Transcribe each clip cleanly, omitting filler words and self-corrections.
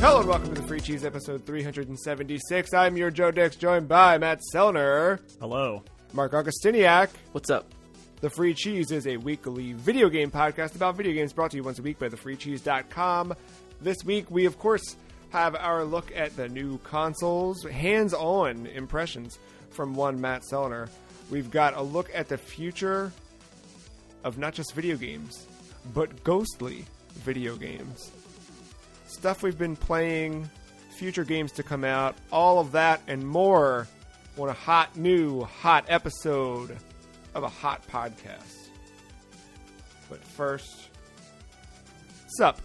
Hello and welcome to the Free Cheese episode 376. I'm your Joe Dix, joined by Matt Sellner. Hello. Marc Augustiniak. What's up? The Free Cheese is a weekly video game podcast about video games brought to you once a week by thefreecheese.com. This week we, of course, have our look at the new consoles, hands-on impressions from one Matt Sellner. We've got a look at the future of not just video games, but ghostly video games. Stuff we've been playing, future games to come out, all of that and more on a hot episode of a hot podcast. But first, what's up?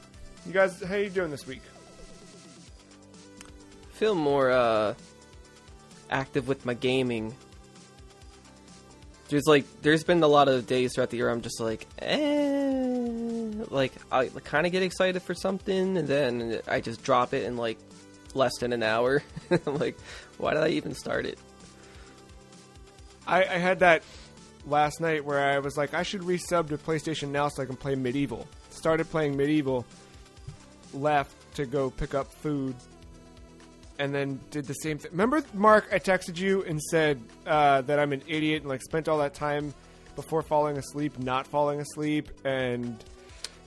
You guys, how you doing this week? Feel more active with my gaming. There's been a lot of days throughout the year I'm just like, I kind of get excited for something, and then I just drop it in like less than an hour. I'm like, why did I even start it? I had that last night where I was like, I should resub to PlayStation Now so I can play Medieval. Started playing Medieval, left to go pick up food, and then did the same thing. Remember, Marc, I texted you and said that I'm an idiot and like spent all that time before falling asleep, not falling asleep, and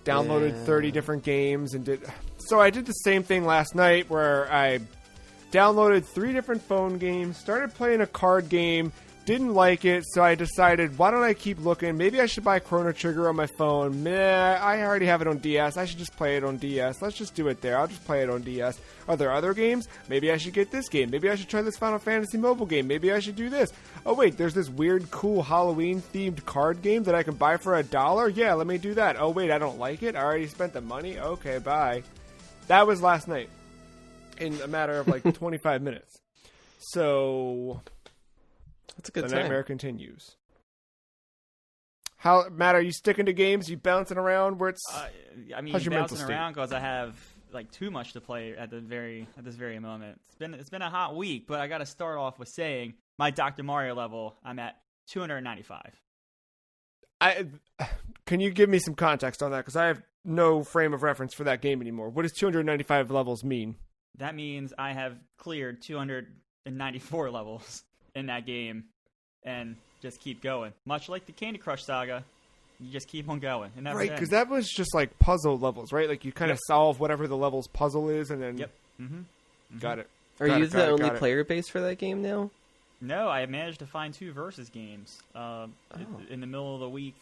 downloaded 30 different games and did. So I did the same thing last night where I downloaded 3 different phone games, started playing a card game, didn't like it, so I decided, why don't I keep looking? Maybe I should buy Chrono Trigger on my phone. Meh, I already have it on DS. I should just play it on DS. Let's just do it there. I'll just play it on DS. Are there other games? Maybe I should get this game. Maybe I should try this Final Fantasy mobile game. Maybe I should do this. Oh, wait, there's this weird, cool Halloween-themed card game that I can buy for $1? Yeah, let me do that. Oh, wait, I don't like it? I already spent the money? Okay, bye. That was last night in a matter of like 25 minutes. So That's a good the time. nightmare continues. How, Matt, are you sticking to games? You bouncing around where it's... how's your mental bouncing state? around because I have like too much to play at this very moment. It's been a hot week, but I got to start off with saying my Dr. Mario level, I'm at 295. Can you give me some context on that? Because I have no frame of reference for that game anymore. What does 295 levels mean? That means I have cleared 294 levels in that game and just keep going. Much like the Candy Crush saga, you just keep on going. It never Right, ends. because that was just like puzzle levels, right? Like you kind of solve whatever the level's puzzle is and then... Yep. Mm-hmm. Got it. Are you the only player base for that game now? No, I managed to find 2 versus games in the middle of the week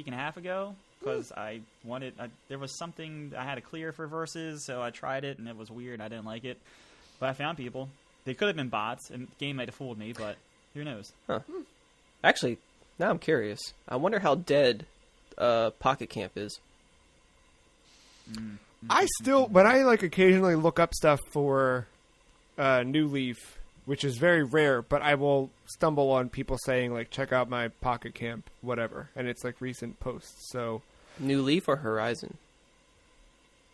and a half ago, because there was something I had to clear for versus, so I tried it and it was weird. I didn't like it, but I found people. They could have been bots, and the game might have fooled me, but who knows? Huh. Actually, now I'm curious. I wonder how dead Pocket Camp is. I still, when I like occasionally look up stuff for New Leaf, which is very rare, but I will stumble on people saying like, check out my Pocket Camp, whatever, and it's like recent posts. So, New Leaf or Horizon?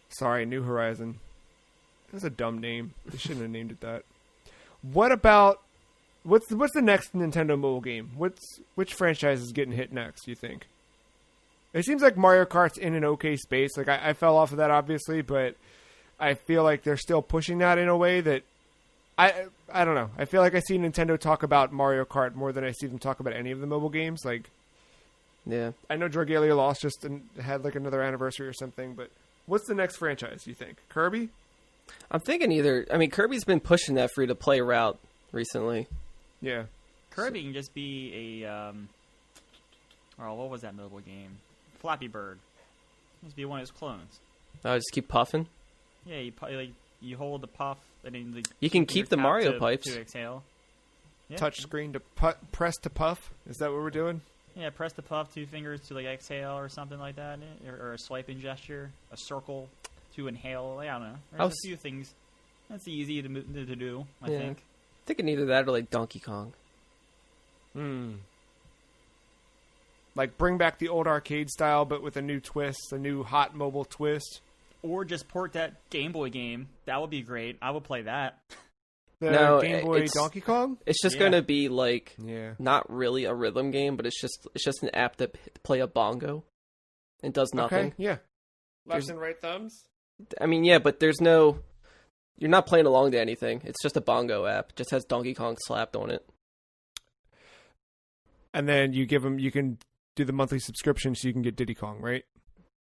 sorry, New Horizon. That's a dumb name. They shouldn't have named it that. What about what's the next Nintendo mobile game? Which franchise is getting hit next? You think? It seems like Mario Kart's in an okay space. Like I fell off of that obviously, but I feel like they're still pushing that in a way that I don't know. I feel like I see Nintendo talk about Mario Kart more than I see them talk about any of the mobile games. Like, Yeah. I know Dragalia Lost just had like another anniversary or something, but what's the next franchise? You think Kirby? I'm thinking Kirby's been pushing that free-to-play route recently. Yeah. Kirby can just be a what was that mobile game? Flappy Bird. Just be one of his clones. I'll just keep puffing. Yeah, you hold the puff, and then You can keep the Mario pipes. to exhale. Yeah. Touch screen to press to puff. Is that what we're doing? Yeah, press the puff, 2 fingers to like exhale or something like that, or a swiping gesture, a circle to inhale. I don't know. There's a few things that's easy to do. I think. Thinking either that or like Donkey Kong. Like bring back the old arcade style, but with a new twist, a new hot mobile twist. Or just port that Game Boy game. That would be great. I would play that. The Game Boy Donkey Kong? It's just going to be like not really a rhythm game, but it's just an app that play a bongo and does nothing. Okay, yeah. Left and right thumbs? I mean, yeah, but there's no. You're not playing along to anything. It's just a bongo app. It just has Donkey Kong slapped on it. And then you can do the monthly subscription so you can get Diddy Kong, right?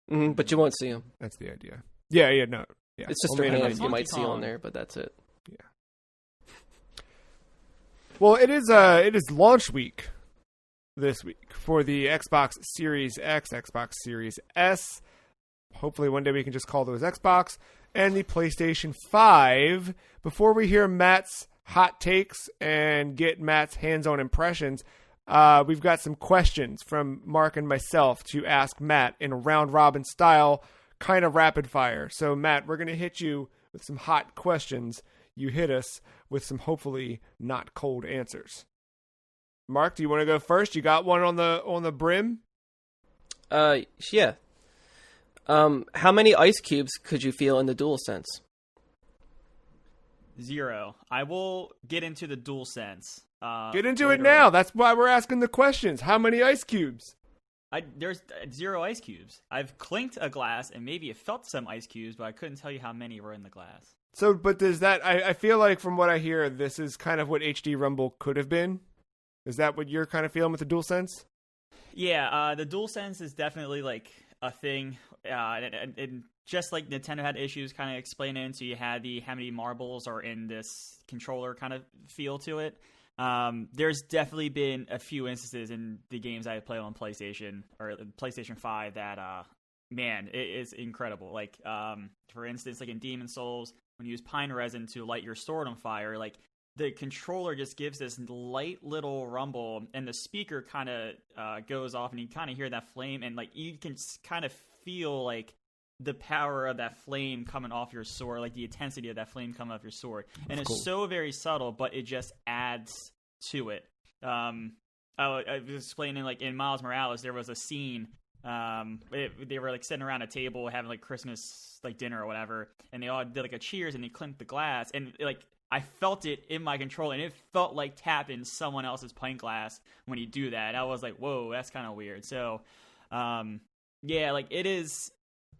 Mm-hmm, but you won't see him. That's the idea. Yeah, no. Yeah. It's just Only their in hands a- you might see on there, but that's it. Well, it is launch week this week for the Xbox Series X, Xbox Series S. Hopefully one day we can just call those Xbox, and the PlayStation 5. Before we hear Matt's hot takes and get Matt's hands-on impressions, we've got some questions from Marc and myself to ask Matt in a round-robin style, kind of rapid fire. So, Matt, we're going to hit you with some hot questions. You hit us with some hopefully not cold answers. Marc, do you want to go first? You got one on the brim? Yeah. How many ice cubes could you feel in the DualSense? 0. I will get into the DualSense. Get into it later now. on. That's why we're asking the questions. How many ice cubes? There's 0 ice cubes. I've clinked a glass and maybe it felt some ice cubes, but I couldn't tell you how many were in the glass. So, but does that... I feel like from what I hear, this is kind of what HD Rumble could have been. Is that what you're kind of feeling with the DualSense? Yeah, the DualSense is definitely like a thing. And just like Nintendo had issues kind of explaining, so you had the how many marbles are in this controller kind of feel to it. There's definitely been a few instances in the games I play on PlayStation or PlayStation 5 that, man, it is incredible. Like, for instance, like in Demon Souls, when you use pine resin to light your sword on fire, like the controller just gives this light little rumble, and the speaker kind of goes off, and you kind of hear that flame, and like you can kind of feel like the power of that flame coming off your sword, like the intensity of that flame coming off your sword, and That's it's cool. so very subtle, but it just adds to it. I was explaining like in Miles Morales, there was a scene. They were like sitting around a table having like Christmas like dinner or whatever, and they all did like a cheers, and they clinked the glass, and like I felt it in my controller, and it felt like tapping someone else's pint glass when you do that. I was like, whoa, that's kind of weird. So, yeah, like it is.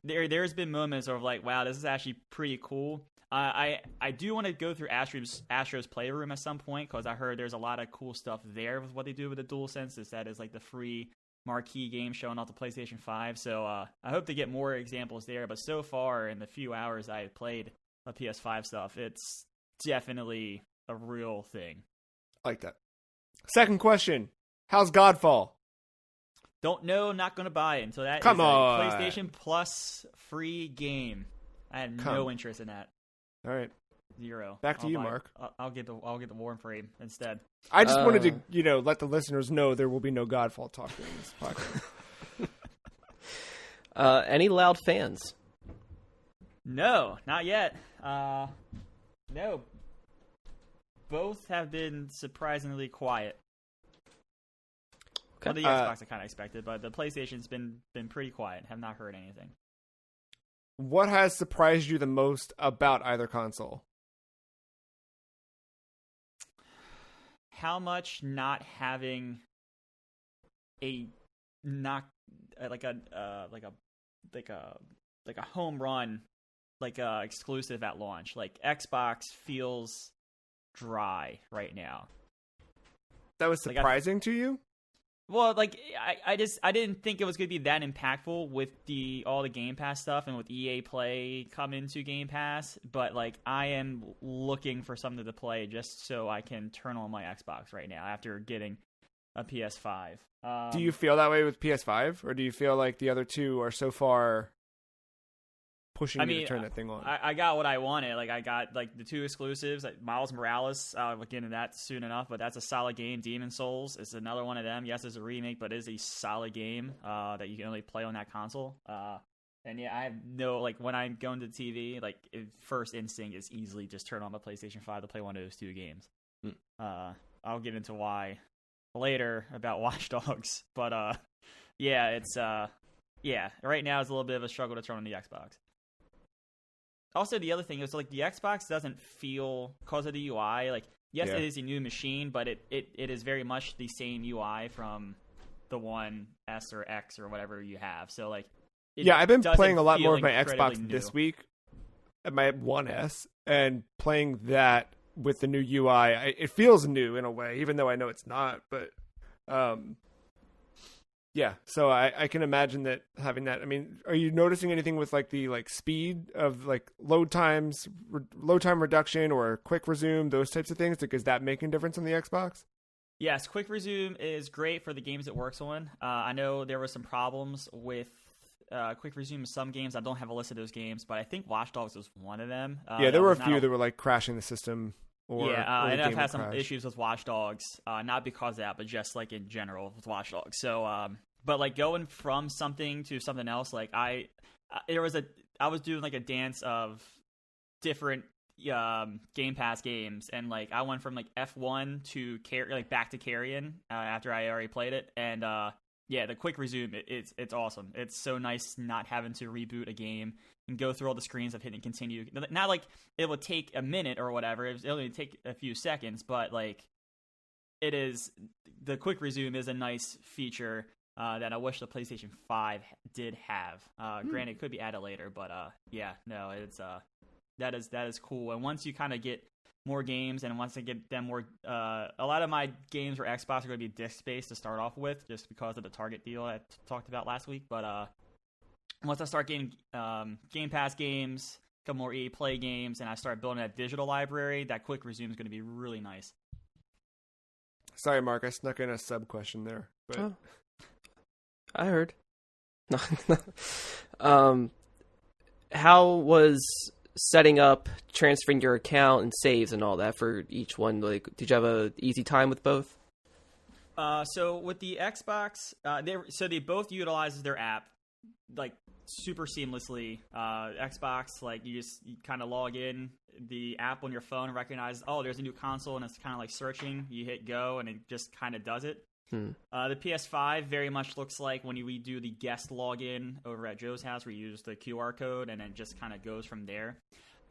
There's been moments of like, wow, this is actually pretty cool. I do want to go through Astro's Playroom at some point, because I heard there's a lot of cool stuff there with what they do with the DualSense. That is like the free marquee game showing off the PlayStation 5. So I hope to get more examples there. But so far, in the few hours I played the PS5 stuff, it's definitely a real thing. I like that. Second question. How's Godfall? Don't know, not going to buy it until that Come is on. a PlayStation Plus free game. I had no interest in that. All right. 0. Back to you, Marc. I'll get the Warframe instead. I just wanted to, let the listeners know there will be no Godfall talk during this podcast. Any loud fans? No, not yet. No. Both have been surprisingly quiet. Okay. Well, the Xbox I kind of expected, but the PlayStation's been pretty quiet. Have not heard anything. What has surprised you the most about either console? How much not having a home run exclusive at launch. Like Xbox feels dry right now. That was surprising to you? Well, like I didn't think it was going to be that impactful with all the Game Pass stuff and with EA Play coming to Game Pass, but like I am looking for something to play just so I can turn on my Xbox right now after getting a PS5. Do you feel that way with PS5, or do you feel like the other two are so far pushing you to turn that thing on? I got what I wanted. Like I got like the 2 exclusives, like Miles Morales. I'll get into that soon enough, but that's a solid game. Demon Souls is another one of them. Yes, it's a remake, but it is a solid game that you can only play on that console. And yeah, I have no, like when I'm going to the TV, like first instinct is easily just turn on my PlayStation 5 to play one of those 2 games. I'll get into why later about Watch Dogs, but yeah, it's right now it's a little bit of a struggle to turn on the Xbox. Also, the other thing is, like, the Xbox doesn't feel, because of the UI, like, yes, it is a new machine, but it is very much the same UI from the One S or X or whatever you have. So, like, I've been doesn't playing a lot feel more of my incredibly Xbox new. this week at my 1S and playing that with the new UI. It feels new in a way, even though I know it's not. But yeah, so I can imagine that having that. I mean, are you noticing anything with like the speed of like load time reduction or quick resume, those types of things? Like, is that making a difference on the Xbox? Yes, quick resume is great for the games it works on. I know there were some problems with quick resume in some games. I don't have a list of those games, but I think Watch Dogs was one of them. Yeah, there were a few that were like crashing the system. And I've had some issues with Watch Dogs, not because of that, but just like in general with Watch Dogs. So, but like going from something to something else, like I was doing like a dance of different Game Pass games, and like I went from like F1 to back to Carrion after I already played it, and yeah, the quick resume, it's awesome. It's so nice not having to reboot a game and go through all the screens of hitting continue. Not like it will take a minute or whatever. It'll only take a few seconds, but like the quick resume is a nice feature that I wish the PlayStation 5 did have. Granted, it could be added later, but yeah, no, it's that is cool. And once you kind of get more games, and once I get them more, a lot of my games for Xbox are going to be disc-based to start off with, just because of the Target deal I talked about last week. But once I start getting Game Pass games, a couple more EA Play games, and I start building that digital library, that quick resume is going to be really nice. Sorry, Mark, I snuck in a sub question there. But I heard. How was setting up, transferring your account and saves and all that for each one? Like, did you have a easy time with both? So with the Xbox, they both utilizes their app like super seamlessly. Xbox, like you kind of log in, the app on your phone recognizes, oh, there's a new console, and it's kind of like searching. You hit go, and it just kind of does it. The PS5 very much looks like when we do the guest login over at Joe's house, where you use the QR code and then just kind of goes from there.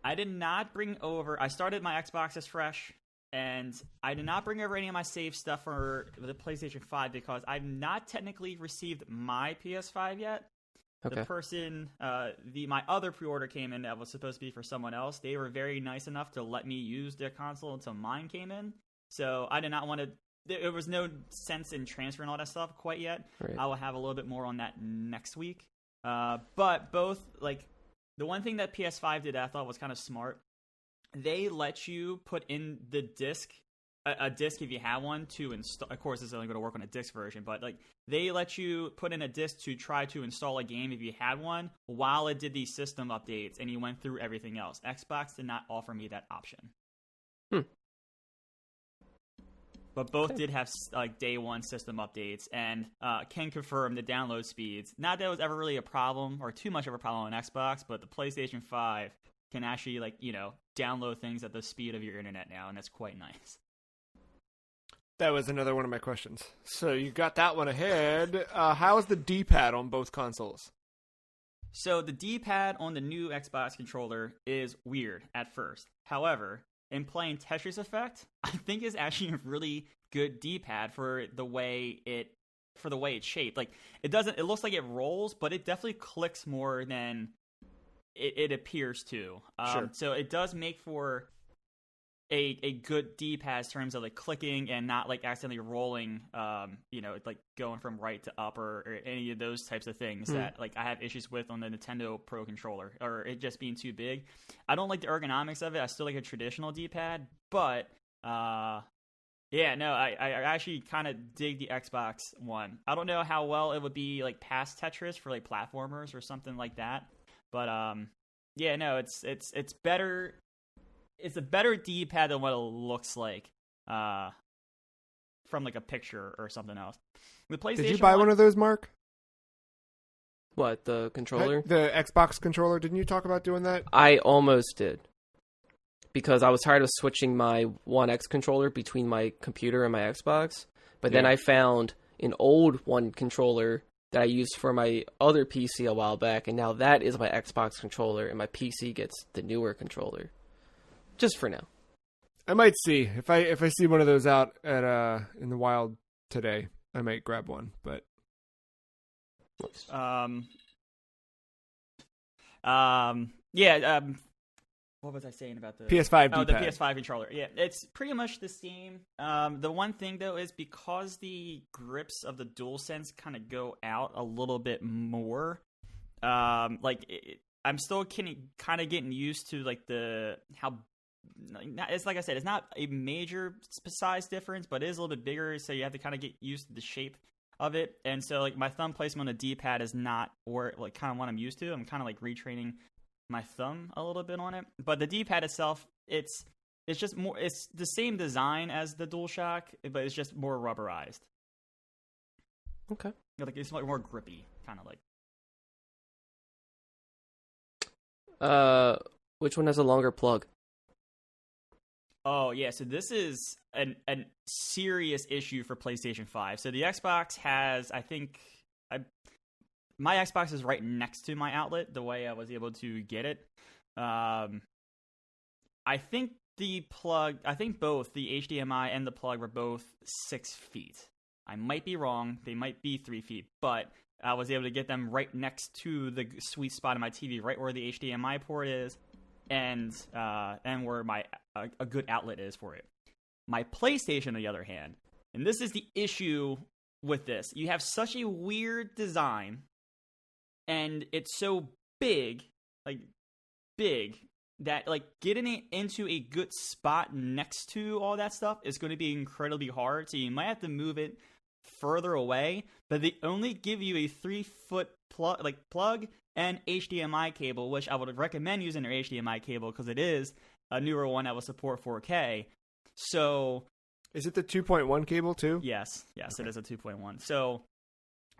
I did not bring over. I started my Xbox as fresh, and I did not bring over any of my save stuff for the PlayStation 5 because I've not technically received my PS5 yet. Okay. The person, my other pre-order came in that was supposed to be for someone else. They were very nice enough to let me use their console until mine came in. So I did not want to. There was no sense in transferring all that stuff quite yet. Right. I will have a little bit more on that next week. But both, like, the one thing that PS5 did that I thought was kind of smart, they let you put in the disc, a disc if you have one, to install. Of course, it's only going to work on a disc version, but like they let you put in a disc to try to install a game if you had one while it did these system updates and you went through everything else. Xbox did not offer me that option. But both did have like day one system updates, and can confirm the download speeds. Not that it was ever really a problem or too much of a problem on Xbox, but the PlayStation 5 can actually download things at the speed of your internet now, and that's quite nice. That was another one of my questions. So you got that one ahead. How is the D-pad on both consoles? So the D-pad on the new Xbox controller is weird at first. However, in playing Tetris Effect, I think it's actually a really good D-pad for the way it's shaped. Like it looks like it rolls, but it definitely clicks more than it appears to. Sure. So it does make for a good D-pad in terms of like clicking and not like accidentally rolling, like going from right to up or any of those types of things that like I have issues with on the Nintendo Pro controller, or it just being too big. I don't like the ergonomics of it. I still like a traditional D-pad, but I actually kind of dig the Xbox one. I don't know how well it would be like past Tetris for like platformers or something like that, but it's better. It's a better D-pad than what it looks like from like a picture or something else. The PlayStation. Did you buy one of those, Mark? What, the controller? The Xbox controller. Didn't you talk about doing that? I almost did. Because I was tired of switching my One X controller between my computer and my Xbox. But then I found an old one controller that I used for my other PC a while back, and now that is my Xbox controller, and my PC gets the newer controller. Just for now. I might see if I see one of those out at in the wild today. I might grab one, but what was I saying about the PS5 Oh, the D-pad. PS5 controller. Yeah, it's pretty much the same. The one thing though is because the grips of the DualSense kind of go out a little bit more. I'm still kind of getting used to like it's like I said, it's not a major size difference, but it is a little bit bigger, so you have to kind of get used to the shape of it. And so like my thumb placement on the D-pad is not or like kind of what I'm used to. I'm kind of like retraining my thumb a little bit on it. But the D-pad itself, it's just more, it's the same design as the DualShock, but it's just more rubberized. Okay. Like it's like more grippy, kind of like. Which one has a longer plug? Oh, yeah, so this is a serious issue for PlayStation 5. So the Xbox has, my Xbox is right next to my outlet, the way I was able to get it. I think both the HDMI and the plug were both 6 feet. I might be wrong. They might be 3 feet, but I was able to get them right next to the sweet spot of my TV, right where the HDMI port is. And where a good outlet is for it. My PlayStation, on the other hand, and this is the issue with this, you have such a weird design, and it's so big, that like getting it into a good spot next to all that stuff is going to be incredibly hard. So you might have to move it further away, but they only give you a 3-foot plug and HDMI cable, which I would recommend using their HDMI cable because it is a newer one that will support 4K. So, is it the 2.1 cable too? Yes, okay. It is a 2.1. So,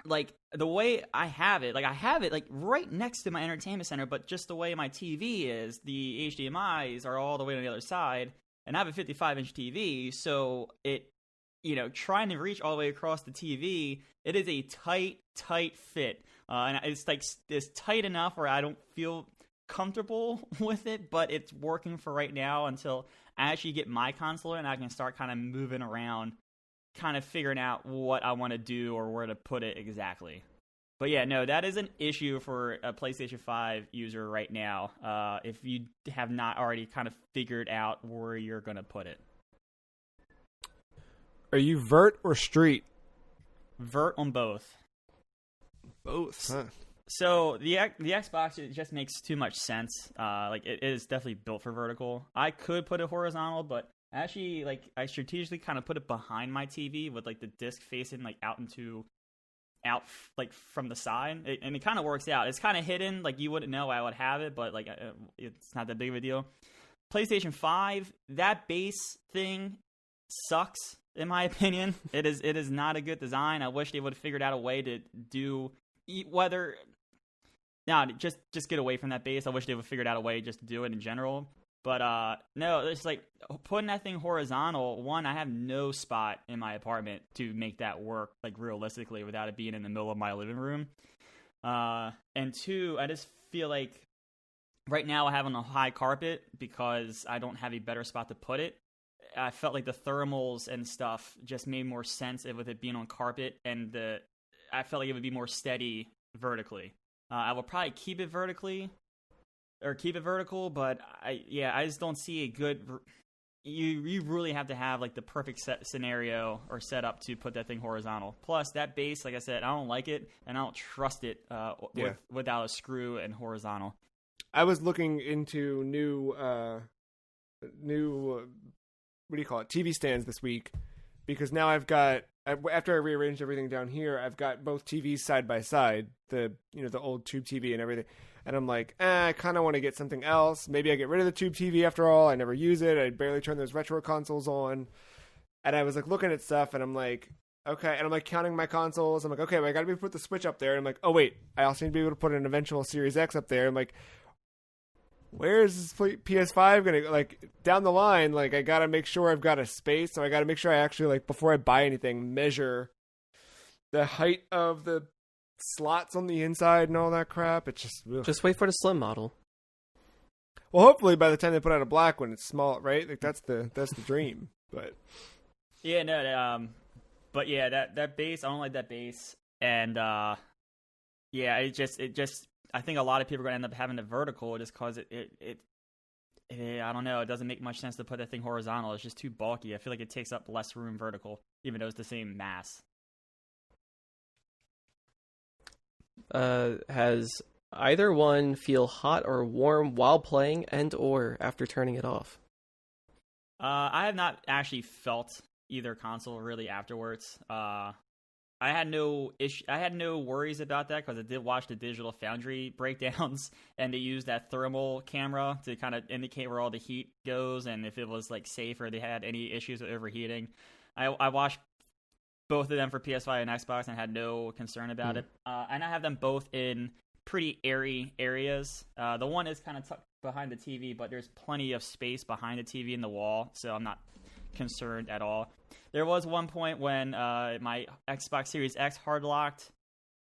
like the way I have it like right next to my entertainment center, but just the way my TV is, the HDMIs are all the way on the other side, and I have a 55-inch TV, so trying to reach all the way across the TV, it is a tight fit. And it's tight enough where I don't feel comfortable with it, but it's working for right now until I actually get my console and I can start kind of moving around, kind of figuring out what I want to do or where to put it exactly. But yeah, no, that is an issue for a PlayStation 5 user right now, if you have not already kind of figured out where you're going to put it. Are you vert or street? Vert on both. Both. Huh. So the Xbox, it just makes too much sense. It is definitely built for vertical. I could put it horizontal, but actually, I strategically kind of put it behind my TV with the disc facing out from the side, and it kind of works out. It's kind of hidden, you wouldn't know I would have it, but it's not that big of a deal. PlayStation 5, that base thing sucks in my opinion. It is not a good design. I wish they would have figured out a way to do just get away from that base. I wish they would have figured out a way just to do it in general. But no, it's putting that thing horizontal. One, I have no spot in my apartment to make that work realistically without it being in the middle of my living room. And two, I just feel like right now I have on a high carpet because I don't have a better spot to put it. I felt like the thermals and stuff just made more sense with it being on carpet, and I felt like it would be more steady vertically. I will probably keep it vertical, but I just don't see a good. You really have to have the perfect scenario or setup to put that thing horizontal. Plus, that base, like I said, I don't like it, and I don't trust it without a screw and horizontal. I was looking into new what do you call it, TV stands this week, because now after I rearranged everything down here, I've got both TVs side by side, the old tube TV and everything, and I'm like, I kind of want to get something else. Maybe I get rid of the tube TV after all. I never use it. I barely turn those retro consoles on, and I was looking at stuff, and I'm like, okay, and I'm counting my consoles. I'm like, okay, well, I got to be able to put the Switch up there. And I'm like, oh wait, I also need to be able to put an eventual Series X up there. I'm like, where is this PS5 gonna down the line? I gotta make sure I've got a space, so I gotta make sure I actually before I buy anything, measure the height of the slots on the inside and all that crap. It's just wait for the slim model. Well, hopefully by the time they put out a black one, it's small, right? That's the dream. But yeah, no, but yeah, that base, I don't like that base, and it just. I think a lot of people are going to end up having it vertical just because I don't know. It doesn't make much sense to put that thing horizontal. It's just too bulky. I feel like it takes up less room vertical, even though it's the same mass. Has either one feel hot or warm while playing and or after turning it off? I have not actually felt either console really afterwards. I had no issue. I had no worries about that because I did watch the Digital Foundry breakdowns, and they used that thermal camera to kind of indicate where all the heat goes and if it was like safe or they had any issues with overheating. I watched both of them for PS5 and Xbox and had no concern about it. And I have them both in pretty airy areas. The one is kind of tucked behind the TV, but there's plenty of space behind the TV and the wall, so I'm not concerned at all. There was one point when my Xbox Series X hard locked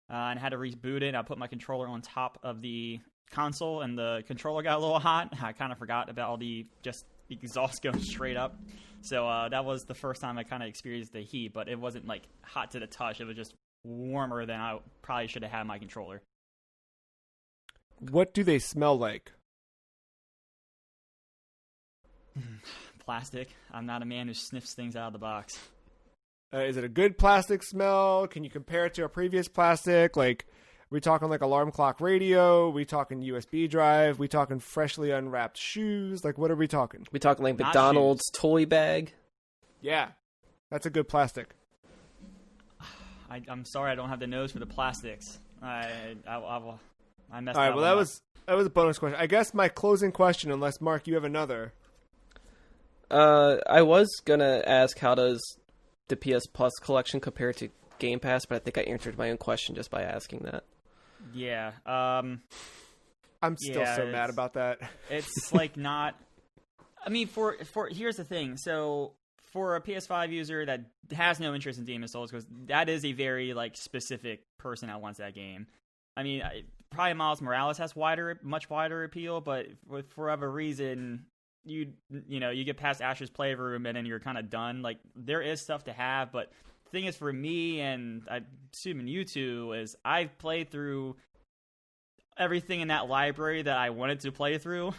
and had to reboot it. I put my controller on top of the console and the controller got a little hot. I kind of forgot about all the just exhaust going straight up. So that was the first time I kind of experienced the heat, but it wasn't like hot to the touch. It was just warmer than I probably should have had my controller. What do they smell like? Plastic. I'm not a man who sniffs things out of the box. Is it a good plastic smell? Can you compare it to a previous plastic? Like, we talking like alarm clock radio? We talking USB drive? We talking freshly unwrapped shoes? Like, what are we talking? We talking like Not McDonald's toy bag? Yeah, that's a good plastic. I'm sorry I don't have the nose for the plastics. I messed All right, that well, one up. that was a bonus question. I guess my closing question, unless Mark, you have another. I was gonna ask how does the PS Plus collection compare to Game Pass, but I think I answered my own question just by asking that. Yeah. I'm still so mad about that. It's like not. I mean, for here's the thing. So for a PS5 user that has no interest in Demon's Souls, because that is a very like specific person that wants that game. I mean, probably Miles Morales has much wider appeal, but for whatever reason, you get past Ash's Playroom and then you're kind of done. Like, there is stuff to have, but the thing is, for me, and I'm assuming you two, is I've played through everything in that library that I wanted to play through,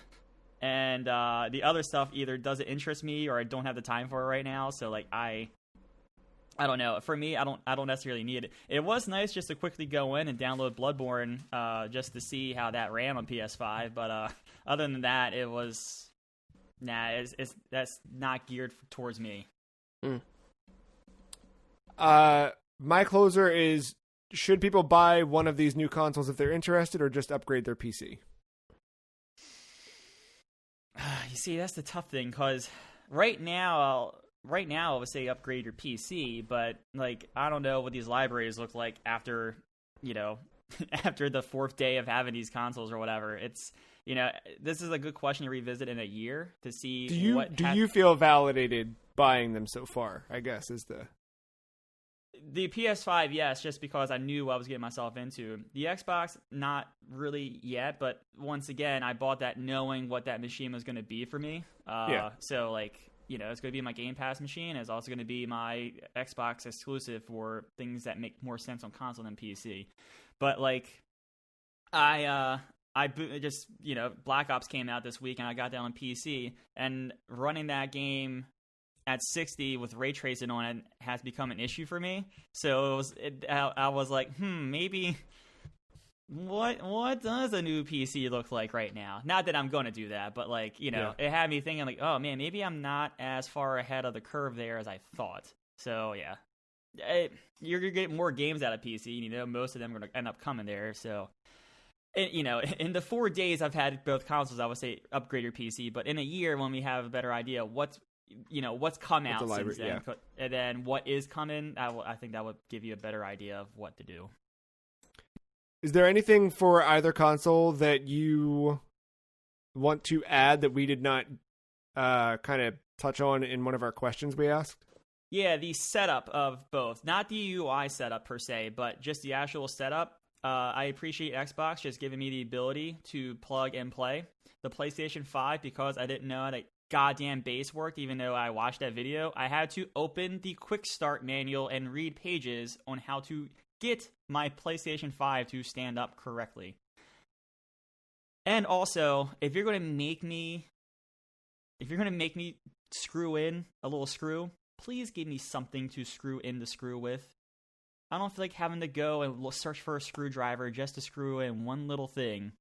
and the other stuff either doesn't interest me or I don't have the time for it right now. So like I don't know. For me, I don't necessarily need it. It was nice just to quickly go in and download Bloodborne just to see how that ran on PS5. But other than that, it was that's not geared towards me. My closer is: should people buy one of these new consoles if they're interested, or just upgrade their PC? You see, that's the tough thing, because right now I would say upgrade your PC, but like I don't know what these libraries look like after after the fourth day of having these consoles or whatever. It's this is a good question to revisit in a year to see. Do you feel validated buying them so far? I guess is the PS5, yes, just because I knew what I was getting myself into. The Xbox, not really yet, but once again, I bought that knowing what that machine was going to be for me. So like, it's going to be my Game Pass machine. It's also going to be my Xbox exclusive for things that make more sense on console than PC. But like, Black Ops came out this week and I got that on PC, and running that game at 60 with ray tracing on it has become an issue for me. So I was like, maybe what does a new PC look like right now? Not that I'm going to do that, but like, it had me thinking like, oh man, maybe I'm not as far ahead of the curve there as I thought. So yeah, you're going to get more games out of PC. Most of them are going to end up coming there. So, in the 4 days I've had both consoles, I would say upgrade your PC. But in a year, when we have a better idea what's come out since then, and then what is coming, I think that would give you a better idea of what to do. Is there anything for either console that you want to add that we did not kind of touch on in one of our questions we asked? Yeah, the setup of both. Not the UI setup per se, but just the actual setup. I appreciate Xbox just giving me the ability to plug and play. The PlayStation 5, because I didn't know that goddamn base worked, even though I watched that video, I had to open the quick start manual and read pages on how to get my PlayStation 5 to stand up correctly. And also, if you're going to make me if you're gonna make me screw in a little screw, please give me something to screw in the screw with. I don't feel like having to go and search for a screwdriver just to screw in one little thing.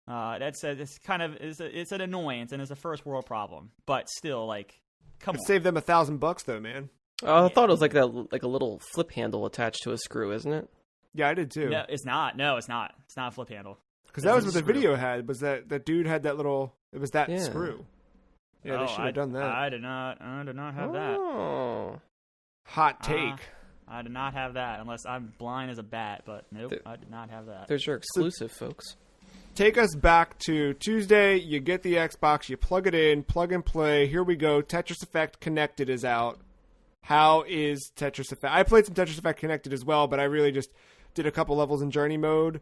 It's an annoyance and it's a first world problem. But still, like, come on. Save them $1,000 though, man. Oh, I thought it was like a little flip handle attached to a screw, isn't it? Yeah, I did too. No, it's not. No, it's not. It's not a flip handle. Because that was what the video had. Was that dude had that little? It was that screw. Yeah, they should have done that. I did not have that. Hot take. I did not have that unless I'm blind as a bat. But nope, I did not have that. There's your exclusive, folks. Take us back to Tuesday. You get the Xbox, you plug it in, plug and play. Here we go. Tetris Effect Connected is out. How is Tetris Effect? I played some Tetris Effect Connected as well, but I really just did a couple levels in Journey mode.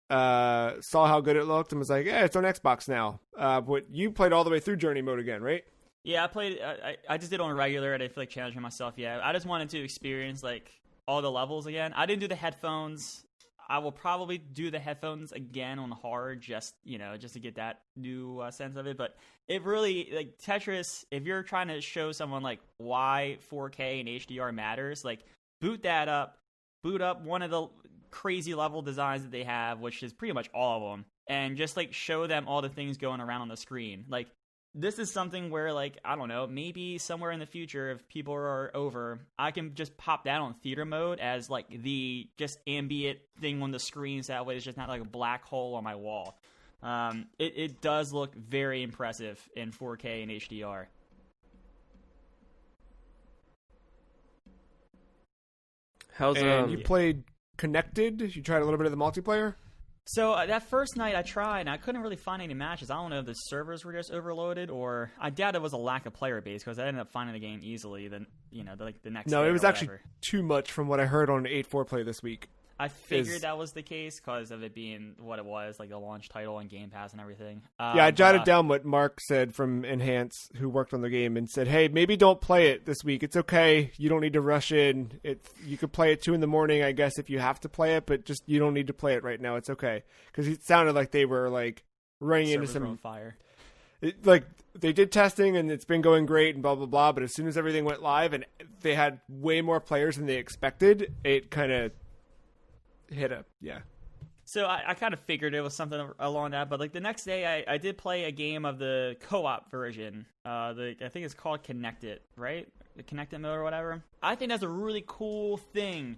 Saw how good it looked and was like, it's on Xbox now. But you played all the way through Journey mode again, right? Yeah, I played. I just did it on regular. I didn't feel like challenging myself yet. I just wanted to experience like all the levels again. I didn't do the headphones. I will probably do the headphones again on hard, just to get that new sense of it. But it really, like, Tetris, if you're trying to show someone like why 4K and HDR matters, like, boot that up, boot up one of the crazy level designs that they have, which is pretty much all of them, and just like show them all the things going around on the screen. Like, this is something where, like, I don't know, maybe somewhere in the future, if people are over, I can just pop that on theater mode as, like, the just ambient thing on the screen, so that way it's just not like a black hole on my wall. It does look very impressive in 4K and HDR. You played Connected? You tried a little bit of the multiplayer? So that first night I tried, and I couldn't really find any matches. I don't know if the servers were just overloaded, or I doubt it was a lack of player base, because I ended up finding the game easily. The next. No, day it was or actually whatever. too much from what I heard on 8-4 Play this week. I figured that was the case because of it being what it was, like the launch title and Game Pass and everything. I jotted down what Marc said from Enhance, who worked on the game, and said, hey, maybe don't play it this week. It's okay. You don't need to rush in. You could play it 2 a.m, I guess, if you have to play it, but just you don't need to play it right now. It's okay. Because it sounded like they were like running into some fire. Like, they did testing and it's been going great and blah, blah, blah, but as soon as everything went live and they had way more players than they expected, it kind of hit up. Yeah. So I kind of figured it was something along that, but like the next day I did play a game of the co-op version. I think it's called Connected, right? The Connected mode or whatever. I think that's a really cool thing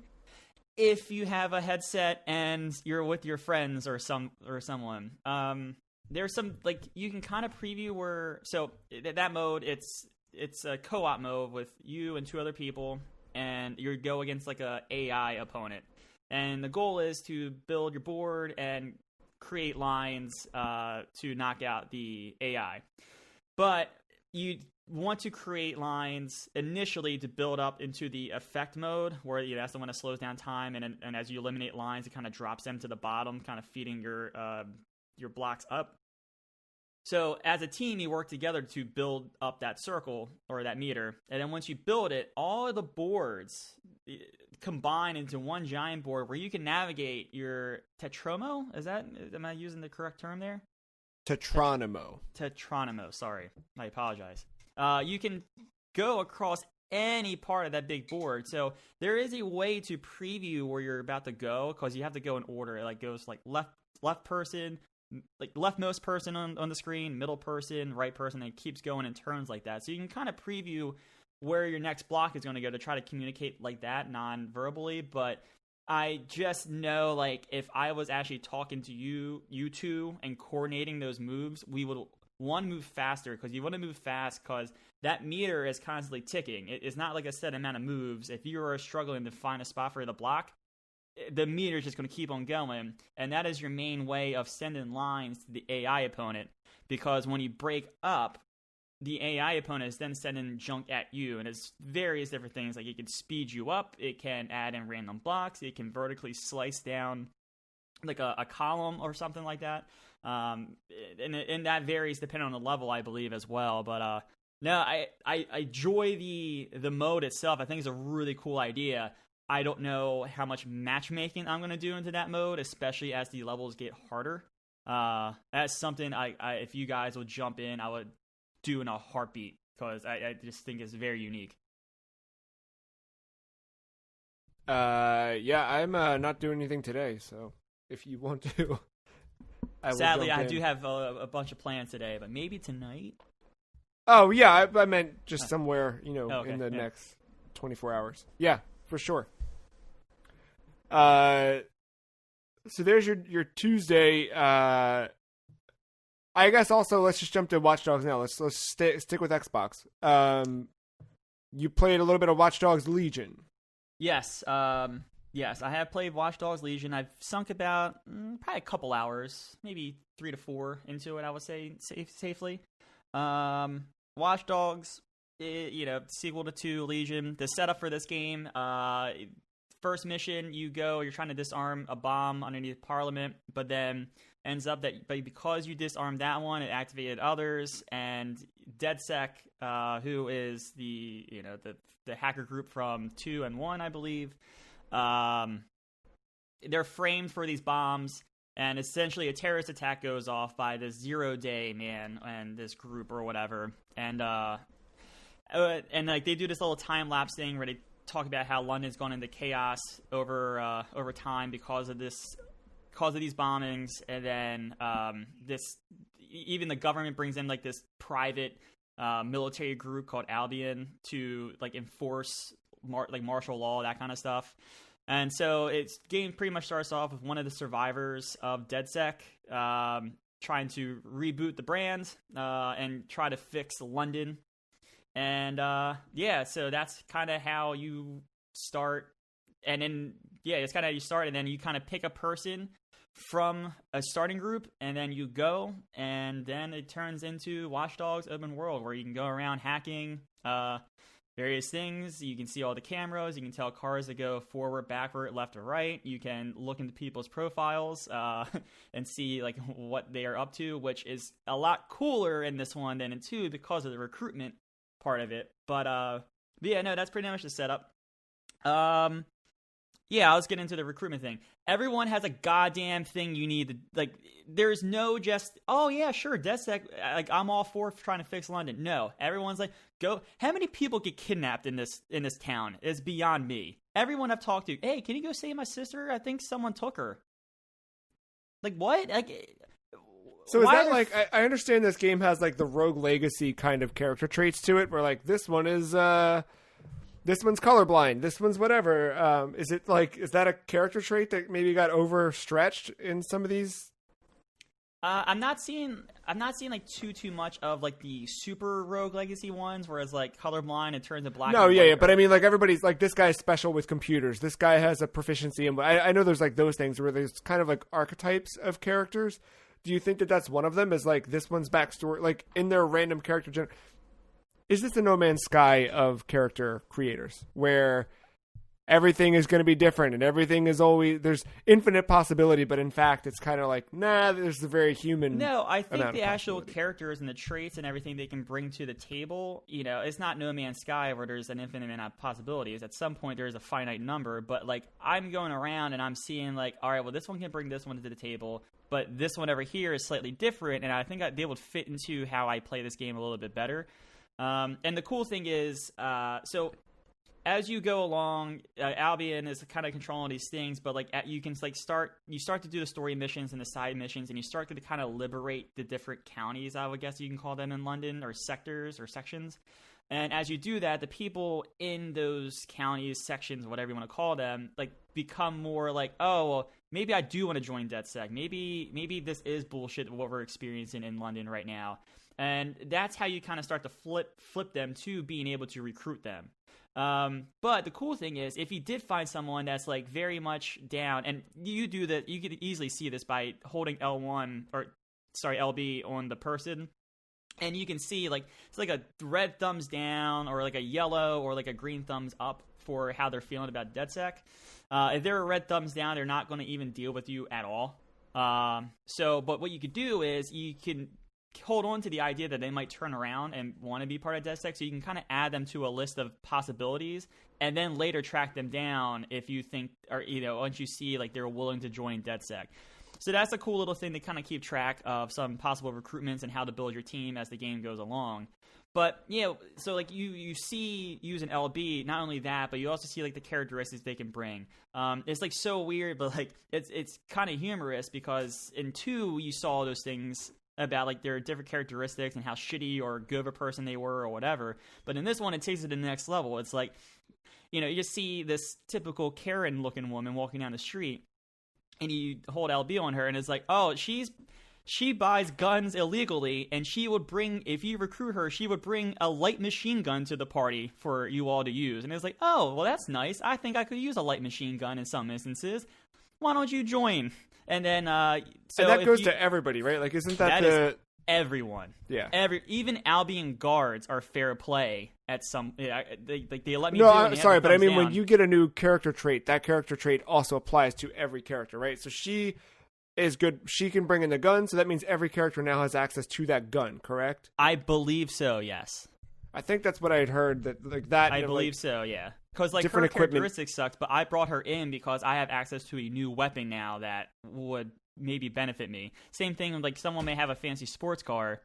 if you have a headset and you're with your friends or someone. There's some, like, you can kind of preview where, so that mode, it's a co-op mode with you and 2 other people, and you go against like a AI opponent. And the goal is to build your board and create lines to knock out the AI. But you want to create lines initially to build up into the effect mode, where that's the one that slows down time, and as you eliminate lines, it kind of drops them to the bottom, kind of feeding your blocks up. So as a team, you work together to build up that circle or that meter, and then once you build it, all of the boards combine into one giant board where you can navigate your tetromo. Am I using the correct term there? Tetronomo, sorry. I apologize. You can go across any part of that big board. So there is a way to preview where you're about to go, because you have to go in order. It like goes like left person, like leftmost person on the screen, middle person, right person, and it keeps going in turns like that. So you can kind of preview where your next block is going to go to try to communicate like that non-verbally. But I just know, like, if I was actually talking to you two and coordinating those moves, we would move faster, because you want to move fast because that meter is constantly ticking. It's not like a set amount of moves. If you are struggling to find a spot for the block, the meter is just going to keep on going, and that is your main way of sending lines to the AI opponent, because when you break up, the AI opponent is then sending junk at you, and it's various different things. Like, it can speed you up, it can add in random blocks, it can vertically slice down like a column or something like that. And that varies depending on the level, I believe, as well. But no, I enjoy the mode itself. I think it's a really cool idea. I don't know how much matchmaking I'm going to do into that mode, especially as the levels get harder. That's something if you guys will jump in, I would do in a heartbeat because I just think it's very unique. Yeah, I'm not doing anything today, so if you want to, Sadly, I do have a bunch of plans today, but maybe tonight. Oh yeah, I meant just somewhere, Okay, in the yeah. next 24 hours. Yeah, for sure. So there's your Tuesday. I guess also let's just jump to Watch Dogs now. Let's stick with Xbox. You played a little bit of Watch Dogs Legion. Yes, yes, I have played Watch Dogs Legion. I've sunk about probably a couple hours, maybe 3 to 4 into it. I would say safely. Watch Dogs, sequel to 2 Legion. The setup for this game, first mission, you're trying to disarm a bomb underneath Parliament, but then ends up that because you disarmed that one, it activated others, and DedSec, who is the hacker group from 2 and 1, I believe, they're framed for these bombs, and essentially a terrorist attack goes off by this 0-day man and this group or whatever, and like they do this little time lapse thing where they talk about how London's gone into chaos over time because of these bombings, and then even the government brings in like this private military group called Albion to like enforce martial law, that kind of stuff. And so its game pretty much starts off with one of the survivors of DedSec trying to reboot the brand and try to fix London. And so that's kind of how you start. And then it's kind of how you start, and then you kind of pick a person from a starting group, and then you go, and then it turns into Watch Dogs open world where you can go around hacking various things. You can see all the cameras. You can tell cars that go forward, backward, left, or right. You can look into people's profiles and see like what they are up to, which is a lot cooler in this one than in 2 because of the recruitment part of it. But that's pretty much the setup. Let's get into the recruitment thing. Everyone has a goddamn thing you need. There's no just, oh yeah, sure, DedSec, like I'm all for trying to fix London. No, everyone's like, go. How many people get kidnapped in this town is beyond me. Everyone I've talked to, hey, can you go save my sister? I think someone took her. Like what? So is that like, I understand this game has like the Rogue Legacy kind of character traits to it, where like this one is this one's colorblind, this one's whatever. Is that a character trait that maybe got overstretched in some of these? I'm not seeing like too much of like the super Rogue Legacy ones, whereas like colorblind it turns to black. No, yeah, but I mean like everybody's like, this guy's special with computers. This guy has a proficiency in. I know there's like those things where there's kind of like archetypes of characters. Do you think that that's one of them? Is like this one's backstory, like in their random character is this the No Man's Sky of character creators, where everything is going to be different and everything is always, there's infinite possibility, but in fact it's kind of like, nah, there's the very human. No, I think the actual characters and the traits and everything they can bring to the table, it's not No Man's Sky where there's an infinite amount of possibilities. At some point there's a finite number, but like I'm going around and I'm seeing like, all right, well this one can bring this one to the table, but this one over here is slightly different, and I think they would fit into how I play this game a little bit better. And the cool thing is, so as you go along, Albion is kind of controlling these things, but like you can like start to do the story missions and the side missions, and you start to kind of liberate the different counties, I would guess you can call them in London, or sectors or sections. And as you do that, the people in those counties, sections, whatever you want to call them, like become more like, oh, well, maybe I do want to join DedSec. Maybe this is bullshit what we're experiencing in London right now. And that's how you kind of start to flip them to being able to recruit them. But the cool thing is, if you did find someone that's like very much down, and you do that, you could easily see this by holding LB on the person. And you can see like it's like a red thumbs down or like a yellow or like a green thumbs up for how they're feeling about DedSec. If they're a red thumbs down, they're not going to even deal with you at all. But what you could do is you can hold on to the idea that they might turn around and want to be part of DedSec, so you can kind of add them to a list of possibilities, and then later track them down if you think, or once you see like they're willing to join DedSec. So that's a cool little thing to kind of keep track of some possible recruitments and how to build your team as the game goes along. But yeah, so like you see using LB, not only that, but you also see like the characteristics they can bring. It's like so weird, but like it's kind of humorous because in 2 you saw those things about like their different characteristics and how shitty or good of a person they were or whatever. But in this one, it takes it to the next level. It's like, you know, you just see this typical Karen-looking woman walking down the street, and you hold LB on her, and it's like, oh, she buys guns illegally, and she would bring, if you recruit her, she would bring a light machine gun to the party for you all to use. And it's like, oh, well, that's nice. I think I could use a light machine gun in some instances. Why don't you join? And then, so and that goes to everybody, right? Like, isn't that is everyone? Yeah. Even Albion guards are fair play at some. They let me. No, do I'm sorry, but I mean, down. when you get a new character trait, that character trait also applies to every character, right? So she is good. She can bring in the gun, so that means every character now has access to that gun, correct? I believe so. Yes. I think that's what I had heard. That like that. I believe so. Yeah. Because like different her characteristics sucked, but I brought her in because I have access to a new weapon now that would maybe benefit me. Same thing, like someone may have a fancy sports car,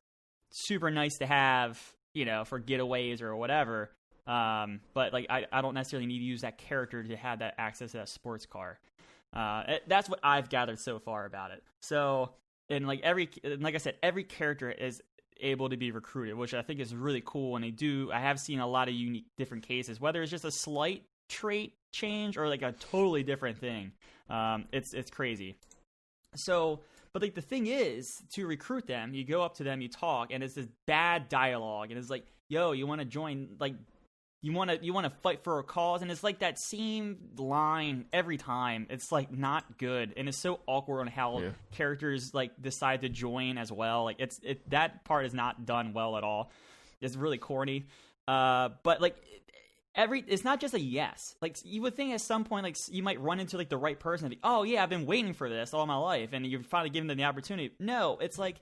super nice to have, you know, for getaways or whatever. But like I don't necessarily need to use that character to have that access to that sports car. That's what I've gathered so far about it. So, and like I said, every character is able to be recruited, which I think is really cool. And I have seen a lot of unique different cases, whether it's just a slight trait change or like a totally different thing. It's crazy. So, but like the thing is, to recruit them, you go up to them, you talk, and it's this bad dialogue, and it's like, yo, you want to join, like, you want to fight for a cause, and it's like that same line every time. It's like not good, and it's so awkward on how characters like decide to join as well. Like that part is not done well at all. It's really corny. But like it's not just a yes. Like you would think at some point, like you might run into like the right person and be, oh yeah, I've been waiting for this all my life, and you're finally giving them the opportunity. No, it's like,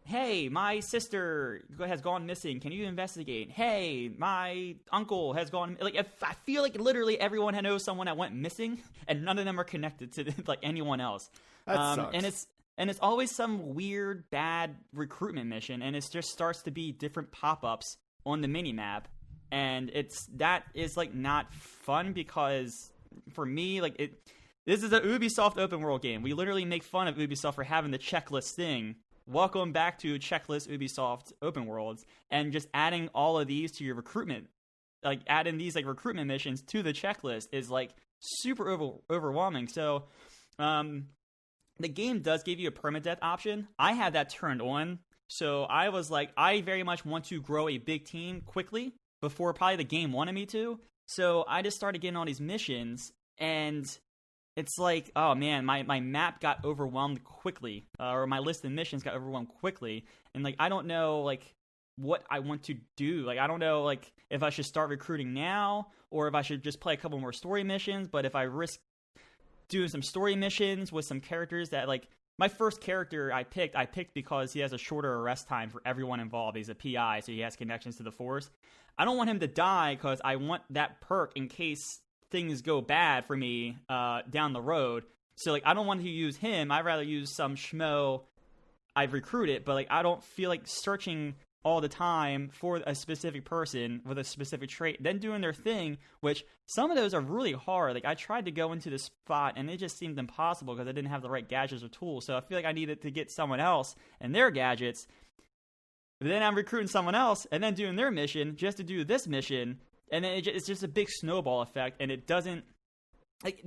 hey, my sister has gone missing. Can you investigate? Hey, my uncle has gone. Like, I feel like literally everyone knows someone that went missing, and none of them are connected to like anyone else. That sucks. And it's always some weird bad recruitment mission, and it just starts to be different pop-ups on the minimap, and that is like not fun because for me, like this is a Ubisoft open world game. We literally make fun of Ubisoft for having the checklist thing. Welcome back to checklist Ubisoft open worlds, and just adding all of these to your recruitment, like adding these like recruitment missions to the checklist is like super overwhelming. So, the game does give you a permadeath option. I had that turned on, so I was like, I very much want to grow a big team quickly before probably the game wanted me to. So I just started getting all these missions, and it's like, oh man, my map got overwhelmed quickly, or my list of missions got overwhelmed quickly, and like I don't know like what I want to do. Like I don't know like if I should start recruiting now or if I should just play a couple more story missions. But if I risk doing some story missions with some characters that like my first character I picked because he has a shorter arrest time for everyone involved. He's a PI, so he has connections to the force. I don't want him to die because I want that perk in case things go bad for me down the road. So like I don't want to use him. I'd rather use some schmo I've recruited, but like I don't feel like searching all the time for a specific person with a specific trait, then doing their thing, which some of those are really hard. Like I tried to go into this spot and it just seemed impossible because I didn't have the right gadgets or tools. So I feel like I needed to get someone else and their gadgets. But then I'm recruiting someone else and then doing their mission just to do this mission. And then it's just a big snowball effect, and it doesn't like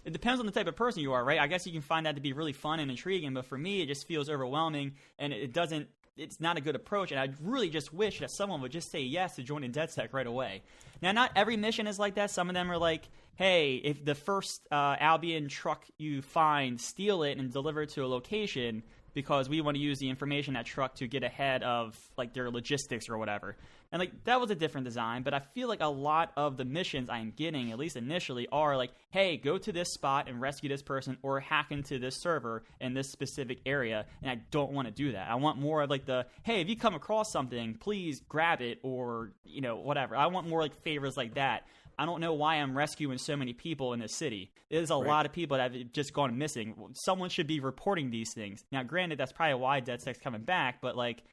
it depends on the type of person you are, right? I guess you can find that to be really fun and intriguing, but for me, it just feels overwhelming, and it's not a good approach. And I really just wish that someone would just say yes to joining DedSec right away. Now, not every mission is like that. Some of them are like, hey, if the first Albion truck you find, steal it and deliver it to a location, because we want to use the information in that truck to get ahead of like their logistics or whatever. And like that was a different design, but I feel like a lot of the missions I'm getting, at least initially, are like, hey, go to this spot and rescue this person or hack into this server in this specific area. And I don't want to do that. I want more of like hey, if you come across something, please grab it or, you know, whatever. I want more like favors like that. I don't know why I'm rescuing so many people in this city. There's a lot of people that have just gone missing. Someone should be reporting these things. Now, granted, that's probably why DeadSec's coming back, but like,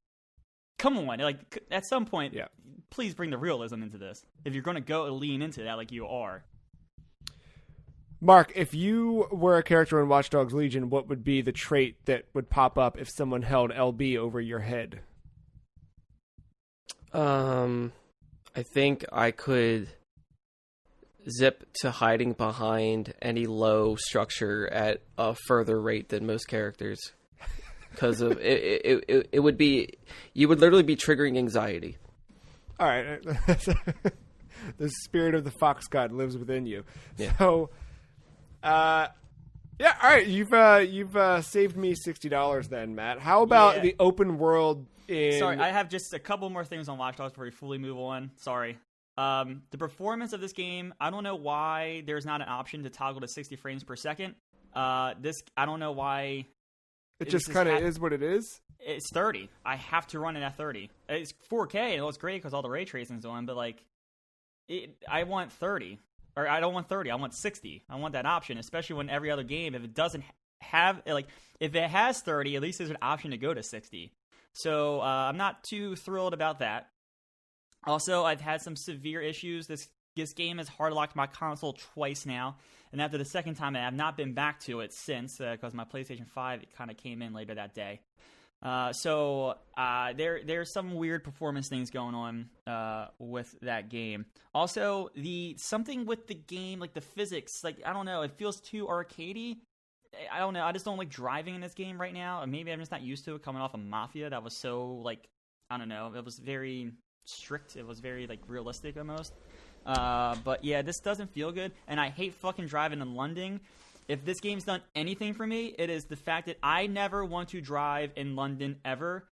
come on, like at some point, please bring the realism into this. If you're going to go lean into that like you are. Mark, if you were a character in Watch Dogs Legion, what would be the trait that would pop up if someone held LB over your head? I think I could zip to hiding behind any low structure at a further rate than most characters. Because of it would be, you would literally be triggering anxiety. All right. The spirit of the fox god lives within you. Yeah. So, all right. You've saved me $60 then, Matt. How about the open world? Sorry, I have just a couple more things on Watch Dogs before we fully move on. Sorry. The performance of this game, I don't know why there's not an option to toggle to 60 frames per second. I don't know why. It just kind of is what it is? It's 30. I have to run it at 30. It's 4K, and it looks great because all the ray tracing's on, but like, I want 30. Or I don't want 30. I want 60. I want that option, especially when every other game, if it doesn't have, like, if it has 30, at least there's an option to go to 60. So I'm not too thrilled about that. Also, I've had some severe issues. This game has hard locked my console twice now, and after the second time, I have not been back to it since because my PlayStation 5 it kind of came in later that day. So there's some weird performance things going on with that game. Also, something with the game, like the physics, like I don't know, it feels too arcadey. I don't know. I just don't like driving in this game right now. Maybe I'm just not used to it coming off of Mafia. That was so like I don't know. It was very strict. It was very like realistic almost. But yeah, this doesn't feel good, and I hate fucking driving in London. If this game's done anything for me, it is the fact that I never want to drive in London ever.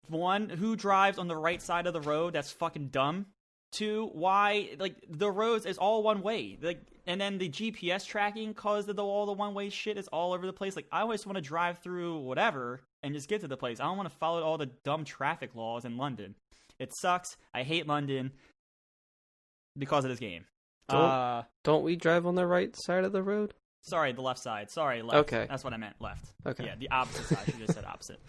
One, who drives on the right side of the road? That's fucking dumb. Two, why, like, the roads is all one way. Like, and then the GPS tracking caused all the one-way shit is all over the place. Like, I always want to drive through whatever and just get to the place. I don't want to follow all the dumb traffic laws in London. It sucks. I hate London because of this game. Don't we drive on the right side of the road? Sorry, the left side. Sorry, left. Okay. That's what I meant, left. Okay. Yeah, the opposite side. You just said opposite.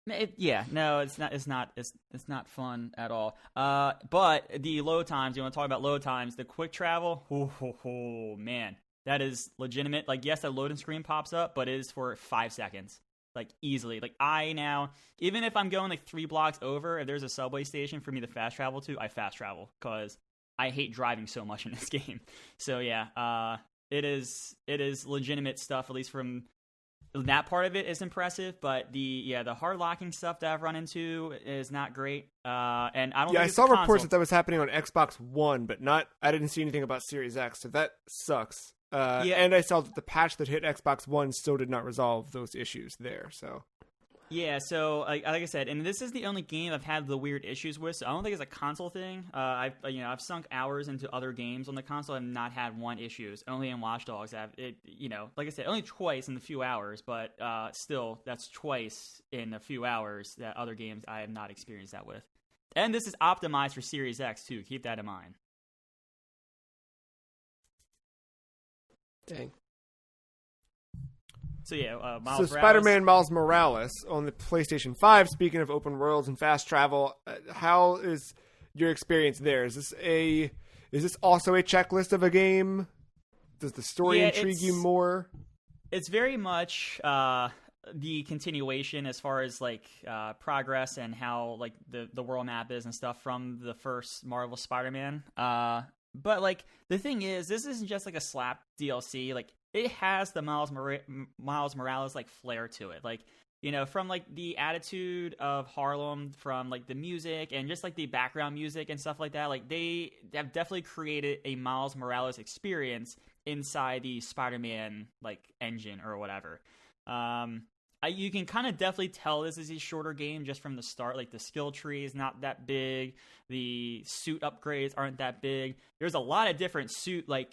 No, it's not fun at all. But the load times, you want to talk about load times, the quick travel, man, that is legitimate. Like, yes, that loading screen pops up, but it is for 5 seconds. Like, easily. Like, I now, even if I'm going like 3 blocks over, if there's a subway station for me to fast travel to, I fast travel because I hate driving so much in this game. So yeah, it is legitimate stuff, at least from that part of it is impressive, but the hard locking stuff that I've run into is not great. And I don't. Yeah, think I saw it's reports that was happening on Xbox One, but I didn't see anything about Series X, so that sucks. And I saw that the patch that hit Xbox One still did not resolve those issues there. So. Yeah, so like I said, and this is the only game I've had the weird issues with. So I don't think it's a console thing. I've sunk hours into other games on the console and not had one issues. Only in Watch Dogs, like I said, only twice in a few hours, but still, that's twice in a few hours that other games I have not experienced that with. And this is optimized for Series X too. Keep that in mind. Dang. So yeah, Miles Morales. Spider-Man Miles Morales on the PlayStation 5. Speaking of open worlds and fast travel, how is your experience there? Is this also a checklist of a game? Does the story intrigue you more? It's very much the continuation as far as like progress and how like the world map is and stuff from the first Marvel Spider-Man. But like the thing is, this isn't just like a slap DLC. Like, it has the Miles Morales like flair to it, like, you know, from like the attitude of Harlem, from like the music and just like the background music and stuff like that. Like, they have definitely created a Miles Morales experience inside the Spider-Man like engine or whatever. You can kind of definitely tell this is a shorter game just from the start. Like, the skill tree is not that big, the suit upgrades aren't that big. There's a lot of different suit like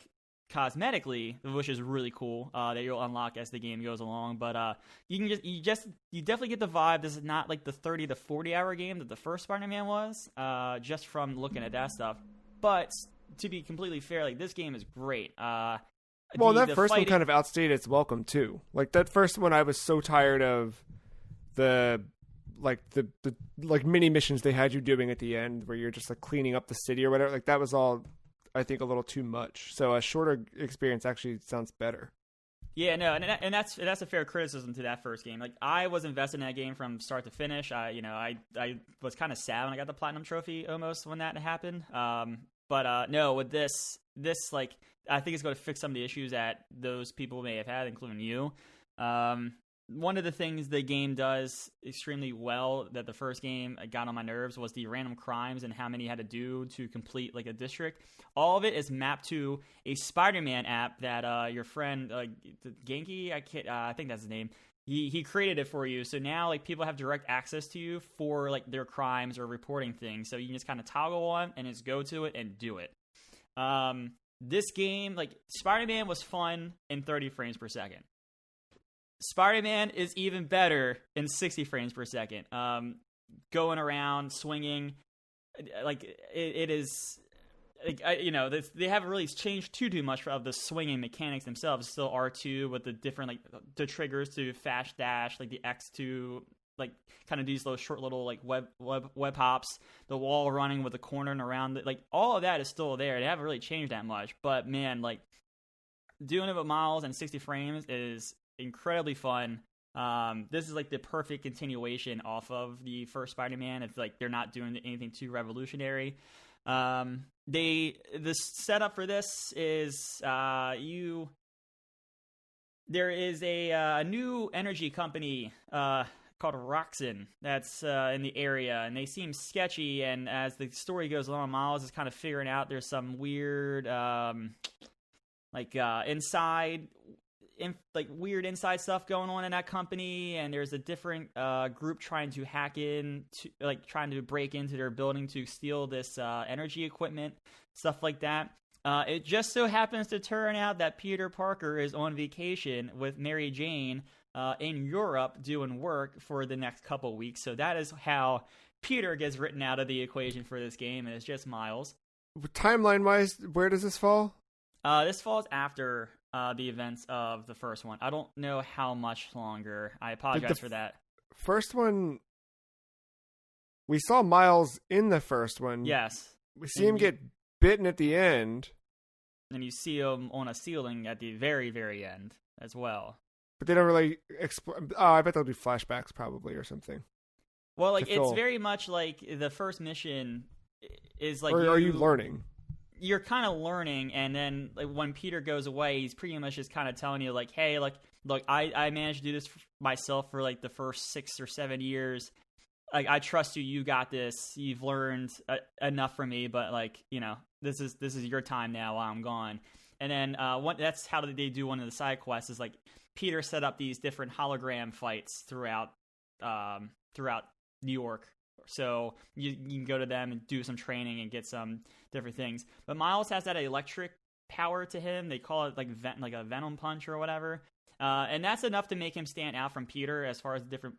cosmetically, which is really cool, that you'll unlock as the game goes along. But you definitely get the vibe this is not like the 30 to 40 hour game that the first Spider-Man was, just from looking at that stuff. But to be completely fair, like this game is great. Well, that first one kind of outstayed its welcome too. Like that first one, I was so tired of the mini missions they had you doing at the end, where you're just like cleaning up the city or whatever. Like that was all, I think, a little too much. So a shorter experience actually sounds better. Yeah, no, and that's a fair criticism to that first game. Like I was invested in that game from start to finish. I was kind of sad when I got the platinum trophy almost when that happened. But no, with this like I think it's going to fix some of the issues that those people may have had, including you. One of the things the game does extremely well that the first game got on my nerves was the random crimes and how many you had to do to complete like a district. All of it is mapped to a Spider-Man app that your friend Genki, I think that's his name. He created it for you, so now like people have direct access to you for like their crimes or reporting things. So you can just kind of toggle on and just go to it and do it. This game, like Spider-Man, was fun in 30 frames per second. Spider-Man is even better in 60 frames per second. Going around, swinging, like it is. Like, they haven't really changed too much of the swinging mechanics themselves. It's still R2 with the different like the triggers to fast dash, like the X to like kind of these short little like web hops. The wall running with the corner and around it, like all of that is still there. They haven't really changed that much. But man, like doing it with Miles and 60 frames is incredibly fun. This is like the perfect continuation off of the first Spider-Man. It's like they're not doing anything too revolutionary. The setup for this is there is a new energy company called Roxxon that's in the area, and they seem sketchy. And as the story goes along, Miles is kind of figuring out there's some weird weird inside stuff going on in that company, and there's a different group trying to trying to break into their building to steal this energy equipment, stuff like that. It just so happens to turn out that Peter Parker is on vacation with Mary Jane in Europe doing work for the next couple weeks. So that is how Peter gets written out of the equation for this game, and it's just Miles. Timeline-wise, where does this fall? This falls after the events of the first one. I don't know how much longer. I apologize for that. First one, we saw Miles in the first one. Yes. We see him get bitten at the end. And you see him on a ceiling at the very, very end as well. But they don't really explain. Oh, I bet there'll be flashbacks probably or something. Well, like it's very much like the first mission is like. Or are you learning? You're kind of learning, and then like, when Peter goes away, he's pretty much just kind of telling you, like, hey, like, look, I managed to do this myself for like the first 6 or 7 years. Like, I trust you. You got this. You've learned enough from me, but like, this is your time now while I'm gone. And then that's how they do one of the side quests. Is like Peter set up these different hologram fights throughout New York. So you can go to them and do some training and get some different things. But Miles has that electric power to him. They call it like a venom punch or whatever. And that's enough to make him stand out from Peter as far as a different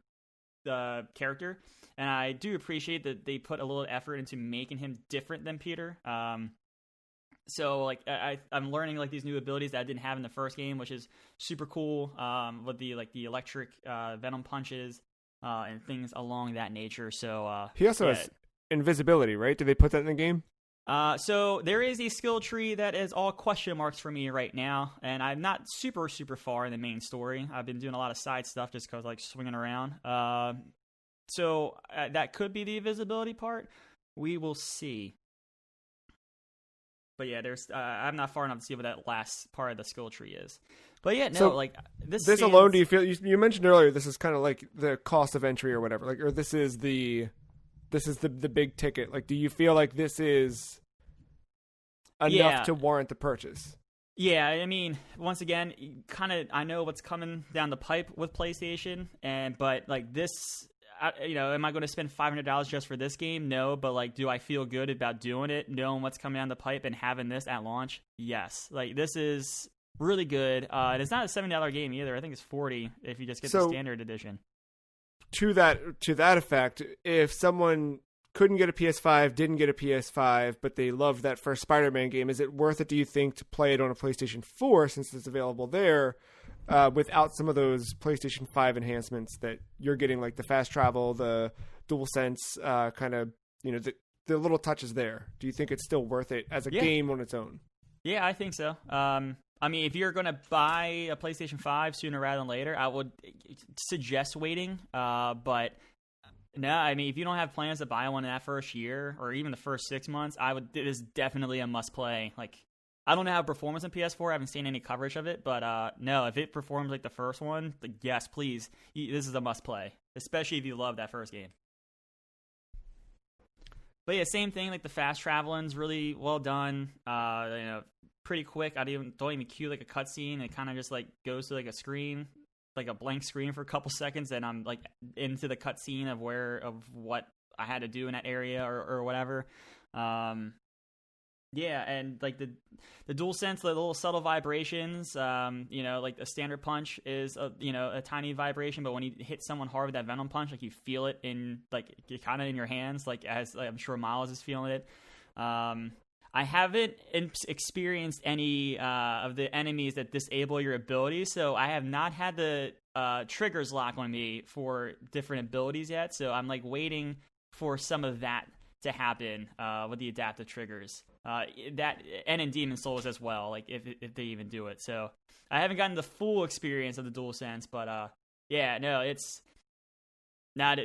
character. And I do appreciate that they put a little effort into making him different than Peter. So like I'm learning like these new abilities that I didn't have in the first game, which is super cool. With the electric venom punches. And things along that nature. So he also has invisibility, right? Did they put that in the game? So there is a skill tree that is all question marks for me right now, and I'm not super far in the main story. I've been doing a lot of side stuff just because like swinging around. So that could be the invisibility part. We will see. But yeah, I'm not far enough to see what that last part of the skill tree is. But yeah, no, so like this alone, do you feel you mentioned earlier this is kind of like the cost of entry or whatever, like, or this is the big ticket. Like, do you feel like this is enough to warrant the purchase? Yeah, I mean, once again, kind of I know what's coming down the pipe with PlayStation, but like this, am I going to spend $500 just for this game? No, but like, do I feel good about doing it, knowing what's coming down the pipe and having this at launch? Yes, like this is really good. And it's not a $70 game either. I think it's $40 if you just get the standard edition. To that effect, if someone couldn't get a PS5, didn't get a PS5, but they loved that first Spider-Man game. Is it worth it, do you think, to play it on a PlayStation 4 since it's available there without some of those PlayStation 5 enhancements that you're getting, like the fast travel, the DualSense kind of, the little touches there? Do you think it's still worth it as a game on its own? Yeah, I think so. I mean, if you're going to buy a PlayStation 5 sooner rather than later, I would suggest waiting. But no, I mean, if you don't have plans to buy one in that first year or even the first 6 months, it is definitely a must play. Like, I don't know how it performs on PS4. I haven't seen any coverage of it, but no, if it performs like the first one, like, yes, please. This is a must play, especially if you love that first game. But yeah, same thing. Like the fast traveling's really well done. Pretty quick. Don't even cue like a cutscene. It kind of just like goes to like a screen, like a blank screen for a couple seconds, and I'm like into the cutscene of what I had to do in that area or whatever. Yeah, and like the DualSense, the little subtle vibrations, like a standard punch is a tiny vibration, but when you hit someone hard with that Venom punch, like you feel it in like kind of in your hands, like as I'm sure Miles is feeling it. I haven't experienced any of the enemies that disable your abilities, so I have not had the triggers lock on me for different abilities yet. So I'm like waiting for some of that to happen with the adaptive triggers. That and in Demon Souls as well, like if they even do it. So I haven't gotten the full experience of the DualSense, but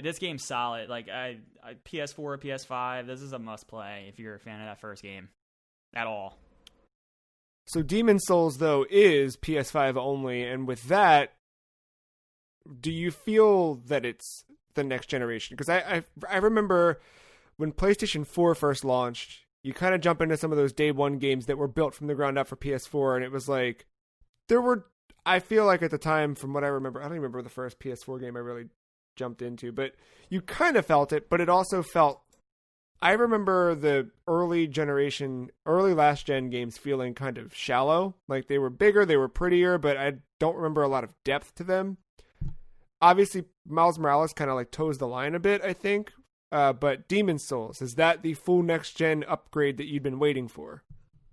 this game's solid. Like I PS4, PS5, this is a must play if you're a fan of that first game at all. So Demon Souls though is PS5 only, and with that, do you feel that it's the next generation? Because I remember when PlayStation 4 first launched, you kind of jump into some of those day one games that were built from the ground up for PS4, and it was like, I feel like at the time, from what I remember, I don't even remember the first PS4 game I really jumped into, but you kind of felt it, but it also felt, I remember the early last gen games feeling kind of shallow, like they were bigger, they were prettier, but I don't remember a lot of depth to them. Obviously, Miles Morales kind of like toes the line a bit, I think. But Demon Souls, is that the full next-gen upgrade that you've been waiting for?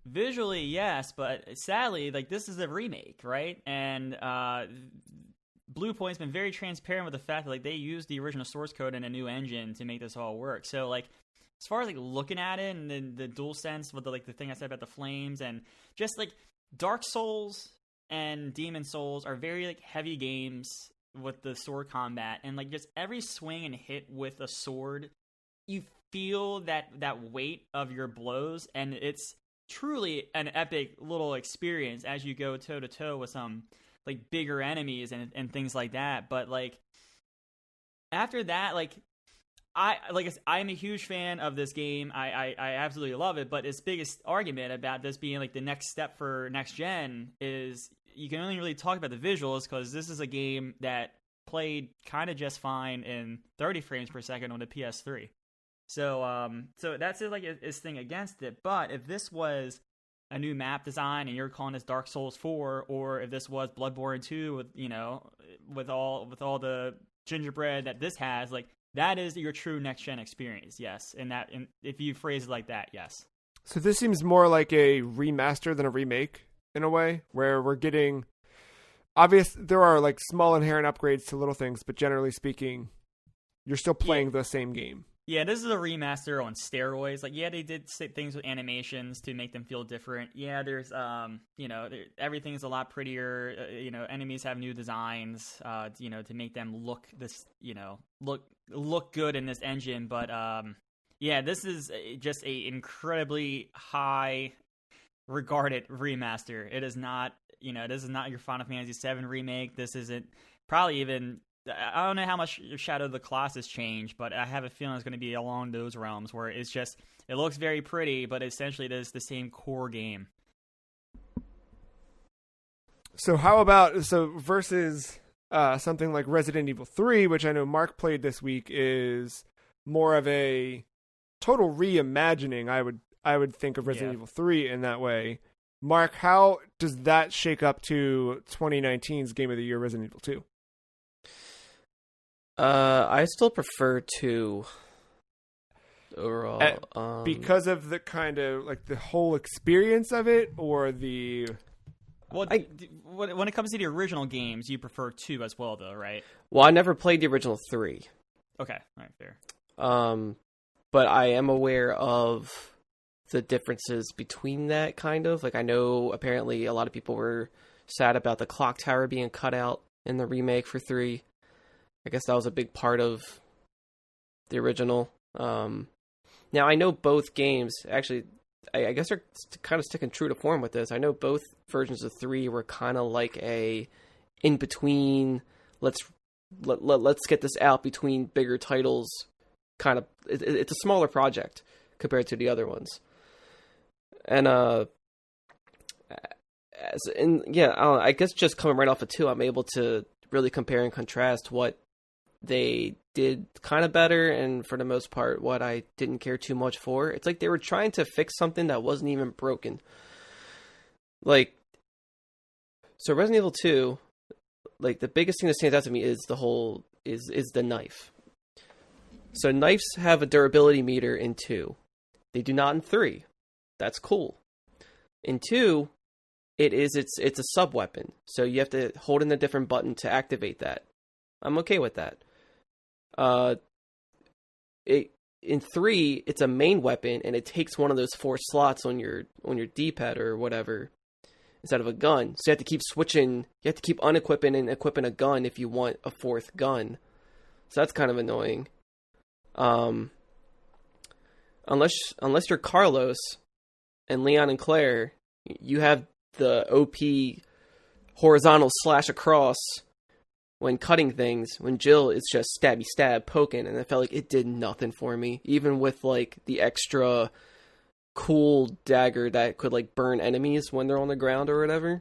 Visually, yes, but sadly, like this is a remake, right? And Bluepoint's been very transparent with the fact that like they used the original source code in a new engine to make this all work. So like, as far as like looking at it and the DualSense with the thing I said about the flames and just like Dark Souls and Demon Souls are very like heavy games with the sword combat, and like just every swing and hit with a sword, you feel that weight of your blows, and it's truly an epic little experience as you go toe to toe with some like bigger enemies and things like that. But like after that, like I'm a huge fan of this game. I absolutely love it, but its biggest argument about this being like the next step for next gen is you can only really talk about the visuals because this is a game that played kind of just fine in 30 frames per second on the PS3. So that's like his thing against it. But if this was a new map design and you're calling this Dark Souls 4, or if this was Bloodborne 2 with all the gingerbread that this has, like that is your true next gen experience. Yes, and if you phrase it like that, yes. So this seems more like a remaster than a remake in a way, where we're getting there are like small inherent upgrades to little things, but generally speaking, you're still playing the same game. Yeah, this is a remaster on steroids. Like, yeah, they did things with animations to make them feel different. Yeah, there's, everything's a lot prettier. Enemies have new designs, to make them look look good in this engine. But, this is just a incredibly high regarded remaster. It is not, this is not your Final Fantasy VII remake. This isn't probably even, I don't know how much Shadow of the Colossus changed, but I have a feeling it's going to be along those realms where it's just, it looks very pretty, but essentially it is the same core game. So versus something like Resident Evil 3, which I know Marc played this week, is more of a total reimagining, I would think of Resident Evil 3 in that way. Marc, how does that shake up to 2019's Game of the Year, Resident Evil 2? I still prefer 2 overall. Because of the kind of like the whole experience of it, or the. Well, when it comes to the original games, you prefer 2 as well, though, right? Well, I never played the original 3. Okay, all right, fair. But I am aware of the differences between that, kind of. Like, I know apparently a lot of people were sad about the clock tower being cut out in the remake for 3. I guess that was a big part of the original. Now, I know both games, actually, I guess they're kind of sticking true to form with this. I know both versions of 3 were kind of like a in-between, let's get this out between bigger titles, kind of. It's a smaller project compared to the other ones. And, I guess just coming right off of 2, I'm able to really compare and contrast what they did kind of better, and for the most part, what I didn't care too much for. It's like they were trying to fix something that wasn't even broken. Like, so Resident Evil 2, like, the biggest thing that stands out to me is is the knife. So knives have a durability meter in 2. They do not in 3. That's cool. In 2, it's a sub weapon, so you have to hold in a different button to activate that. I'm okay with that. In 3, it's a main weapon, and it takes one of those 4 slots on your D-pad or whatever instead of a gun. So you have to keep switching. You have to keep unequipping and equipping a gun if you want a 4th gun. So that's kind of annoying. Unless you're Carlos and Leon and Claire, you have the OP horizontal slash across when cutting things, when Jill is just stabby stab poking, and I felt like it did nothing for me, even with like the extra cool dagger that could like burn enemies when they're on the ground or whatever.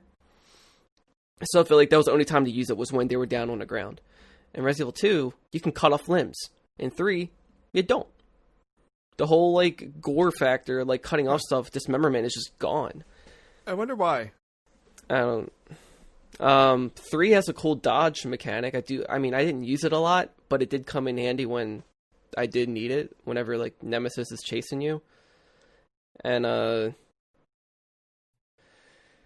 I still feel like that was the only time to use it was when they were down on the ground. In Resident Evil 2, you can cut off limbs. In 3, you don't. The whole like gore factor, like cutting off stuff, dismemberment is just gone. I wonder why. I don't. 3 has a cool dodge mechanic. I didn't use it a lot, but it did come in handy when I did need it, whenever like Nemesis is chasing you. And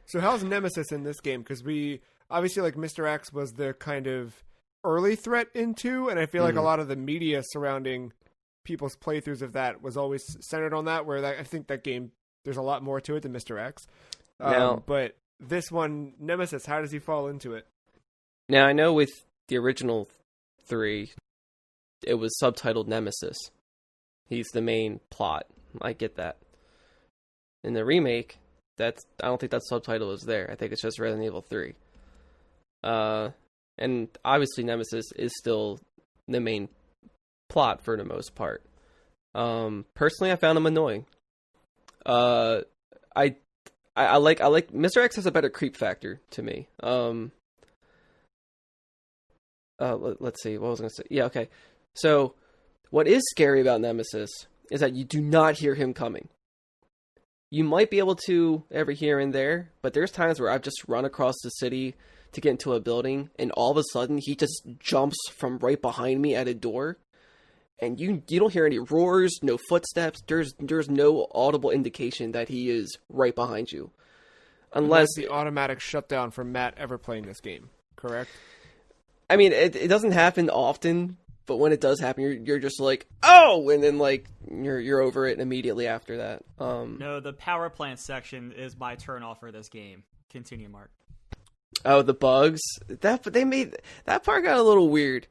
so how's Nemesis in this game? Because we obviously, like, Mr. X was the kind of early threat in 2, and I feel like a lot of the media surrounding people's playthroughs of that was always centered on that, where I think that game, there's a lot more to it than Mr. X. But this one, Nemesis, how does he fall into it? Now, I know with the original 3, it was subtitled Nemesis. He's the main plot. I get that. In the remake, I don't think that subtitle is there. I think it's just Resident Evil 3. And obviously Nemesis is still the main plot for the most part. Personally, I found him annoying. I like Mr. X has a better creep factor to me. Let's see, what was I going to say? Yeah, okay. So, what is scary about Nemesis is that you do not hear him coming. You might be able to every here and there, but there's times where I've just run across the city to get into a building, and all of a sudden he just jumps from right behind me at a door, and you don't hear any roars, no footsteps. There's no audible indication that he is right behind you, unless the automatic shutdown from Matt ever playing this game. Correct. I mean, it doesn't happen often, but when it does happen, you're just like, oh, and then like you're over it immediately after that. No, the power plant section is my turn off for this game. Continue, Mark. Oh, the bugs. That part got a little weird.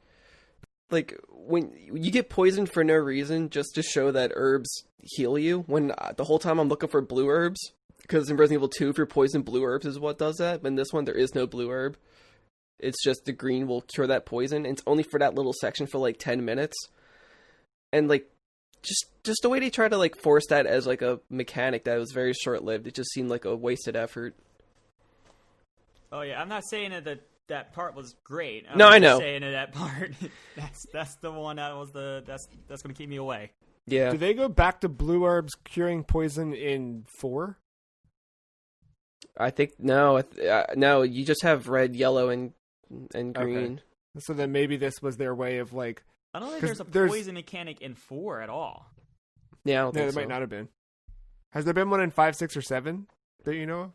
Like when you get poisoned for no reason, just to show that herbs heal you. When the whole time I'm looking for blue herbs, because in Resident Evil 2, if you're poisoned, blue herbs is what does that. But in this one, there is no blue herb. It's just the green will cure that poison. And it's only for that little section for like 10 minutes. And like, just the way they try to like force that as like a mechanic that was very short lived. It just seemed like a wasted effort. Oh yeah, I'm not saying that part was great. I know. Saying that part, that's the one that's going to keep me away. Yeah. Do they go back to blue herbs curing poison in 4? I think no. No, you just have red, yellow, and green. Okay. So then maybe this was their way of like. I don't think there's a poison mechanic in 4 at all. Yeah, I don't No, think there so. might not have been. Has there been one in 5, 6, or 7 that you know of?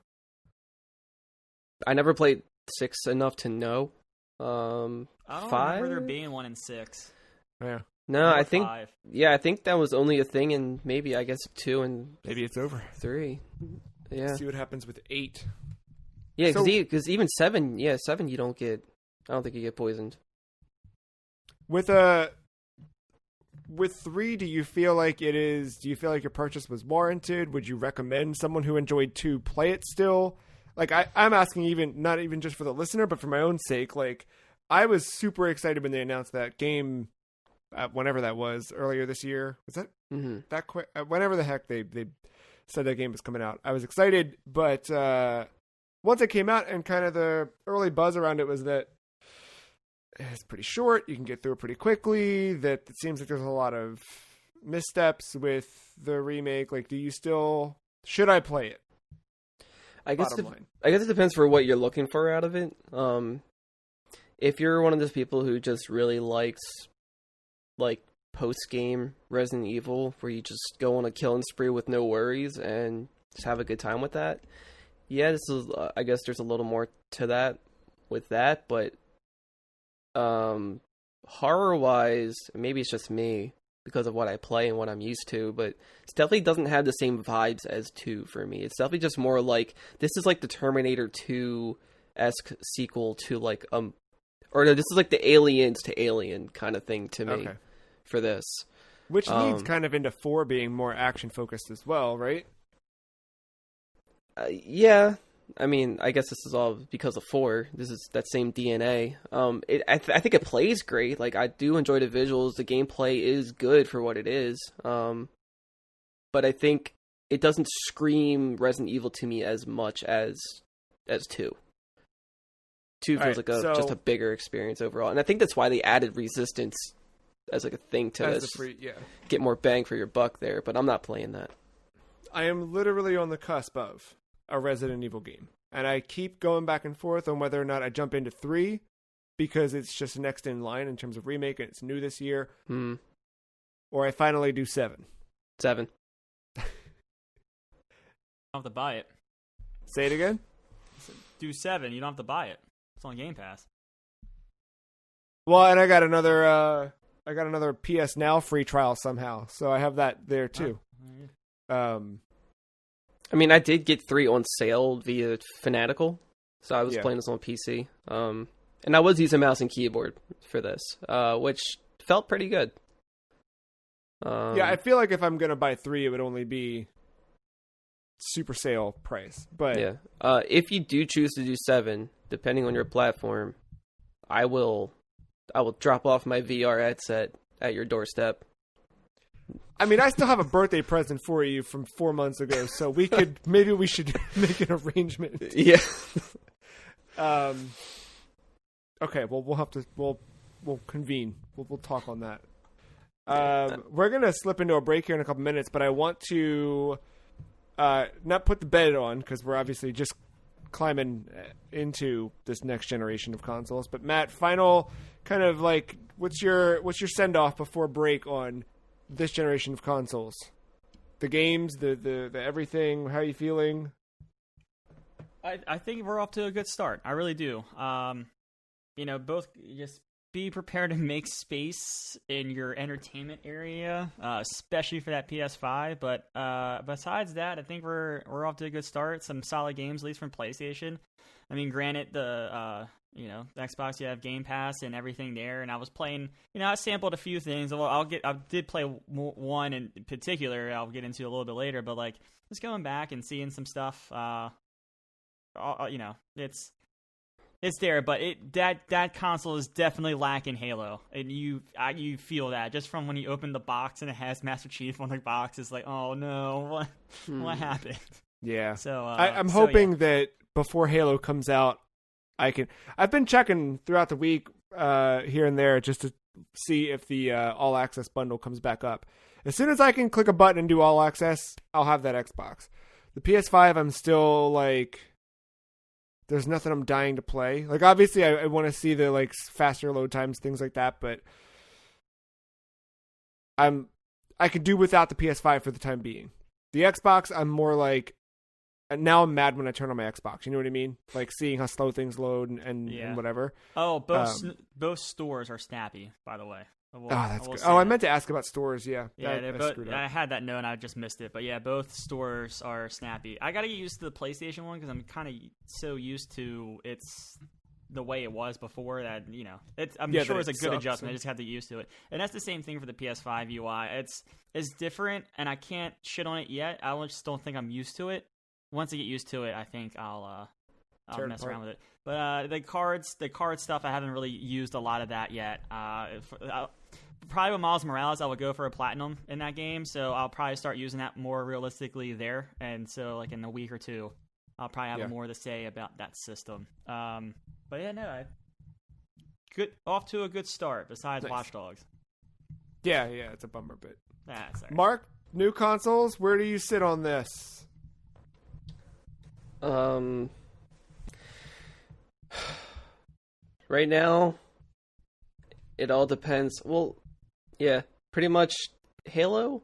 I never played 6 enough to know. I don't 5? remember there being one in 6. Yeah. No, Or I think 5. I think that was only a thing in maybe I guess 2 and Maybe it's over. 3. Yeah. See what happens with 8. Yeah, So- because even 7, 7 you don't get. I don't think you get poisoned. With 3, do you feel like your purchase was warranted? Would you recommend someone who enjoyed 2 play it still? Like I'm asking not even just for the listener, but for my own sake. Like I was super excited when they announced that game, whenever that was, earlier this year. Was that that quick? Whenever the heck they said that game was coming out, I was excited. But once it came out, and kind of the early buzz around it was that it's pretty short. You can get through it pretty quickly. That it seems like there's a lot of missteps with the remake. Like, should I play it? I guess Bottom line. I guess it depends for what you're looking for out of it. If you're one of those people who just really likes like post-game Resident Evil, where you just go on a killing spree with no worries and just have a good time with that, yeah, this is. I guess there's a little more to that with that, but horror-wise, maybe it's just me because of what I play and what I'm used to, but it definitely doesn't have the same vibes as 2 for me. It's definitely just more like, this is like the Terminator 2-esque sequel to like, or no, this is like the Aliens to Alien kind of thing to me for this. Which leads kind of into 4 being more action-focused as well, right? Yeah. I mean, I guess this is all because of 4. This is that same DNA. I think it plays great. Like, I do enjoy the visuals. The gameplay is good for what it is. But I think it doesn't scream Resident Evil to me as much as 2. 2 feels like just a bigger experience overall, and I think that's why they added Resistance as like a thing to get more bang for your buck there. But I'm not playing that. I am literally on the cusp of a Resident Evil game, and I keep going back and forth on whether or not I jump into 3 because it's just next in line in terms of remake and it's new this year, or I finally do 7. 7. Don't have to buy it. Say it again. Do 7. You don't have to buy it. It's on Game Pass. Well, and I got another PS Now free trial somehow, so I have that there too. I mean, I did get 3 on sale via Fanatical, so I was playing this on PC. And I was using mouse and keyboard for this, which felt pretty good. I feel like if I'm gonna buy 3, it would only be super sale price. But yeah, if you do choose to do 7, depending on your platform, I will drop off my VR headset at your doorstep. I mean, I still have a birthday present for you from 4 months ago, so we should make an arrangement. Yeah. Okay. Well, we'll convene. We'll talk on that. We're gonna slip into a break here in a couple minutes, but I want to not put the bed on because we're obviously just climbing into this next generation of consoles. But Matt, final kind of like, what's your send off before break on this generation of consoles? The games, the everything. How are you feeling? I think we're off to a good start. I really do. Both just be prepared to make space in your entertainment area, especially for that PS5. But besides that, I think we're off to a good start. Some solid games, at least from PlayStation. I mean, granted, the Xbox, you have Game Pass and everything there, and I was playing. I sampled a few things. Well, I did play one in particular. I'll get into a little bit later, but like just going back and seeing some stuff. It's there, but that console is definitely lacking Halo, and you feel that just from when you open the box and it has Master Chief on the box. It's like, oh no, what happened? Yeah. So I'm hoping that before Halo comes out, I've been checking throughout the week here and there just to see if the All Access bundle comes back up. As soon as I can click a button and do All Access, I'll have that Xbox. The PS5, I'm still like, there's nothing I'm dying to play. Like, obviously, I want to see the like faster load times, things like that. But I'm I could do without the PS5 for the time being. The Xbox, I'm more like, now I'm mad when I turn on my Xbox. You know what I mean? Like seeing how slow things load and whatever. Oh, both stores are snappy, by the way. That's good. I meant to ask about stores. Yeah. I had that note and I just missed it. But yeah, both stores are snappy. I got to get used to the PlayStation one because I'm kind of so used to it's the way it was before that, you know, I'm sure it's a good adjustment. I just have to get used to it. And that's the same thing for the PS5 UI. It's different and I can't shit on it yet. I just don't think I'm used to it. Once I get used to it, I think I'll mess around with it. But the card stuff, I haven't really used a lot of that yet. Probably with Miles Morales, I would go for a platinum in that game, so I'll probably start using that more realistically there. And so, like in a week or two, I'll probably have more to say about that system. But yeah, no, off to a good start. Besides Watch Dogs. Yeah, it's a bummer, but that's all right. Mark, new consoles. Where do you sit on this? Right now, it all depends. Well, yeah, pretty much Halo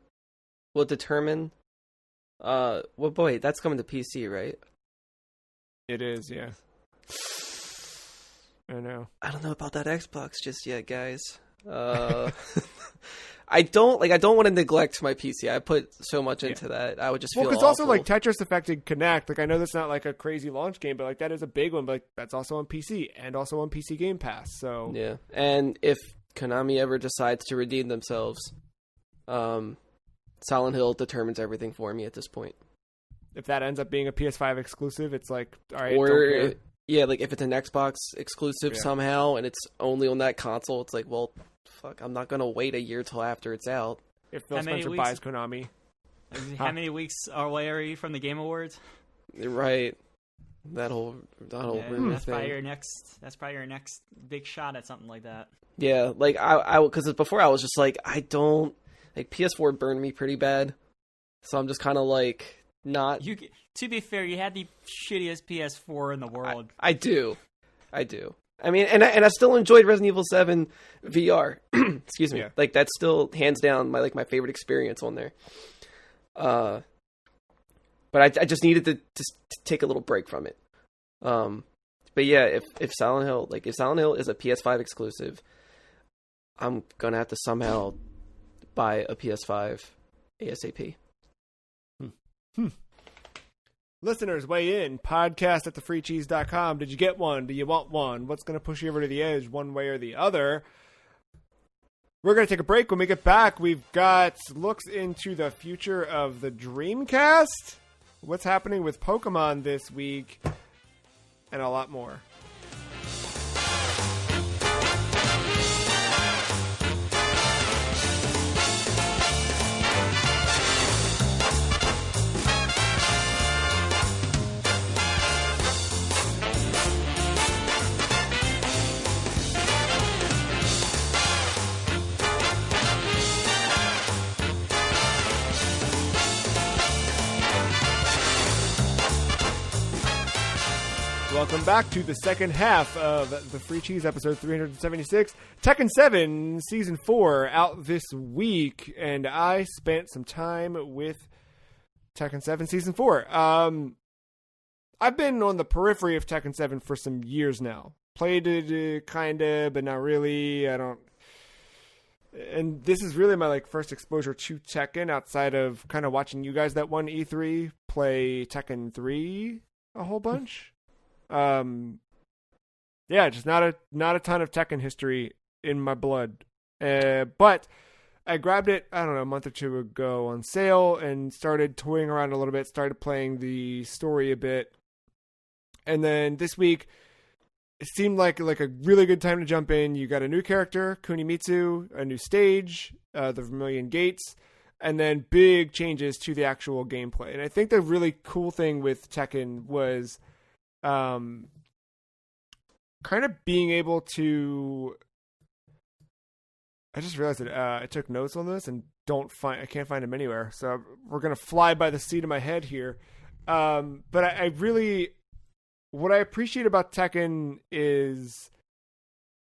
will determine. Well, boy, that's coming to PC, right? It is, yeah. I know. I don't know about that Xbox just yet, guys. I don't want to neglect my PC. I put so much into that. I would just feel awful. Because also like Tetris affected Connect. Like I know that's not like a crazy launch game, but like that is a big one. But like that's also on PC and also on PC Game Pass. So yeah, and if Konami ever decides to redeem themselves, Silent Hill determines everything for me at this point. If that ends up being a PS5 exclusive, it's like all right. Or yeah, like if it's an Xbox exclusive somehow and it's only on that console, it's like, well, fuck, I'm not gonna wait a year till after it's out. If Phil Spencer buys Konami. How many weeks away are you from the Game Awards? Right. That whole thing. That's probably your next big shot at something like that. Yeah, like I because before I was just like, I don't like PS4 burned me pretty bad, so I'm just kind of like not. To be fair, you had the shittiest PS4 in the world. I do. I mean, and I still enjoyed Resident Evil 7 VR. Excuse me. Yeah. Like that's still hands down my favorite experience on there. But I just needed to take a little break from it. But yeah, if Silent Hill is a PS5 exclusive, I'm gonna have to somehow buy a PS5 ASAP. Listeners, weigh in. Podcast at thefreecheese.com. Did you get one? Do you want one? What's going to push you over to the edge one way or the other? We're going to take a break. When we get back, we've got looks into the future of the Dreamcast, what's happening with Pokemon this week, and a lot more. Welcome back to the second half of the Free Cheese, episode 376. Tekken 7, Season 4, out this week, and I spent some time with Tekken 7, Season 4. I've been on the periphery of Tekken 7 for some years now. Played it kinda, but not really. And this is really my first exposure to Tekken outside of kind of watching you guys that one E3 play Tekken 3 a whole bunch. Just not a ton of Tekken history in my blood. But I grabbed it, I don't know, a month or two ago on sale and started toying around a little bit, started playing the story a bit. And then this week, it seemed like a really good time to jump in. You got a new character, Kunimitsu, a new stage, the Vermilion Gates, and then big changes to the actual gameplay. And I think the really cool thing with Tekken was kind of being able to. I just realized that I took notes on this and I can't find them anywhere. So we're gonna fly by the seat of my head here. But I really, what I appreciate about Tekken is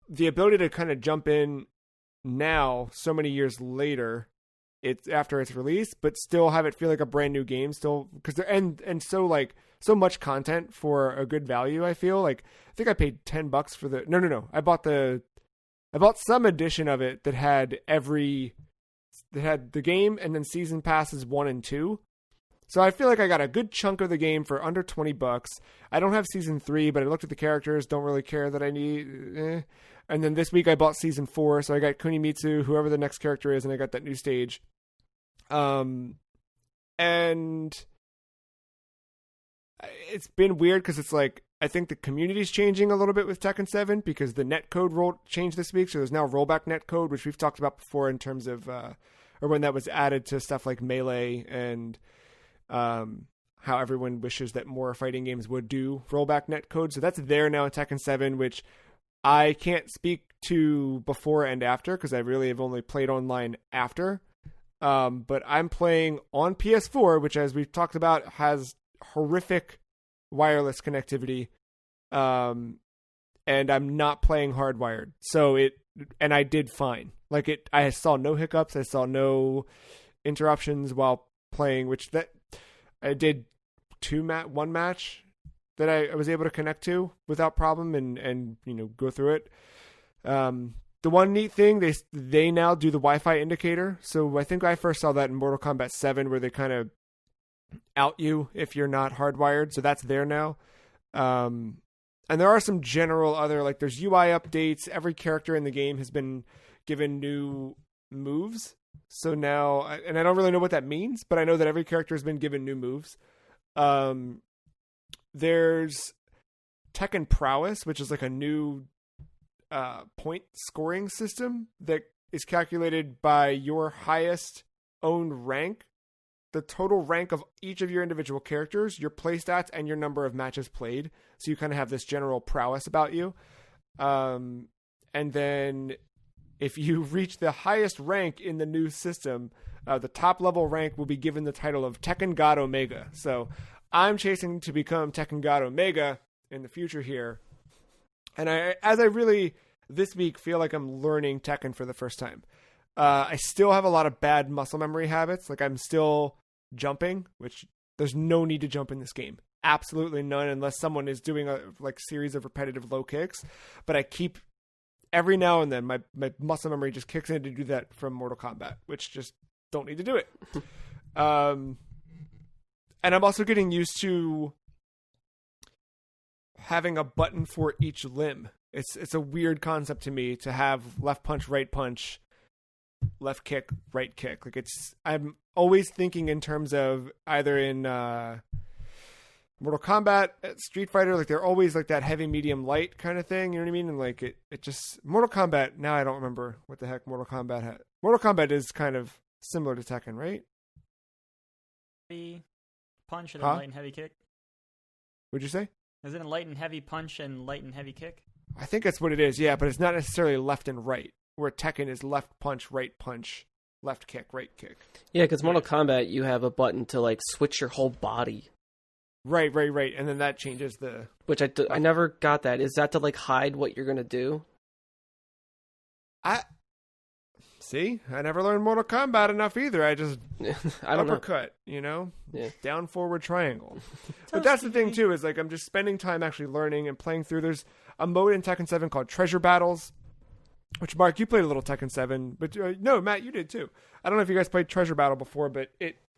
the ability to kind of jump in now, so many years later, it's after its release, but still have it feel like a brand new game still, because and so like so much content for a good value. I feel like I think I paid $10 for the no I bought some edition of it that had the game and then season passes 1 and 2. So I feel like I got a good chunk of the game for under $20. I don't have season 3, but I looked at the characters, don't really care that I need. And then this week I bought season 4, so I got Kunimitsu, whoever the next character is, and I got that new stage. And it's been weird because it's like, I think the community's changing a little bit with Tekken 7 because the netcode changed this week. So there's now rollback netcode, which we've talked about before in terms of, or when that was added to stuff like Melee and how everyone wishes that more fighting games would do rollback netcode. So that's there now in Tekken 7, which I can't speak to before and after because I really have only played online after. But I'm playing on PS4, which, as we've talked about, has horrific wireless connectivity. And I'm not playing hardwired. And I did fine. I saw no hiccups. I saw no interruptions while playing, I did one match that I was able to connect to without problem and go through it. The one neat thing, they now do the Wi-Fi indicator. So I think I first saw that in Mortal Kombat 7 where they kind of out you if you're not hardwired. So that's there now. And there are some general other, there's UI updates. Every character in the game has been given new moves. So now, and I don't really know what that means, but I know that every character has been given new moves. There's Tekken Prowess, which is like a new point scoring system that is calculated by your highest owned rank, the total rank of each of your individual characters, your play stats, and your number of matches played. So you kind of have this general prowess about you. And then if you reach the highest rank in the new system, the top level rank will be given the title of Tekken God Omega. So I'm chasing to become Tekken God Omega in the future here. And as I really this week feel like I'm learning Tekken for the first time. I still have a lot of bad muscle memory habits. I'm still jumping, which there's no need to jump in this game. Absolutely none, unless someone is doing a series of repetitive low kicks. But I keep every now and then my muscle memory just kicks in to do that from Mortal Kombat, which just don't need to do it. And I'm also getting used to having a button for each limb. It's a weird concept to me to have left punch, right punch, left kick, right kick. I'm always thinking in terms of either in Mortal Kombat, Street Fighter, they're always that heavy, medium, light kind of thing. You know what I mean? And it just Mortal Kombat. Now I don't remember what the heck Mortal Kombat had. Mortal Kombat is kind of similar to Tekken, right? Heavy punch and then light and heavy kick. What'd you say? Is it a light and heavy punch and light and heavy kick? I think that's what it is. Yeah, but it's not necessarily left and right. Where Tekken is left punch, left kick, right kick. Yeah, because Mortal Kombat, you have a button to switch your whole body. Right, and then that changes the. Which I never got that. Is that to hide what you're gonna do? I never learned Mortal Kombat enough either. I just I don't uppercut, know. Yeah. Down, forward, triangle. But that's the thing too, is I'm just spending time actually learning and playing through. There's a mode in Tekken 7 called Treasure Battles, which, Mark, you played a little Tekken 7, but no, Matt, you did too. I don't know if you guys played Treasure Battle before, but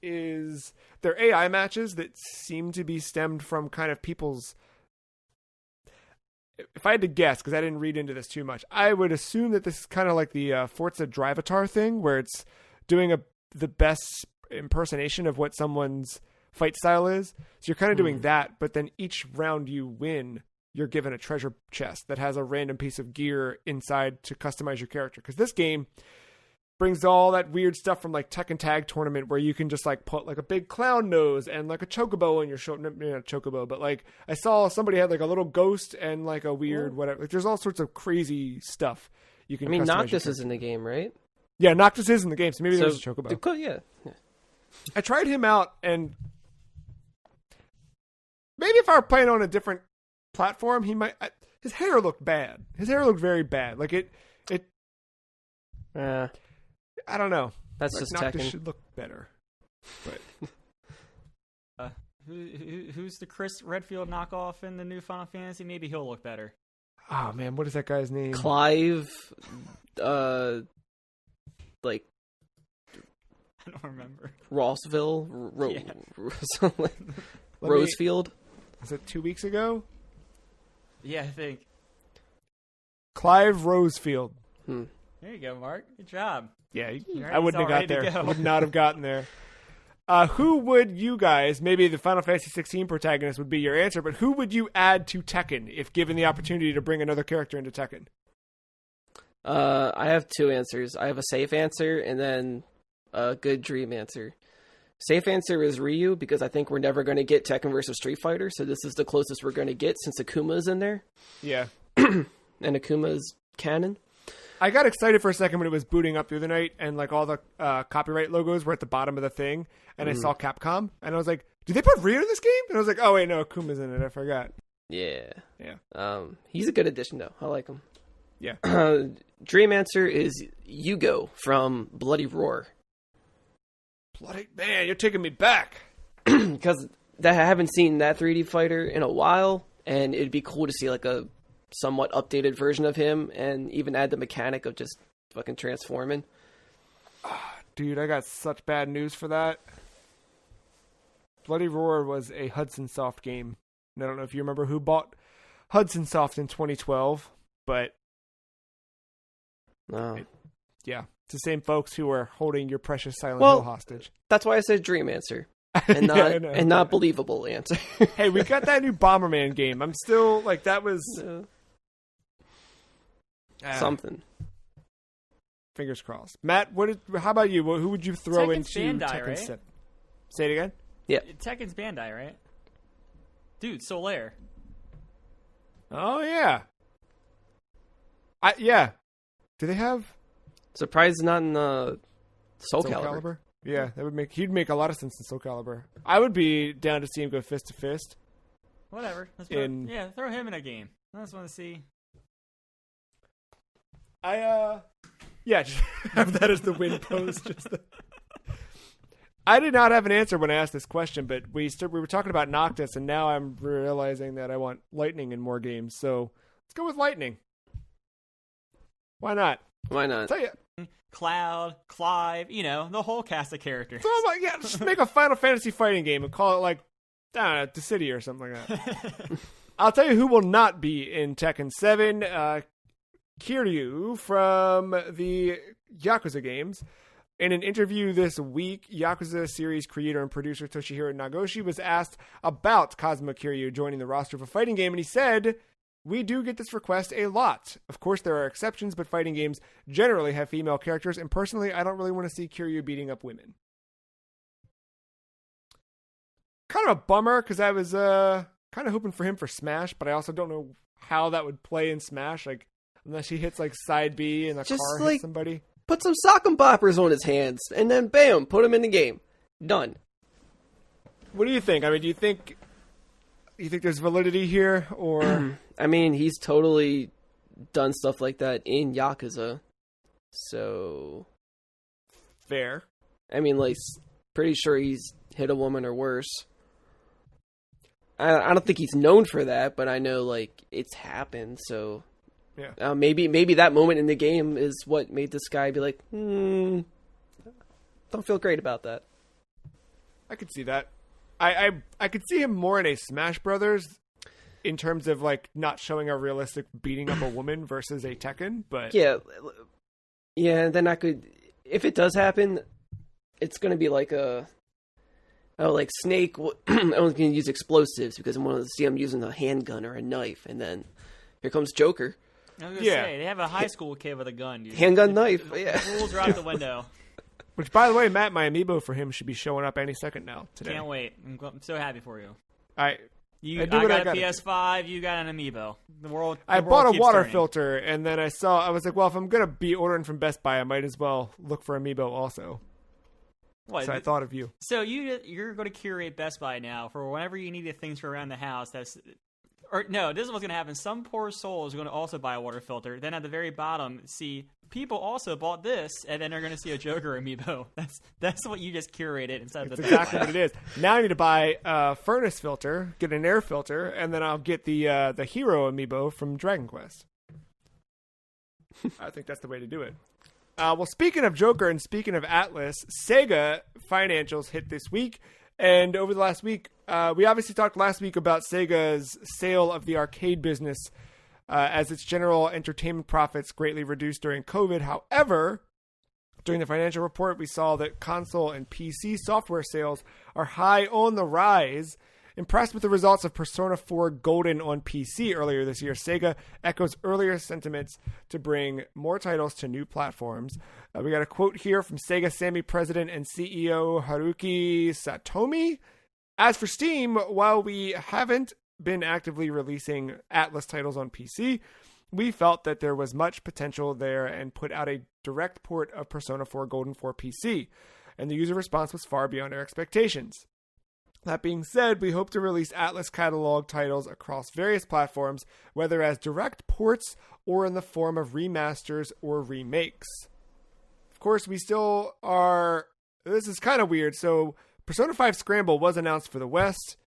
they're AI matches that seem to be stemmed from kind of people's. If I had to guess, because I didn't read into this too much, I would assume that this is kind of like the Forza Drivatar thing, where it's doing the best impersonation of what someone's fight style is. So you're kind of doing that, but then each round you win, you're given a treasure chest that has a random piece of gear inside to customize your character. Because this game brings all that weird stuff from Tekken Tag Tournament, where you can just put a big clown nose and a chocobo on your shoulder. Not a chocobo, but I saw somebody had a little ghost and a weird whatever. There's all sorts of crazy stuff you can. Noctis is in the game, right? Yeah, Noctis is in the game, so maybe there's a chocobo. Yeah. I tried him out, and maybe if I were playing on a different platform, he might. His hair looked bad. His hair looked very bad. I don't know. That's like just Noctis Tekken. should look better. But Who's the Chris Redfield knockoff in the new Final Fantasy? Maybe he'll look better. oh man, what is that guy's name? Clive, like I don't remember. Rossville, Let me- Rosefield. Was it 2 weeks ago? Yeah, I think. Clive Rosefield. There you go, Mark. Good job. Yeah, You're I wouldn't have all got ready to there. go. I would not have gotten there. Who would you guys, maybe the Final Fantasy 16 protagonist would be your answer, but who would you add to Tekken if given the opportunity to bring another character into Tekken? I have two answers. I have a safe answer and then a good dream answer. Safe answer is Ryu, because I think we're never going to get Tekken versus Street Fighter, so this is the closest we're going to get since Akuma's in there. Yeah. And Akuma's canon. I got excited for a second when it was booting up the other night and like all the copyright logos were at the bottom of the thing and I saw Capcom and I was like, did they put Ryu in this game? And I was like, oh wait, no, Akuma's in it. I forgot. Yeah. Yeah. He's a good addition, though. I like him. Yeah. Dream answer is Yugo from Bloody Roar. Bloody man, you're taking me back. Because I haven't seen that 3D fighter in a while, and it'd be cool to see like a somewhat updated version of him, and even add the mechanic of just fucking transforming. Dude, I got such bad news for that. Bloody Roar was a Hudson Soft game. And I don't know if you remember who bought Hudson Soft in 2012, but No. yeah, it's the same folks who are holding your precious Silent Well, Hill hostage. That's why I said dream answer. And not Yeah, I know. and not believable answer. Hey, we got that new Bomberman game. I'm still like that was Something. Fingers crossed. Matt, how about you? Who would you throw Tekken's into Bandai, Tekken right? 7? Say it again. Tekken's Bandai, right? Dude, Solaire. Oh yeah. Yeah. Do they have Surprised it's not in Soul Calibur. Calibur? Yeah, he'd make a lot of sense in Soul Calibur. I would be down to see him go fist to fist. Whatever. Let's throw him in a game. I just want to see. Just have that as the win pose. I did not have an answer when I asked this question, but we were talking about Noctis, and now I'm realizing that I want Lightning in more games. So let's go with Lightning. Why not? Why not? Tell you. Cloud, Clive, the whole cast of characters. Just make a Final Fantasy fighting game and call it like, I don't know, Dissidia or something like that. I'll tell you who will not be in Tekken 7. Kiryu from the Yakuza games. In an interview this week, Yakuza series creator and producer Toshihiro Nagoshi was asked about Kazuma Kiryu joining the roster of a fighting game, and he said, "We do get this request a lot. Of course, there are exceptions, but fighting games generally have female characters, and personally, I don't really want to see Kiryu beating up women." Kind of a bummer, because I was kind of hoping for him for Smash, but I also don't know how that would play in Smash, like, unless he hits, like, side B and the Just, car like, hits somebody. Put some sock and boppers on his hands, and then bam, put him in the game. Done. What do you think? I mean, do you think there's validity here, or... I mean, he's totally done stuff like that in Yakuza. So... Fair. I mean, like, pretty sure he's hit a woman or worse. I don't think he's known for that, but I know, like, it's happened, so... Yeah. Maybe that moment in the game is what made this guy be like, don't feel great about that. I could see that. I could see him more in a Smash Brothers in terms of, like, not showing a realistic beating up a woman versus a Tekken, but... Yeah, then I could... If it does happen, it's going to be like like Snake only can use explosives because I want to see him using a handgun or a knife, and then here comes Joker. I was going to say, they have a high school kid with a gun, dude. Handgun knife, yeah. The rules are out the window. Which, by the way, Matt, my amiibo for him should be showing up any second now, today. Can't wait. I'm so happy for you. I got a PS5, you got an amiibo. I bought a water filter, and then I was like, well, if I'm going to be ordering from Best Buy, I might as well look for amiibo also. What? So I thought of you. So you're going to curate Best Buy now for whenever you need things for around the house. Or no, this is what's going to happen. Some poor soul is going to also buy a water filter. Then at the very bottom, see people also bought this, and then they're going to see a Joker amiibo. That's what you just curated inside That's the exactly what it is. Now I need to buy a furnace filter, get an air filter, and then I'll get the hero amiibo from Dragon Quest. I think that's the way to do it. Well, speaking of Joker and speaking of Atlas, Sega financials hit this week. And over the last week, we obviously talked last week about Sega's sale of the arcade business as its general entertainment profits greatly reduced during COVID. However, during the financial report, we saw that console and PC software sales are high on the rise. Impressed with the results of Persona 4 Golden on PC earlier this year, Sega echoes earlier sentiments to bring more titles to new platforms. We got a quote here from Sega Sammy President and CEO Haruki Satomi. As for Steam, while we haven't been actively releasing Atlas titles on PC, we felt that there was much potential there and put out a direct port of Persona 4 Golden for PC, and the user response was far beyond our expectations. That being said, we hope to release Atlas catalog titles across various platforms, whether as direct ports or in the form of remasters or remakes. Of course, we still are... This is kind of weird. So, Persona 5 Scramble was announced for the West,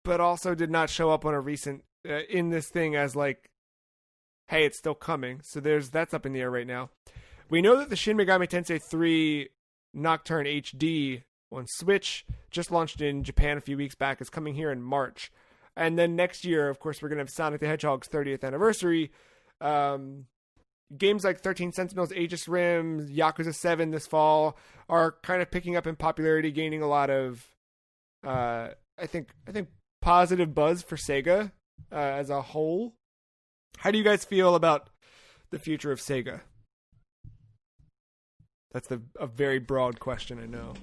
but also did not show up on a recent... in this thing as like, hey, it's still coming. So that's up in the air right now. We know that the Shin Megami Tensei 3 Nocturne HD on Switch, just launched in Japan a few weeks back, is coming here in March. And then next year, of course, we're going to have Sonic the Hedgehog's 30th anniversary. Games like 13 Sentinels, Aegis Rim, Yakuza 7 this fall are kind of picking up in popularity, gaining a lot of, I think positive buzz for Sega as a whole. How do you guys feel about the future of Sega? That's a very broad question, I know.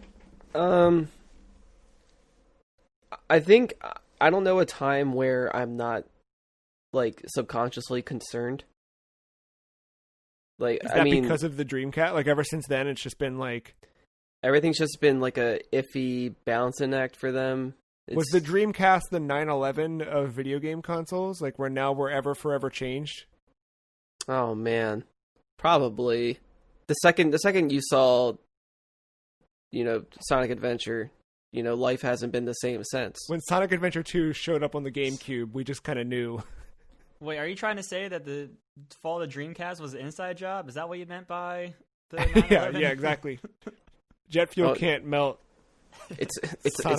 I think I don't know a time where I'm not like subconsciously concerned. Like, is that because of the Dreamcast? Like ever since then, it's just been like everything's just been like a iffy balancing act for them. Was the Dreamcast the 9/11 of video game consoles? Like we're forever changed? Oh man, probably. The second you saw, Sonic Adventure, life hasn't been the same since. When Sonic Adventure 2 showed up on the GameCube, we just kind of knew. Wait, are you trying to say that the fall of the Dreamcast was an inside job? Is that what you meant by the 9/11? yeah, exactly. Jet fuel can't melt. Its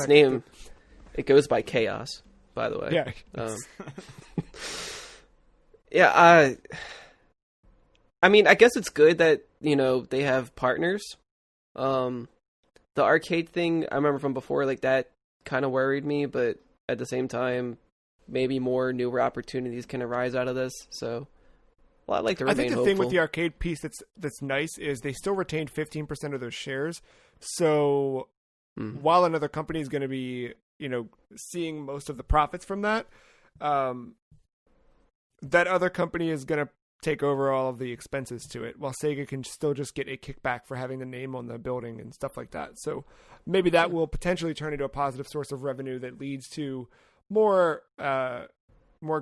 name. It goes by Chaos, by the way. Yeah. Yeah. I mean, I guess it's good that they have partners. The arcade thing, I remember from before, like that kind of worried me, but at the same time, maybe more newer opportunities can arise out of this. So, well, I'd like to remain hopeful. I think the hopeful. thing with the arcade piece that's nice is they still retained 15% of those shares. So, while another company is going to be, seeing most of the profits from that, that other company is going to take over all of the expenses to it, while Sega can still just get a kickback for having the name on the building and stuff like that. So maybe that will potentially turn into a positive source of revenue that leads to more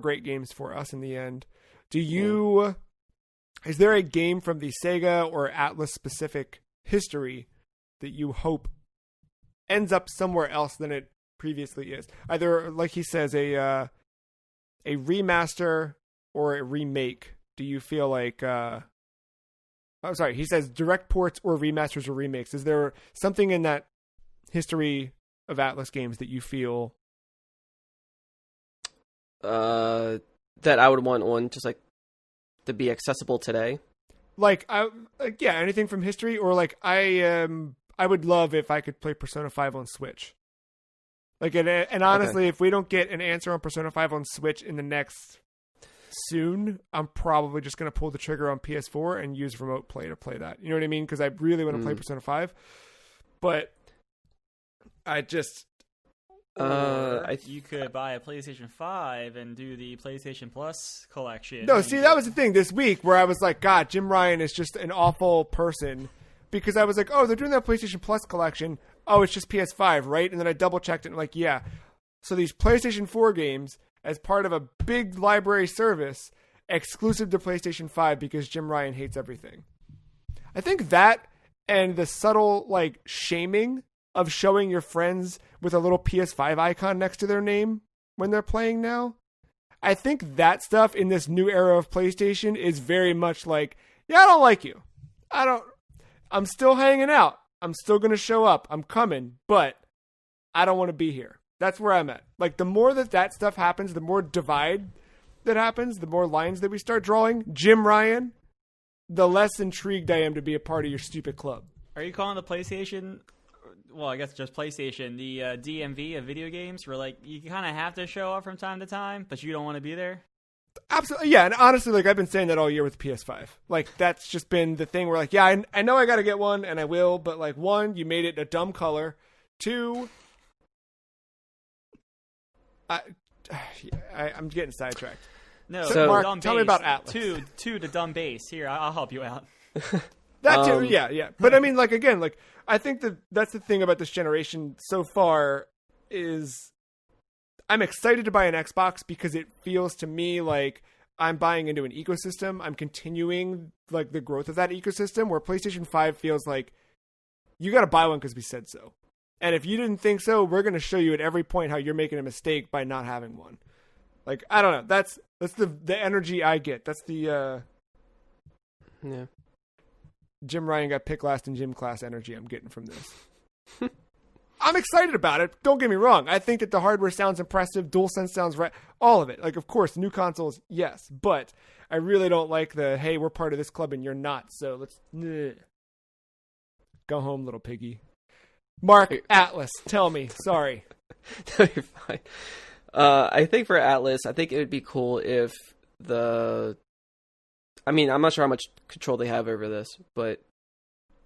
great games for us in the end. Is there a game from the Sega or Atlas specific history that you hope ends up somewhere else than it previously is? Either, like he says, a remaster or a remake. Do you feel like he says direct ports or remasters or remakes. Is there something in that history of Atlas games that you feel that I would want one just like to be accessible today? Anything from history, or I would love if I could play Persona 5 on Switch. And honestly, if we don't get an answer on Persona 5 on Switch in the next soon, I'm probably just going to pull the trigger on PS4 and use remote play to play that. You know what I mean? Because I really want to play Persona 5. But I just... you could buy a PlayStation 5 and do the PlayStation Plus collection. No, see, that was the thing this week where I was like, God, Jim Ryan is just an awful person. Because I was like, oh, they're doing that PlayStation Plus collection. Oh, it's just PS5, right? And then I double-checked it and I'm like, yeah. So these PlayStation 4 games as part of a big library service exclusive to PlayStation 5 because Jim Ryan hates everything. I think that and the subtle like shaming of showing your friends with a little PS5 icon next to their name when they're playing now. I think that stuff in this new era of PlayStation is very much like, yeah, I don't like you. I'm still hanging out. I'm still going to show up. I'm coming, but I don't want to be here. That's where I'm at. Like, the more that stuff happens, the more divide that happens, the more lines that we start drawing, Jim Ryan, the less intrigued I am to be a part of your stupid club. Are you calling the PlayStation, well, I guess just PlayStation, the DMV of video games, where, like, you kind of have to show up from time to time, but you don't want to be there? Absolutely, yeah. And honestly, like, I've been saying that all year with PS5. Like, that's just been the thing where, like, yeah, I know I got to get one, and I will, but, like, one, you made it a dumb color. Two, I'm getting sidetracked. No, so Marc, dumb tell base. me about Atlas. Two to dumb base. Here, I'll help you out. That too, yeah. But I mean, like, again, like, I think that's the thing about this generation so far is I'm excited to buy an Xbox because it feels to me like I'm buying into an ecosystem. I'm continuing like the growth of that ecosystem, where PlayStation 5 feels like you got to buy one because we said so. And if you didn't think so, we're going to show you at every point how you're making a mistake by not having one. Like, I don't know. That's the energy I get. That's the yeah. Jim Ryan got picked last in gym class energy I'm getting from this. I'm excited about it. Don't get me wrong. I think that the hardware sounds impressive. DualSense sounds right. All of it. Like, of course, new consoles, yes. But I really don't like the, hey, we're part of this club and you're not. So let's go home, little piggy. Marc, Atlas, tell me. Sorry. No, you're fine. I think for Atlas, I think it would be cool if I'm not sure how much control they have over this, but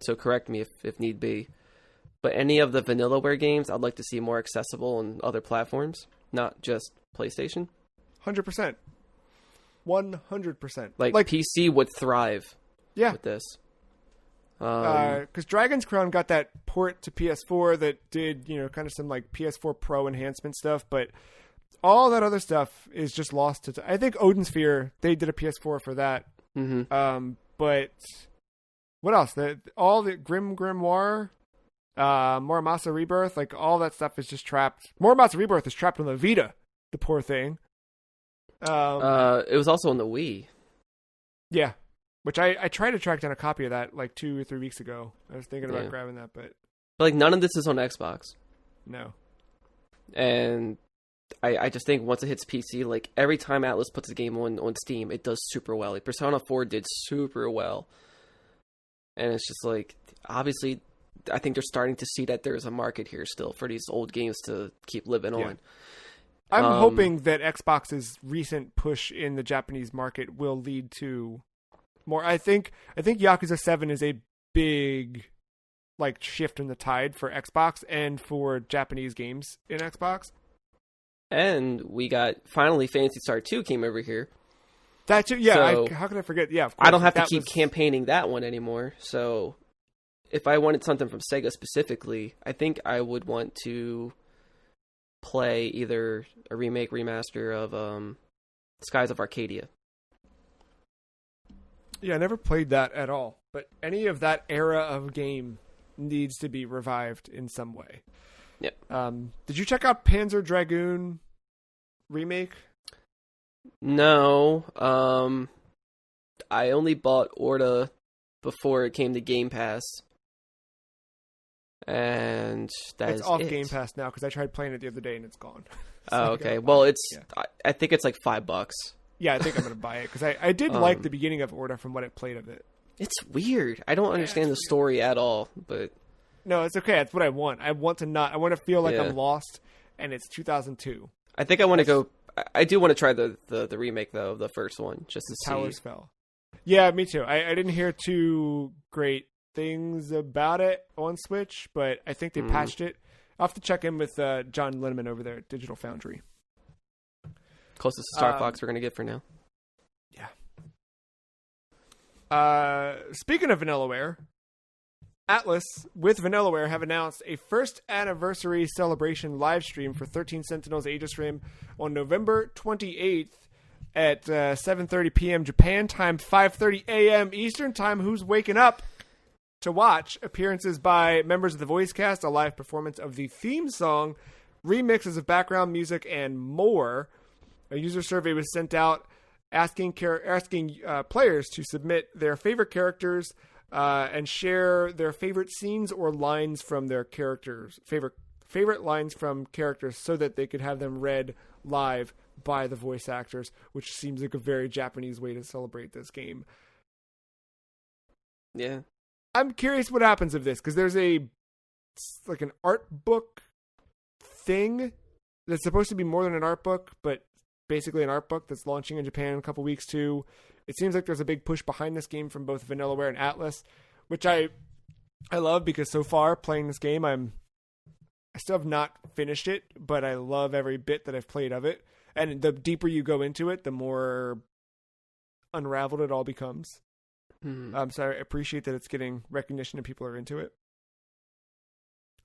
so correct me if need be. But any of the Vanillaware games, I'd like to see more accessible on other platforms, not just PlayStation. 100%. 100%. Like PC would thrive with this. Because Dragon's Crown got that port to PS4 that did, kind of some like PS4 Pro enhancement stuff, but all that other stuff is just lost to. I think Odin Sphere, they did a PS4 for that. Mm-hmm. But what else? All the Grimoire, Muramasa Rebirth, like all that stuff is just trapped. Muramasa Rebirth is trapped on the Vita. The poor thing. It was also on the Wii. Yeah. Which I tried to track down a copy of that like 2 or 3 weeks ago. I was thinking about grabbing that, but like none of this is on Xbox. No. And I just think once it hits PC, like every time Atlas puts a game on Steam, it does super well. Like Persona 4 did super well. And it's just like, obviously, I think they're starting to see that there's a market here still for these old games to keep living on. I'm hoping that Xbox's recent push in the Japanese market will lead to more. I think Yakuza 7 is a big like shift in the tide for Xbox and for Japanese games in Xbox. And we got finally Phantasy Star 2 came over here. That too, yeah. So, how could I forget? Yeah, of course. I don't have to keep campaigning that one anymore. So if I wanted something from Sega specifically, I think I would want to play either a remake, remaster of Skies of Arcadia. Yeah, I never played that at all. But any of that era of game needs to be revived in some way. Yep. Did you check out Panzer Dragoon remake? No. I only bought Orta before it came to Game Pass. And it's off Game Pass now because I tried playing it the other day and it's gone. Oh, okay. Well, I think it's like $5. Yeah, I think I'm going to buy it because I did like the beginning of Orta from what I played of it. It's weird. I don't understand the story at all, but no, it's okay. That's what I want. I want to feel like I'm lost, and it's 2002. I think I want to go. I do want to try the remake though, the first one, just to see. Towers Fell. Yeah, me too. I didn't hear too great things about it on Switch, but I think they patched it. I'll have to check in with John Linneman over there at Digital Foundry. Closest to Star Fox we're gonna get for now. Yeah. Speaking of Vanillaware, Atlas with Vanillaware have announced a first anniversary celebration live stream for 13 Sentinels Aegis Rim on November 28th at 7:30 p.m. Japan time, 5:30 a.m. Eastern time. Who's waking up to watch? Appearances by members of the voice cast, a live performance of the theme song, remixes of background music, and more. A user survey was sent out asking players to submit their favorite characters and share their favorite scenes or lines from their characters, favorite lines from characters, so that they could have them read live by the voice actors, which seems like a very Japanese way to celebrate this game. Yeah. I'm curious what happens of this, because there's an art book thing that's supposed to be more than an art book, but basically an art book that's launching in Japan in a couple weeks too. It seems like there's a big push behind this game from both Vanillaware and Atlas, which I love, because so far playing this game, I still have not finished it, but I love every bit that I've played of it. And the deeper you go into it, the more unraveled it all becomes. So I appreciate that it's getting recognition and people are into it.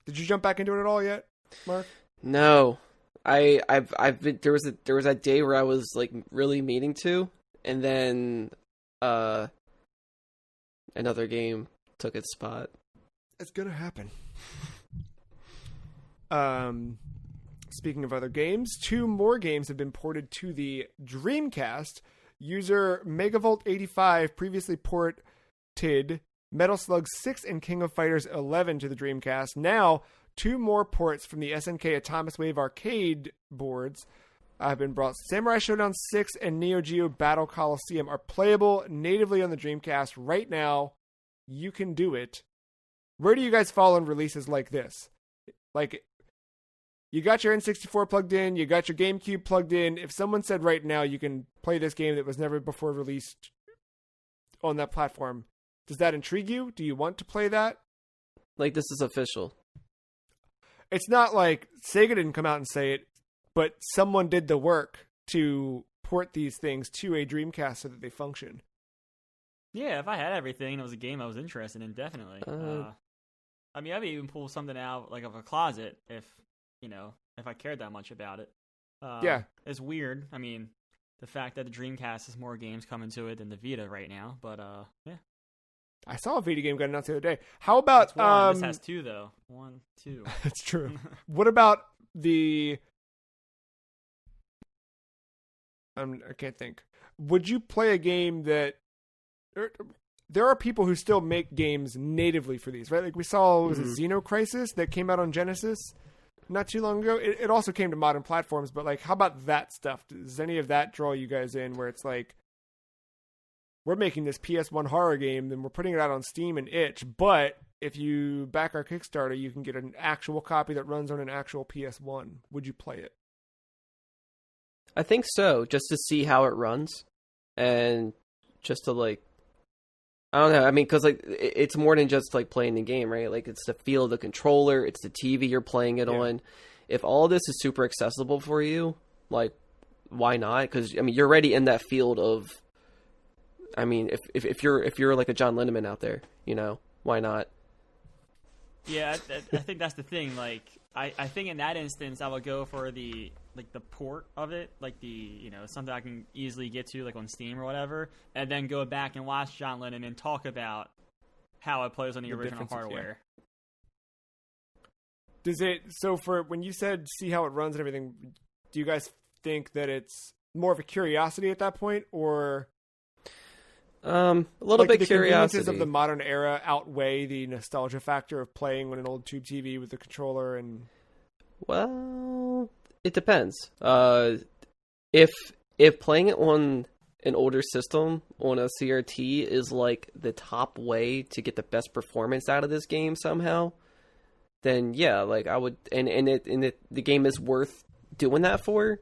Did you jump back into it at all yet, Mark? No, I've been, there was that day where I was like really meaning to, and then another game took its spot. It's gonna happen. Speaking of other games, 2 more games have been ported to the Dreamcast. User Megavolt85 previously ported Metal Slug 6 and King of Fighters 11 to the Dreamcast. Now, 2 more ports from the SNK Atomic Wave arcade boards have been brought. Samurai Shodown 6 and Neo Geo Battle Coliseum are playable natively on the Dreamcast right now. You can do it. Where do you guys fall on releases like this? Like, you got your N64 plugged in, you got your GameCube plugged in. If someone said right now you can play this game that was never before released on that platform, does that intrigue you? Do you want to play that? Like, this is official. It's not like Sega didn't come out and say it, but someone did the work to port these things to a Dreamcast so that they function. Yeah, if I had everything and it was a game I was interested in, definitely. I mean, I'd even pull something out like of a closet if I cared that much about it. Yeah. It's weird. I mean, the fact that the Dreamcast has more games coming to it than the Vita right now, but yeah. I saw a Vita game got announced the other day. How about this has 2 though. 1, 2. That's true. What about the? I can't think. Would you play a game that? There are people who still make games natively for these, right? Like we saw, was it Xenocrisis that came out on Genesis not too long ago? It also came to modern platforms, but like, how about that stuff? Does any of that draw you guys in? Where it's like, we're making this PS1 horror game, then we're putting it out on Steam and itch, but if you back our Kickstarter, you can get an actual copy that runs on an actual PS1. Would you play it? I think so, just to see how it runs, and just to like, I don't know. I mean, because like it's more than just like playing the game, right? Like it's the feel of the controller, it's the TV you're playing it on. If all this is super accessible for you, like why not? Because I mean, you're already in that field of. I mean, if you're like a John Linneman out there, why not? Yeah, I think that's the thing. Like, I think in that instance, I would go for the port of it, like something I can easily get to, like on Steam or whatever, and then go back and watch John Lennon and talk about how it plays on the original hardware. Does it? So for when you said see how it runs and everything, do you guys think that it's more of a curiosity at that point, or? A little bit the curiosity. Conveniences of the modern era outweigh the nostalgia factor of playing on an old tube TV with the controller and. Well, it depends. If playing it on an older system on a CRT is like the top way to get the best performance out of this game somehow, then yeah, like I would, and the game is worth doing that for.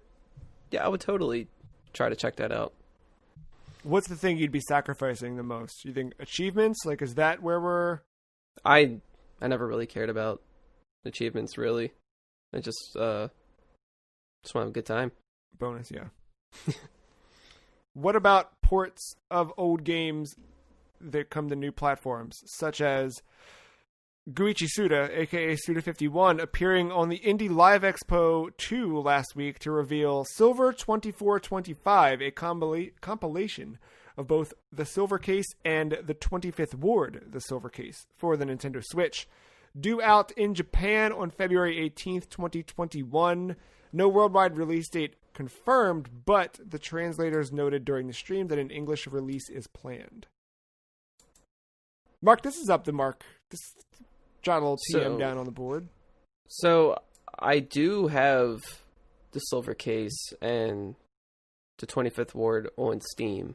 Yeah, I would totally try to check that out. What's the thing you'd be sacrificing the most? You think achievements? Like, is that where we're... I never really cared about achievements, really. I just want to have a good time. Bonus, yeah. What about ports of old games that come to new platforms, such as Guichi Suda, aka Suda51, appearing on the Indie Live Expo 2 last week to reveal Silver 2425, a compilation of both the Silver Case and the 25th Ward, the Silver Case, for the Nintendo Switch. Due out in Japan on February 18th, 2021. No worldwide release date confirmed, but the translators noted during the stream that an English release is planned. Mark, this is up to Mark. This jot a little TM down on the board. So I do have the Silver Case and the 25th Ward on Steam.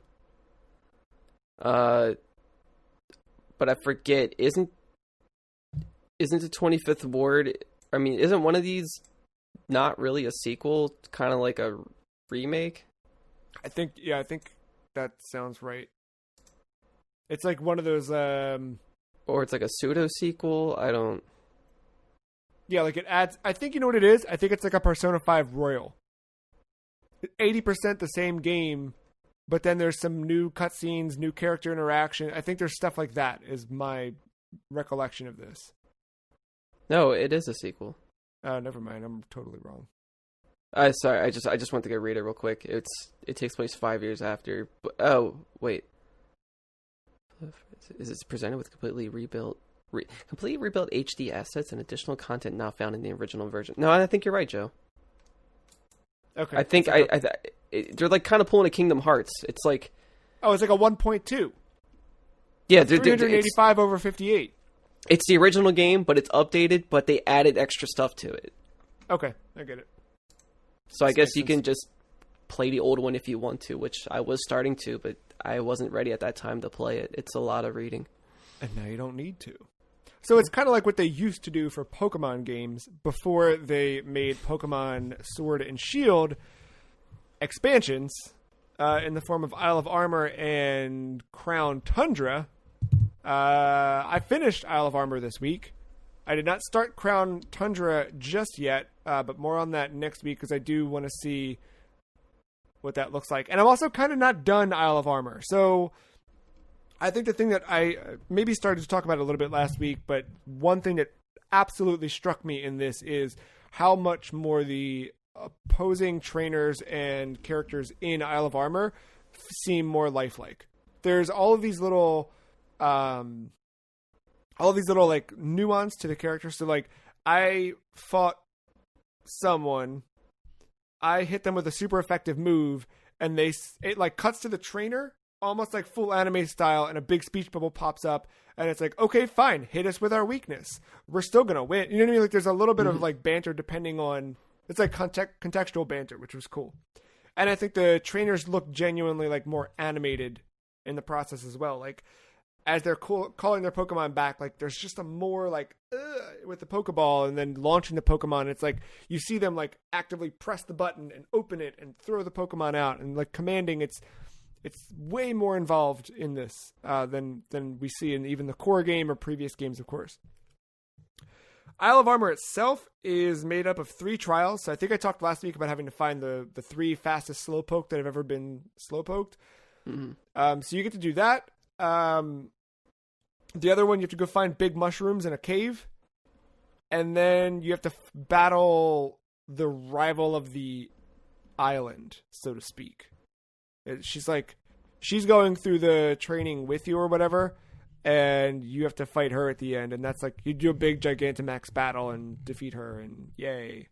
But I forget, isn't the 25th Ward, I mean, isn't one of these not really a sequel, kind of like a remake? I think that sounds right. It's like one of those or it's like a pseudo sequel. I don't. Yeah, like it adds. I think you know what it is. I think it's like a Persona 5 Royal. 80% the same game, but then there's some new cutscenes, new character interaction. I think there's stuff like that. Is my recollection of this. No, it is a sequel. Never mind. I'm totally wrong. Sorry. I just want to go read it real quick. It takes place 5 years after. Oh wait. Is it presented with completely rebuilt HD assets and additional content not found in the original version? No, I think you're right, Joe. Okay. I think they're like kind of pulling a Kingdom Hearts. It's like, oh, it's like a 1.2. Yeah, 385 over 58. It's the original game, but it's updated, but they added extra stuff to it. Okay, I get it. So I guess you can just play the old one if you want to, which I was starting to, but I wasn't ready at that time to play it. It's a lot of reading. And now you don't need to. So it's kind of like what they used to do for Pokemon games before they made Pokemon Sword and Shield expansions in the form of Isle of Armor and Crown Tundra. I finished Isle of Armor this week. I did not start Crown Tundra just yet, but more on that next week because I do want to see what that looks like. And I'm also kind of not done Isle of Armor. So I think the thing that I maybe started to talk about a little bit last week, but one thing that absolutely struck me in this is how much more the opposing trainers and characters in Isle of Armor seem more lifelike. There's all of these little like nuance to the character. So like I fought someone, I hit them with a super effective move, and it like cuts to the trainer almost like full anime style, and a big speech bubble pops up, and it's like, okay, fine, hit us with our weakness. We're still gonna win. You know what I mean? Like there's a little bit of like banter depending on, it's like contextual banter, which was cool. And I think the trainers look genuinely like more animated in the process as well. Like as they're calling their Pokemon back, like there's just a more like with the Pokeball and then launching the Pokemon. It's like you see them like actively press the button and open it and throw the Pokemon out and like commanding. It's way more involved in this than we see in even the core game or previous games, of course. Isle of Armor itself is made up of 3 trials. So I think I talked last week about having to find the 3 fastest Slowpoked that have ever been Slowpoked. Mm-hmm. So you get to do that. The other one, you have to go find big mushrooms in a cave. And then you have to battle the rival of the island, so to speak. She's going through the training with you or whatever, and you have to fight her at the end. And that's like, you do a big Gigantamax battle and defeat her, and yay.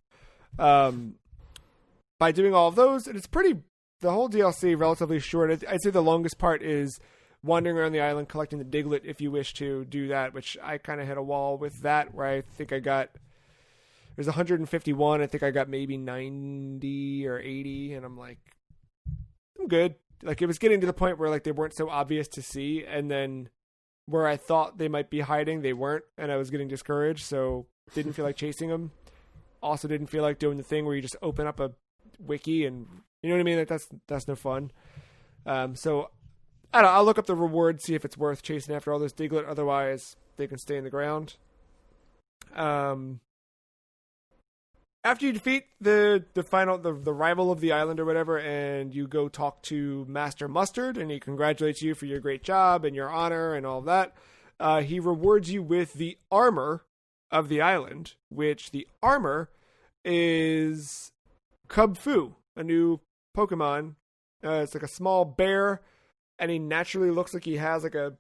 By doing all of those, and it's the whole DLC relatively short. I'd say the longest part is wandering around the island collecting the Diglett if you wish to do that, which I kind of hit a wall with that, where I think there's 151. I think I got maybe 90 or 80, and I'm like, I'm good. Like it was getting to the point where like they weren't so obvious to see, and then where I thought they might be hiding, they weren't, and I was getting discouraged, so didn't feel like chasing them. Also didn't feel like doing the thing where you just open up a wiki and, you know what I mean? Like that's no fun. So I don't know, I'll look up the reward, see if it's worth chasing after all those Diglett. Otherwise, they can stay in the ground. After you defeat the rival of the island or whatever, and you go talk to Master Mustard, and he congratulates you for your great job and your honor and all of that, he rewards you with the armor of the island, which the armor is Cub Fu, a new Pokemon. It's like a small bear, and he naturally looks like he has like a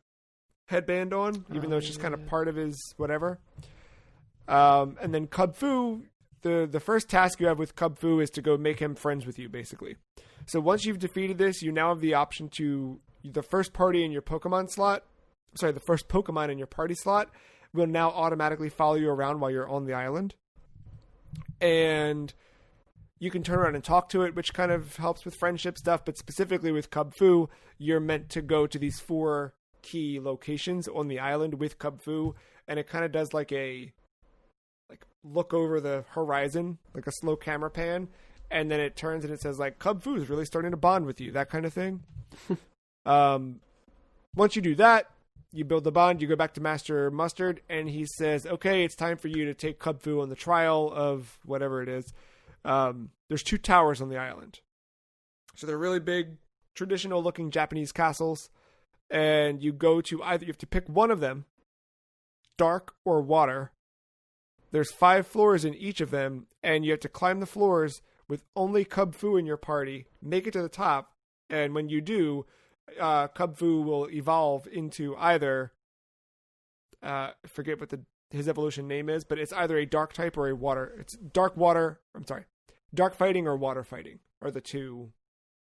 headband on, even though it's just kind of part of his whatever. And then Cub Fu, the first task you have with Cub Fu is to go make him friends with you, basically. So once you've defeated this, you now have the option to the first party in your Pokemon slot. Sorry, the first Pokemon in your party slot will now automatically follow you around while you're on the island. And you can turn around and talk to it, which kind of helps with friendship stuff. But specifically with Cub Fu, you're meant to go to these 4 key locations on the island with Cub Fu. And it kind of does like a look over the horizon, like a slow camera pan. And then it turns and it says like, Cub Fu is really starting to bond with you, that kind of thing. Once you do that, you build the bond, you go back to Master Mustard, and he says, okay, it's time for you to take Cub Fu on the trial of whatever it is. There's 2 towers on the island. So they're really big, traditional-looking Japanese castles, and you go to either, you have to pick one of them, dark or water. There's 5 floors in each of them, and you have to climb the floors with only Cub Fu in your party, make it to the top, and when you do, Cub Fu will evolve into either, I forget what his evolution name is, but it's either a dark type or a water. It's dark fighting or water fighting are the 2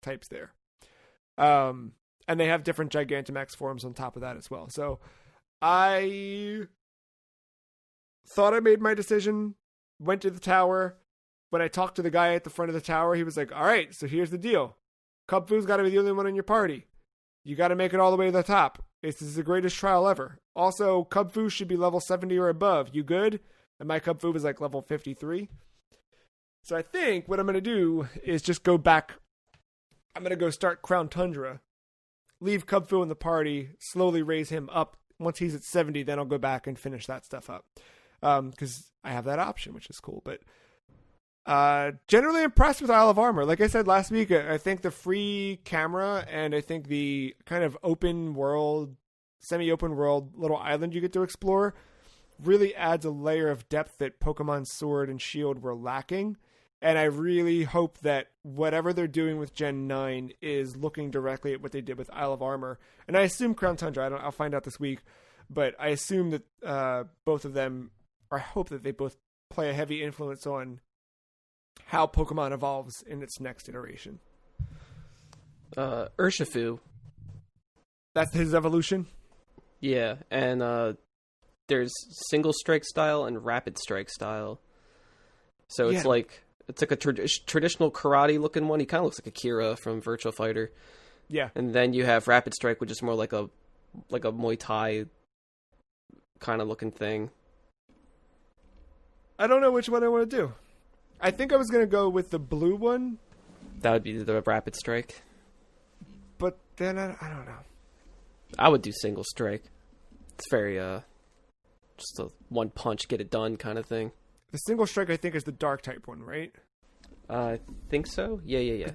types there. And they have different Gigantamax forms on top of that as well. So I thought I made my decision, went to the tower. When I talked to the guy at the front of the tower, he was like, all right, so here's the deal. Cub Fu's got to be the only one in your party. You got to make it all the way to the top. This is the greatest trial ever. Also, Cub Fu should be level 70 or above. You good? And my Cub Fu was like level 53. So I think what I'm going to do is just go back. I'm going to go start Crown Tundra. Leave Cub Fu in the party. Slowly raise him up. Once he's at 70, then I'll go back and finish that stuff up. Because I have that option, which is cool. But generally impressed with Isle of Armor. Like I said last week, I think the free camera and I think the kind of open world, semi-open world little island you get to explore really adds a layer of depth that Pokemon Sword and Shield were lacking. And I really hope that whatever they're doing with Gen 9 is looking directly at what they did with Isle of Armor. And I assume Crown Tundra, I'll find out this week, but I assume that both of them, or I hope that they both play a heavy influence on how Pokemon evolves in its next iteration. Urshifu. That's his evolution? Yeah, and there's single strike style and rapid strike style. So it's like a traditional karate looking one. He kind of looks like Akira from Virtua Fighter. Yeah. And then you have rapid strike, which is more like a Muay Thai kind of looking thing. I don't know which one I want to do. I think I was going to go with the blue one. That would be the rapid strike. But then I don't know. I would do single strike. It's very just a one punch, get it done kind of thing. The single strike I think is the dark type one, right? I think so. Yeah.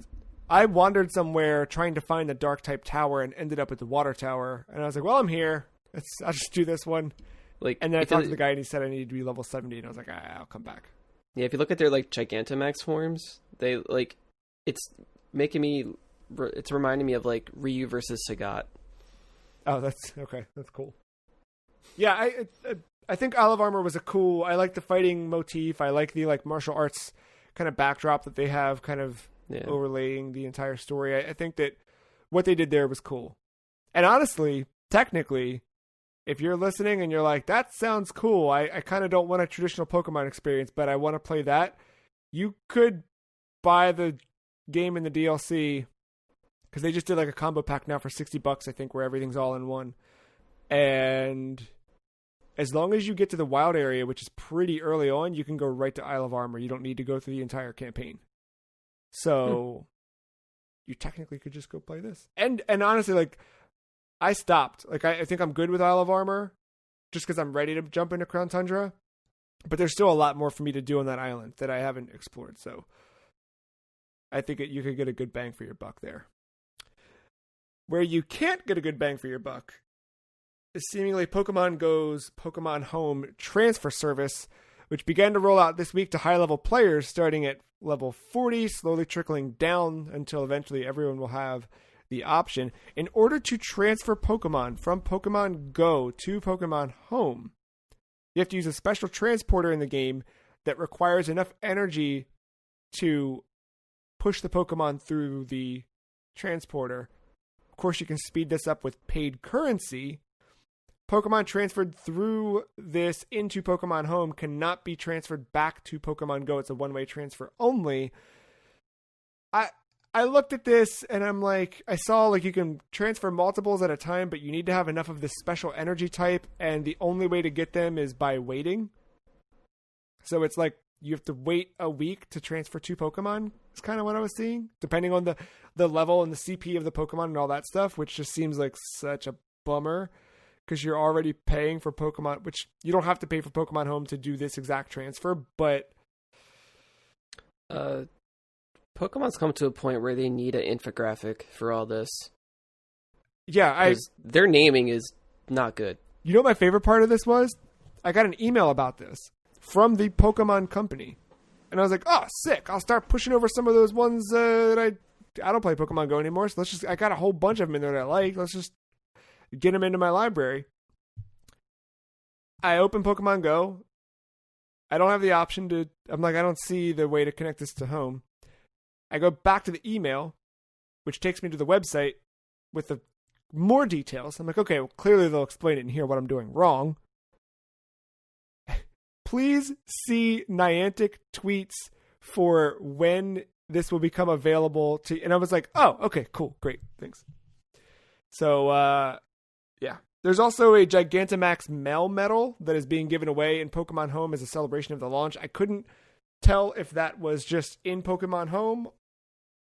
I wandered somewhere trying to find the dark type tower and ended up at the water tower. And I was like, well, I'm here. I'll just do this one. And then I talked to the guy and he said I needed to be level 70. And I was like, I'll come back. Yeah, if you look at their Gigantamax forms, they it's reminding me of Ryu versus Sagat. Oh, that's okay. That's cool. Yeah, I think Isle of Armor was I like the fighting motif. I like the martial arts kind of backdrop that they have kind of overlaying the entire story. I think that what they did there was cool. And honestly, technically, if you're listening and you're like, that sounds cool, I kind of don't want a traditional Pokemon experience, but I want to play that, you could buy the game in the DLC, because they just did a combo pack now for $60, I think, where everything's all in one. And as long as you get to the wild area, which is pretty early on, you can go right to Isle of Armor. You don't need to go through the entire campaign. So you technically could just go play this. And honestly, I stopped. I think I'm good with Isle of Armor just because I'm ready to jump into Crown Tundra. But there's still a lot more for me to do on that island that I haven't explored. So I think you could get a good bang for your buck there. Where you can't get a good bang for your buck is seemingly Pokemon Go's Pokemon Home transfer service, which began to roll out this week to high-level players starting at level 40, slowly trickling down until eventually everyone will have the option. In order to transfer Pokemon from Pokemon Go to Pokemon Home, you have to use a special transporter in the game that requires enough energy to push the Pokemon through the transporter. Of course, you can speed this up with paid currency. Pokemon transferred through this into Pokemon Home cannot be transferred back to Pokemon Go. It's a one-way transfer only. I looked at this and I'm like, I saw like you can transfer multiples at a time, but you need to have enough of this special energy type, and the only way to get them is by waiting. So it's like you have to wait a week to transfer 2 Pokemon. It's kind of what I was seeing, depending on the level and the CP of the Pokemon and all that stuff, which just seems like such a bummer. Because you're already paying for Pokemon, which you don't have to pay for Pokemon Home to do this exact transfer, but... Pokemon's come to a point where they need an infographic for all this. Yeah, their naming is not good. You know what my favorite part of this was? I got an email about this from the Pokemon company. And I was like, oh, sick. I'll start pushing over some of those ones that I don't play Pokemon Go anymore, so I got a whole bunch of them in there that I like. Let's just get them into my library. I open Pokemon Go. I don't have the option to... I'm like, I don't see the way to connect this to home. I go back to the email, which takes me to the website with the more details. I'm like, okay, well, clearly they'll explain it in here what I'm doing wrong. Please see Niantic tweets for when this will become available to... And I was like, oh, okay, cool, great, thanks. So, yeah. There's also a Gigantamax Mail Medal that is being given away in Pokemon Home as a celebration of the launch. I couldn't tell if that was just in Pokemon Home,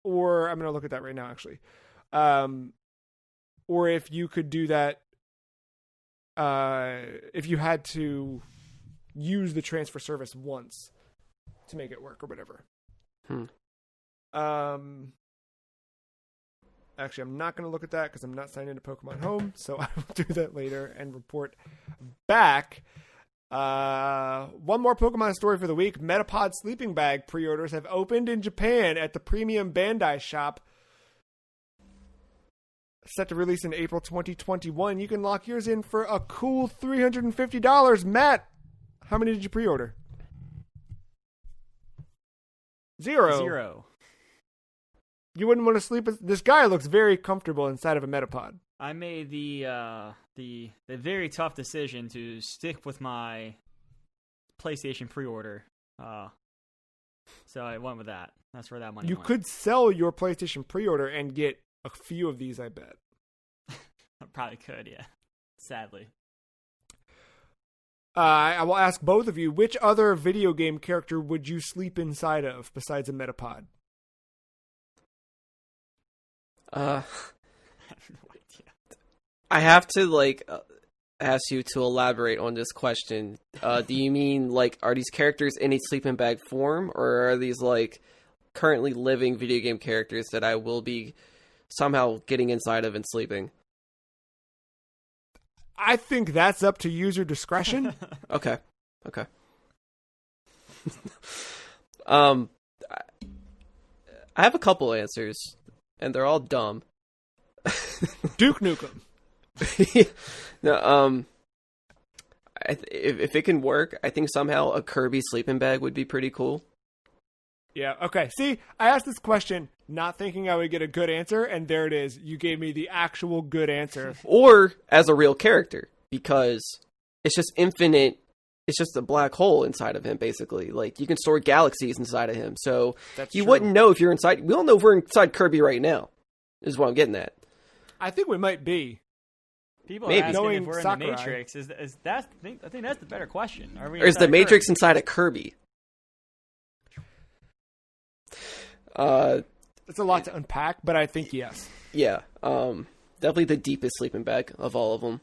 or I'm going to look at that right now, actually. Or if you could do that, if you had to use the transfer service once to make it work or whatever. Actually, I'm not going to look at that because I'm not signed into Pokemon Home, so I will do that later and report back. One more Pokemon story for the week. Metapod sleeping bag pre-orders have opened in Japan at the premium Bandai shop. Set to release in April 2021. You can lock yours in for a cool $350. Matt, how many did you pre-order? Zero. You wouldn't want to sleep. This guy looks very comfortable inside of a Metapod. I made the very tough decision to stick with my PlayStation pre-order. So I went with that. That's where that money went. You could sell your PlayStation pre-order and get a few of these, I bet. I probably could, yeah. Sadly. I will ask both of you, which other video game character would you sleep inside of besides a Metapod? I have no idea. I have to ask you to elaborate on this question. Do you mean are these characters in a sleeping bag form, or are these currently living video game characters that I will be somehow getting inside of and sleeping? I think that's up to user discretion. Okay. I have a couple answers, and they're all dumb. Duke Nukem. No, if it can work, I think somehow a Kirby sleeping bag would be pretty cool. Yeah, okay. See, I asked this question not thinking I would get a good answer, and there it is. You gave me the actual good answer. Or as a real character, because it's just infinite. It's just a black hole inside of him, basically. You can store galaxies inside of him, so you wouldn't know if you're inside. We don't know if we're inside Kirby right now, is what I'm getting at. I think we might be. People Maybe. are asking Knowing if we're Sakurai. in the Matrix. I think that's the better question. Are we Or is the inside Matrix Kirby? inside of Kirby? It's a lot to unpack, but I think yes. Yeah, definitely the deepest sleeping bag of all of them.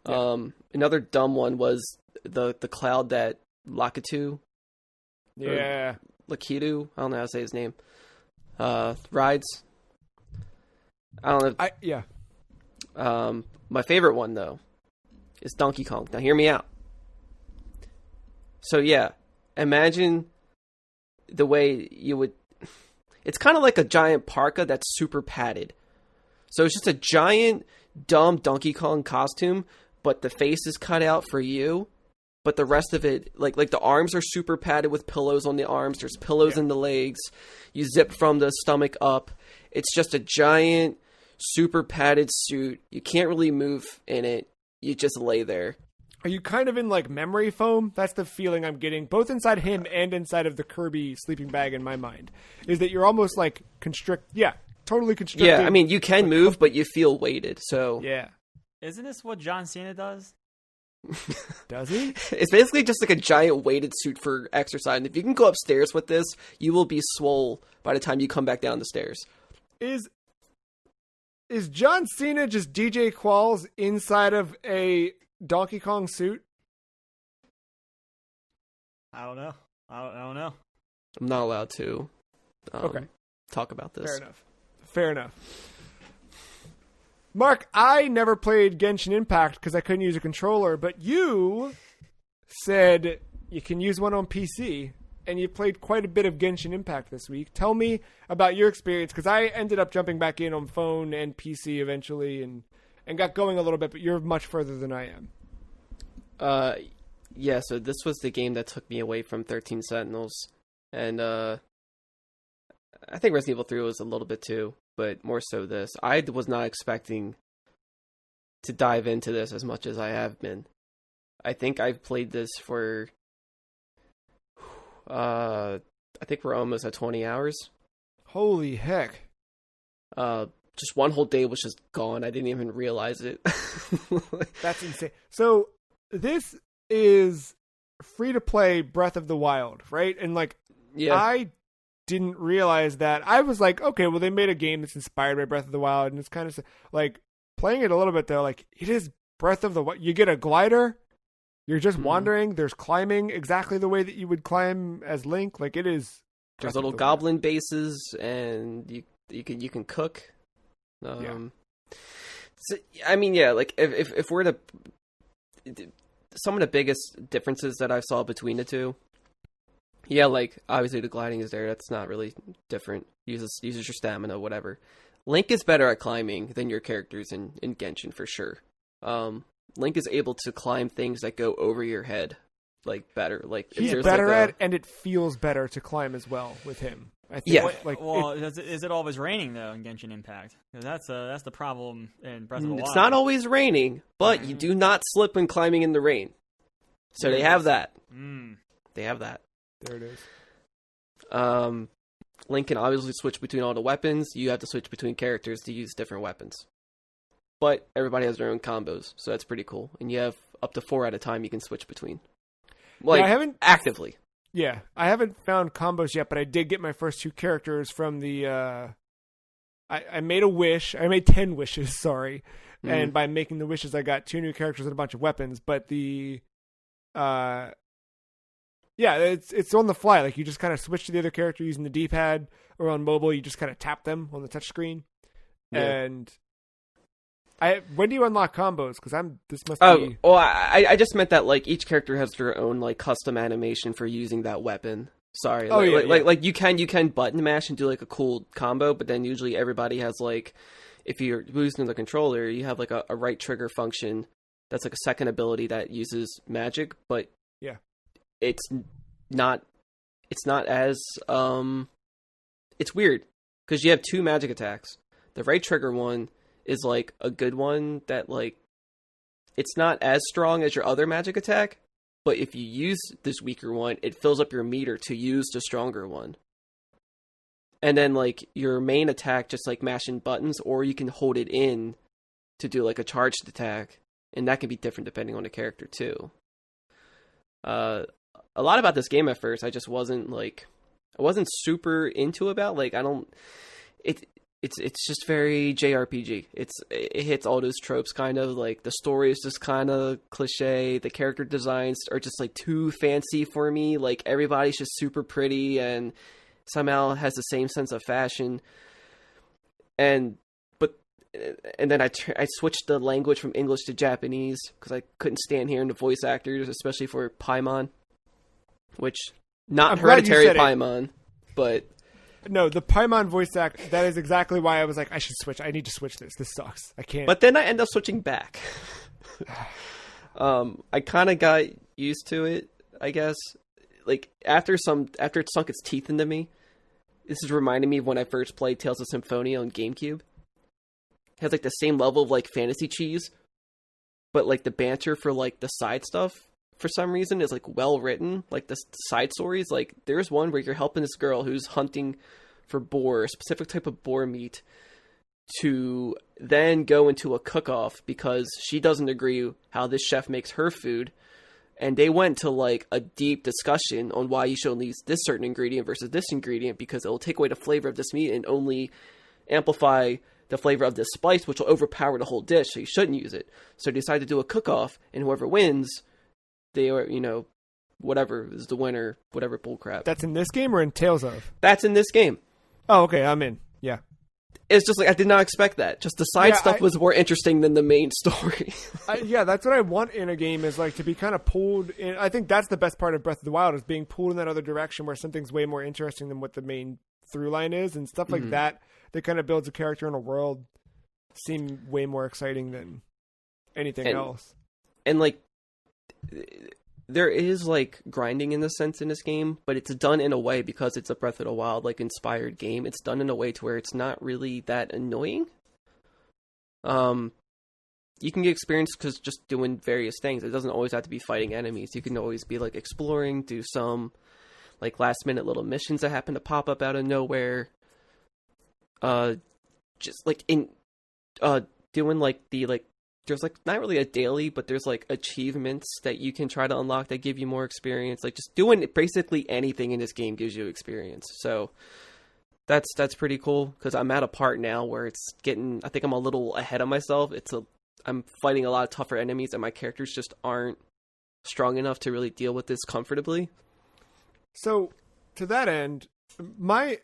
Yeah. Another dumb one was the cloud that Lakitu, Yeah. Lakitu, I don't know how to say his name, rides. I don't know. Yeah. My favorite one though is Donkey Kong. Now hear me out. So yeah, imagine the way you would... It's kind of like a giant parka that's super padded. So it's just a giant, dumb Donkey Kong costume, but the face is cut out for you. But the rest of it, like the arms are super padded with pillows on the arms. There's pillows in the legs. You zip from the stomach up. It's just a giant, super padded suit. You can't really move in it. You just lay there. Are you kind of in like memory foam? That's the feeling I'm getting, both inside him and inside of the Kirby sleeping bag in my mind. Is that you're almost like totally constricted. Yeah, I mean, you can move, but you feel weighted. So yeah. Isn't this what John Cena does? Does he? It's basically just like a giant weighted suit for exercise. And if you can go upstairs with this, you will be swole by the time you come back down the stairs. Is John Cena just DJ Qualls inside of a Donkey Kong suit? I don't know. I don't know. I'm not allowed to talk about this. Fair enough. Mark, I never played Genshin Impact because I couldn't use a controller, but you said you can use one on PC, and you played quite a bit of Genshin Impact this week. Tell me about your experience, because I ended up jumping back in on phone and PC eventually and got going a little bit, but you're much further than I am. Yeah, so this was the game that took me away from 13 Sentinels, and I think Resident Evil 3 was a little bit too, but more so this. I was not expecting to dive into this as much as I have been. I think I've played this for, I think we're almost at 20 hours. Holy heck. Just one whole day was just gone. I didn't even realize it. That's insane. So this is free-to-play Breath of the Wild, right? And I didn't realize that. I was like, okay, well, they made a game that's inspired by Breath of the Wild, and it's kind of like playing it a little bit though. Like, it is Breath of the Wild. You get a glider. You're just wandering. There's climbing exactly the way that you would climb as Link. Like, it is. There's little goblin bases, and you can cook. So, I mean, yeah. Like, if we're to, some of the biggest differences that I saw between the two. Yeah, like, obviously the gliding is there. That's not really different. Uses your stamina, whatever. Link is better at climbing than your characters in Genshin, for sure. Link is able to climb things that go over your head, like, better. Like, he's better at, and it feels better to climb as well with him. I think. Yeah. Is it always raining, though, in Genshin Impact? 'Cause that's the problem in Breath of the Wild. It's not always raining, but you do not slip when climbing in the rain. So they have that. They have that. There it is. Link can obviously switch between all the weapons. You have to switch between characters to use different weapons. But everybody has their own combos, so that's pretty cool. And you have up to 4 at a time you can switch between. Like, I haven't actively. Yeah, I haven't found combos yet, but I did get my first 2 characters from the... I made a wish. I made 10 wishes, sorry. And by making the wishes, I got 2 new characters and a bunch of weapons. But the... yeah, it's on the fly. Like, you just kind of switch to the other character using the D-pad, or on mobile, you just kind of tap them on the touchscreen. Yeah. And when do you unlock combos? Because this must be... Oh, I just meant that, like, each character has their own, like, custom animation for using that weapon. Sorry. Like you can button mash and do, like, a cool combo, but then usually everybody has, like, if you're using the controller, you have, like, a right trigger function that's, like, a second ability that uses magic, but... Yeah. It's not as, it's weird, because you have 2 magic attacks. The right trigger one is, like, a good one that, like, it's not as strong as your other magic attack, but if you use this weaker one, it fills up your meter to use the stronger one. And then, like, your main attack, just, like, mashing buttons, or you can hold it in to do, like, a charged attack, and that can be different depending on the character, too. A lot about this game at first, I just wasn't super into about. Like, it's just very JRPG. It hits all those tropes, kind of. Like, the story is just kind of cliche. The character designs are just, like, too fancy for me. Like, everybody's just super pretty and somehow has the same sense of fashion. But and then I switched the language from English to Japanese because I couldn't stand hearing the voice actors, especially for Paimon, which not Hereditary Paimon, but no, the Paimon voice act. That is exactly why I was like, I should switch. I need to switch this. This sucks. I can't. But then I end up switching back. I kind of got used to it, I guess. Like after it sunk its teeth into me. This is reminding me of when I first played Tales of Symphonia on GameCube. It has like the same level of like fantasy cheese, but like the banter for like the side stuff for some reason is like well written. Like the side stories, like there's one where you're helping this girl who's hunting for boar, a specific type of boar meat, to then go into a cook-off because she doesn't agree how this chef makes her food. And they went to like a deep discussion on why you should only use this certain ingredient versus this ingredient because it will take away the flavor of this meat and only amplify the flavor of this spice, which will overpower the whole dish, so you shouldn't use it. So they decided to do a cook-off, and whoever wins, they are, whatever is the winner, whatever bullcrap. That's in this game or in Tales of? That's in this game. Oh, okay, I'm in. Yeah. It's just like, I did not expect that. Just the side stuff was more interesting than the main story. Yeah, that's what I want in a game is like to be kind of pulled in. I think that's the best part of Breath of the Wild is being pulled in that other direction where something's way more interesting than what the main through line is and stuff like that kind of builds a character in a world seem way more exciting than anything else. And like there is like grinding in the sense in this game, but it's done in a way because it's a Breath of the Wild like inspired game. It's done in a way to where it's not really that annoying. You can get experience because just doing various things. It doesn't always have to be fighting enemies. You can always be like exploring, do some like last minute little missions that happen to pop up out of nowhere. Just like in doing like the like there's like not really a daily, but there's like achievements that you can try to unlock that give you more experience. Like just doing basically anything in this game gives you experience. So that's pretty cool because I'm at a part now where it's getting, I think I'm a little ahead of myself. I'm fighting a lot of tougher enemies and my characters just aren't strong enough to really deal with this comfortably. So to that end, my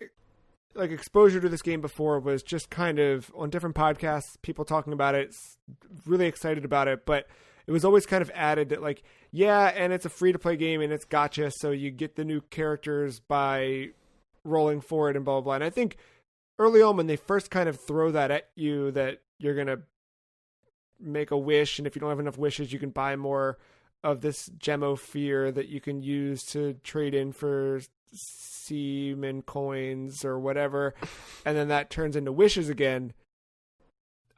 like exposure to this game before was just kind of on different podcasts, people talking about it, really excited about it, but it was always kind of added that like, yeah, and it's a free to play game and it's gacha, so you get the new characters by rolling forward and blah, blah, blah. And I think early on when they first kind of throw that at you that you're going to make a wish, and if you don't have enough wishes, you can buy more of this Gemosphere that you can use to trade in for semen coins or whatever, and then that turns into wishes again.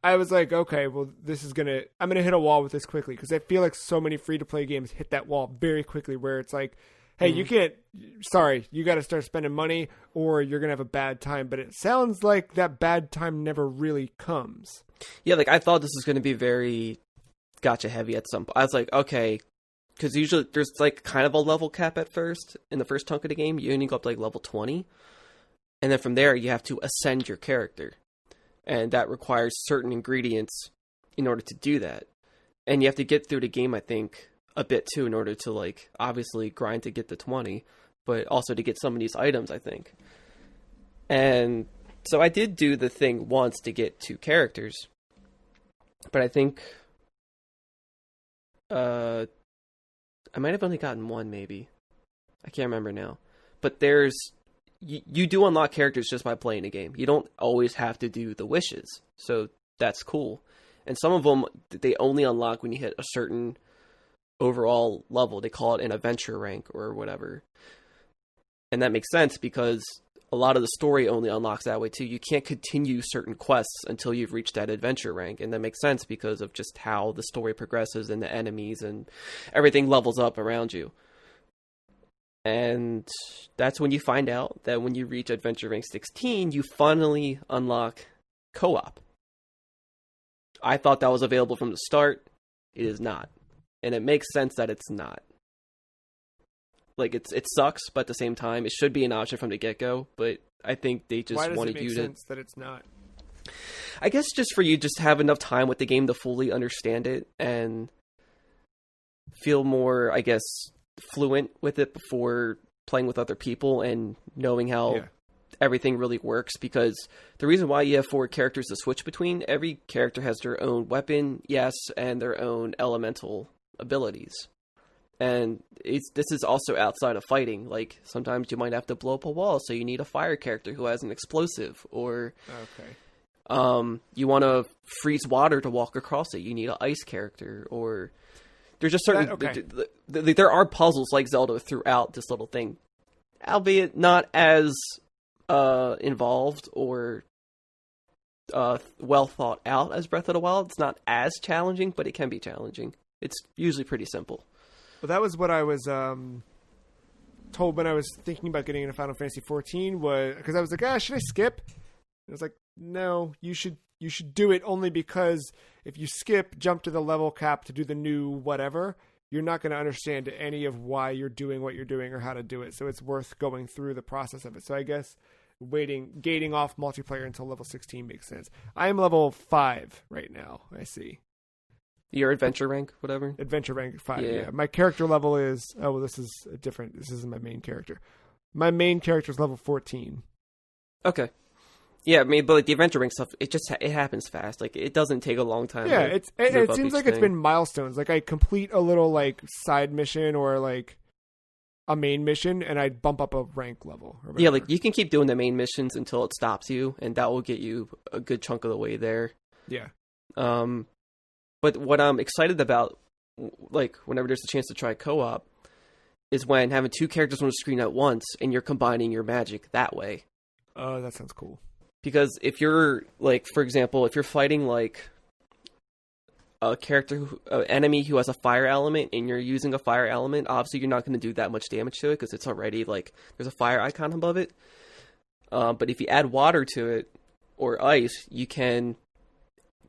I was like, okay, well, I'm gonna hit a wall with this quickly because I feel like so many free to play games hit that wall very quickly where it's like, hey, you got to start spending money or you're gonna have a bad time. But it sounds like that bad time never really comes. Yeah, like I thought this was gonna be very gacha heavy at some point. I was like, okay. Because usually there's like kind of a level cap at first. In the first chunk of the game, you only go up to like level 20. And then from there, you have to ascend your character. And that requires certain ingredients in order to do that. And you have to get through the game, I think, a bit too in order to like obviously grind to get to 20. But also to get some of these items, I think. And so I did do the thing once to get 2 characters. But I think... I might have only gotten 1, maybe. I can't remember now. But you do unlock characters just by playing a game. You don't always have to do the wishes. So that's cool. And some of them, they only unlock when you hit a certain overall level. They call it an adventure rank or whatever. And that makes sense because a lot of the story only unlocks that way too. You can't continue certain quests until you've reached that adventure rank. And that makes sense because of just how the story progresses and the enemies and everything levels up around you. And that's when you find out that when you reach adventure rank 16, you finally unlock co-op. I thought that was available from the start. It is not. And it makes sense that it's not. Like, it sucks, but at the same time, it should be an option from the get-go, but I think they just wanted you to... Why does it make sense that it's not? I guess just for you just to have enough time with the game to fully understand it and feel more, I guess, fluent with it before playing with other people and knowing how everything really works, because the reason why you have 4 characters to switch between, every character has their own weapon, yes, and their own elemental abilities. And this is also outside of fighting. Like, sometimes you might have to blow up a wall, so you need a fire character who has an explosive. Or you want to freeze water to walk across it, you need an ice character. Or there's just certain... There are puzzles like Zelda throughout this little thing, albeit not as involved or well thought out as Breath of the Wild. It's not as challenging, but it can be challenging. It's usually pretty simple. Well, that was what I was told when I was thinking about getting into Final Fantasy 14. Was because I was like, should I skip? And I was like, no, you should do it, only because if you skip, jump to the level cap to do the new whatever, you're not going to understand any of why you're doing what you're doing or how to do it. So it's worth going through the process of it. So I guess gating off multiplayer until level 16 makes sense. I am level 5 right now. I see. Your adventure rank, whatever? Adventure rank 5, yeah. My character level is... Oh, well, this isn't my main character. My main character is level 14. Okay. Yeah, I mean, but like the adventure rank stuff, it happens fast. Like, it doesn't take a long time. Yeah, it seems like it's been milestones. Like, I complete a little, like, side mission or, like, a main mission, and I bump up a rank level. Yeah, like, you can keep doing the main missions until it stops you, and that will get you a good chunk of the way there. Yeah. But what I'm excited about, like, whenever there's a chance to try co-op, is when having 2 characters on the screen at once, and you're combining your magic that way. Oh, that sounds cool. Because if you're, like, for example, if you're fighting, like, an enemy who has a fire element, and you're using a fire element, obviously you're not going to do that much damage to it, because it's already, like, there's a fire icon above it. But if you add water to it, or ice, you can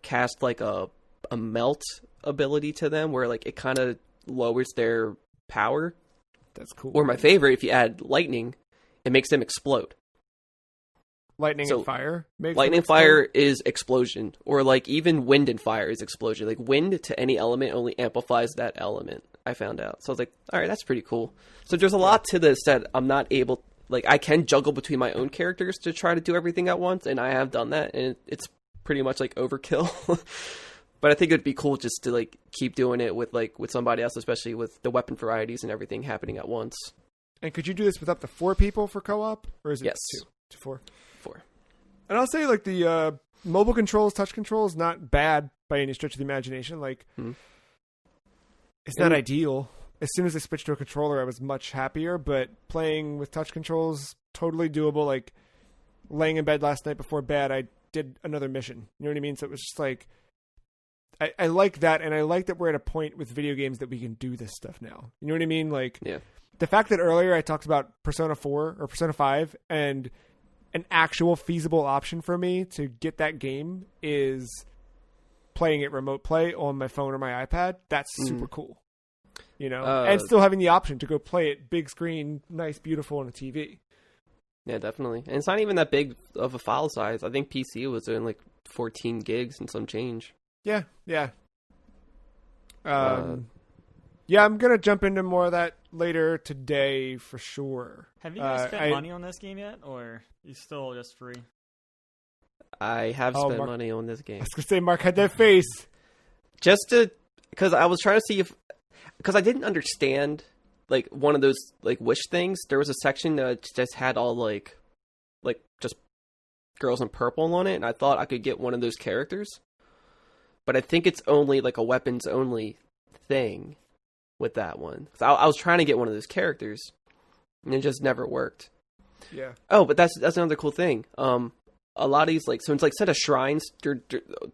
cast, like, a melt ability to them, where, like, it kind of lowers their power. That's cool. Or my favorite, if you add lightning, it makes them explode. Lightning and fire? Lightning and fire is explosion. Or, like, even wind and fire is explosion. Like, wind to any element only amplifies that element, I found out. So I was like, alright, that's pretty cool. So there's a lot to this that I'm not able... Like, I can juggle between my own characters to try to do everything at once, and I have done that, and it's pretty much, like, overkill. But I think it'd be cool just to, like, keep doing it with somebody else, especially with the weapon varieties and everything happening at once. And could you do this with up to 4 people for co-op? Or is it yes. 2 to 4? 4. And I'll say, like, the mobile controls, touch controls, not bad by any stretch of the imagination. Like, it's not ideal. As soon as I switched to a controller, I was much happier. But playing with touch controls, totally doable. Like, laying in bed last night before bed, I did another mission. You know what I mean? So it was just like... I like that, and I like that we're at a point with video games that we can do this stuff now. You know what I mean? Like, yeah. The fact that earlier I talked about Persona 4 or Persona 5, and an actual feasible option for me to get that game is playing it remote play on my phone or my iPad. That's super cool. You know? And still having the option to go play it big screen, nice, beautiful on a TV. Yeah, definitely. And it's not even that big of a file size. I think PC was doing like 14 gigs and some change. Yeah. Yeah, I'm going to jump into more of that later today for sure. Have you guys spent money on this game yet, or you still just free? I have spent money on this game. I was going to say, Mark had that face. Because I was trying to see because I didn't understand, like, one of those, like, wish things. There was a section that just had all, like just girls in purple on it, and I thought I could get one of those characters. But I think it's only, like, a weapons-only thing with that one. So I was trying to get one of those characters, and it just never worked. Yeah. Oh, but that's another cool thing. A lot of these, like, so it's like instead of shrines,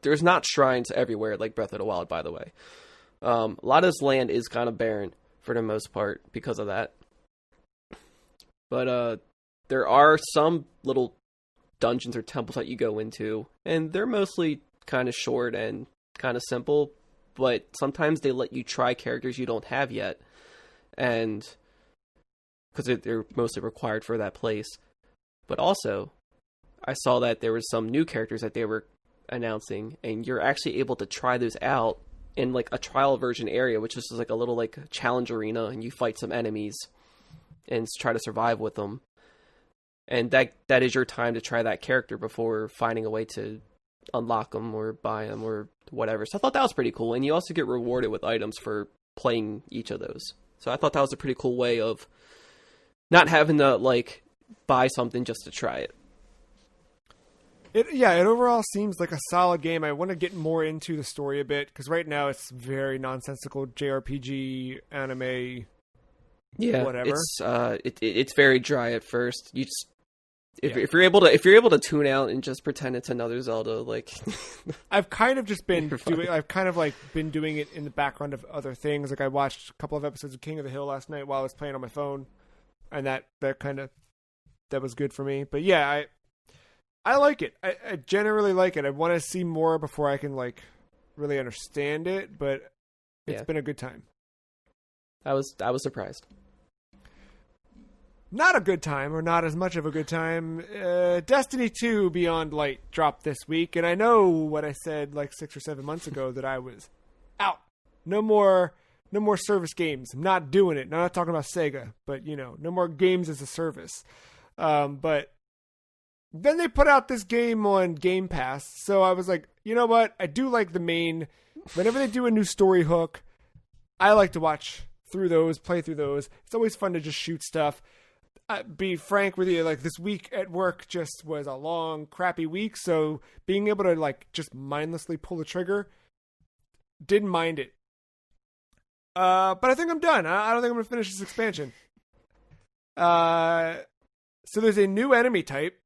there's not shrines everywhere, like Breath of the Wild, by the way. A lot of this land is kind of barren for the most part because of that. But there are some little dungeons or temples that you go into, and they're mostly kind of short and kind of simple, but sometimes they let you try characters you don't have yet, and because they're mostly required for that place. But also, I saw that there was some new characters that they were announcing, and you're actually able to try those out in, like, a trial version area, which is like a little, like, challenge arena, and you fight some enemies and try to survive with them. And that is your time to try that character before finding a way to unlock them or buy them or whatever. So I thought that was pretty cool. And you also get rewarded with items for playing each of those. So I thought that was a pretty cool way of not having to, like, buy something just to try it. It overall seems like a solid game. I want to get more into the story a bit, because right now it's very nonsensical JRPG, anime, whatever. It's very dry at first. You just if you're able to tune out and just pretend it's another Zelda, like I've kind of just been doing it in the background of other things. Like I watched a couple of episodes of King of the Hill last night while I was playing on my phone, and that was good for me. But yeah, I like it. I generally like it. I want to see more before I can like really understand it, but it's been a good time. I was surprised. Not a good time, or not as much of a good time. Destiny 2 Beyond Light dropped this week, and I know what I said like 6 or 7 months ago, that I was out. No more service games. I'm not doing it. I'm not talking about Sega, but no more games as a service. But then they put out this game on Game Pass, so I was like, you know what? I do like the main. Whenever they do a new story hook, I like to watch through those, play through those. It's always fun to just shoot stuff. Be frank with you, like this week at work just was a long, crappy week, so being able to like just mindlessly pull the trigger, didn't mind it. But I think I'm done. I don't think I'm going to finish this expansion. So there's a new enemy type,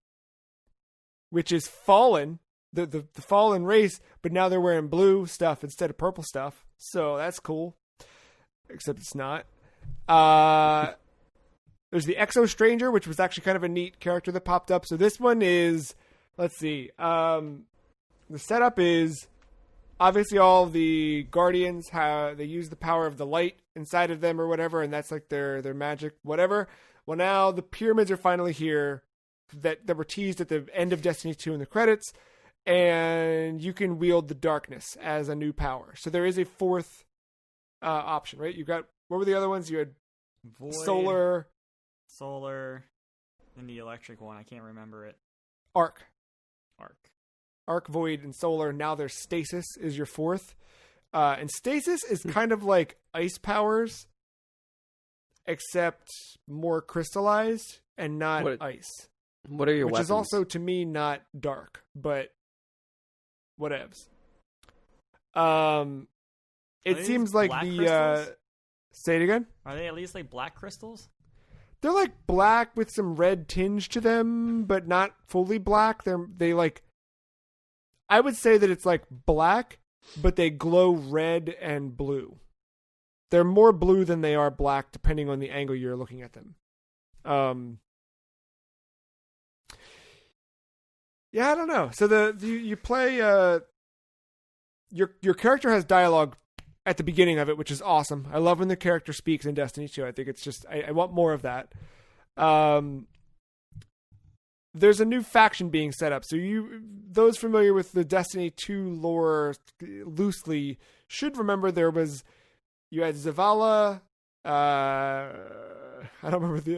which is Fallen, the Fallen race, but now they're wearing blue stuff instead of purple stuff, so that's cool. Except it's not. There's the Exo Stranger, which was actually kind of a neat character that popped up. So this one is, let's see. The setup is obviously all the Guardians they use the power of the light inside of them or whatever, and that's like their magic, whatever. Well, now the pyramids are finally here that were teased at the end of Destiny 2 in the credits, and you can wield the darkness as a new power. So there is a fourth option, right? You got, what were the other ones? You had Void, Solar, and the electric one. I can't remember it. Arc, Void, and Solar. Now there's Stasis is your fourth. And Stasis is kind of like ice powers, except more crystallized and not ice. What are your weapons? Which is also, to me, not dark, but whatevs. It seems like the... say it again? Are they at least like black crystals? They're like black with some red tinge to them, but not fully black. They like... I would say that it's like black, but they glow red and blue. They're more blue than they are black, depending on the angle you're looking at them. Yeah, I don't know. So you play... Your character has dialogue at the beginning of it, which is awesome. I love when the character speaks in Destiny 2. I think it's just... I want more of that. There's a new faction being set up. So those familiar with the Destiny 2 lore loosely should remember you had Zavala, I don't remember the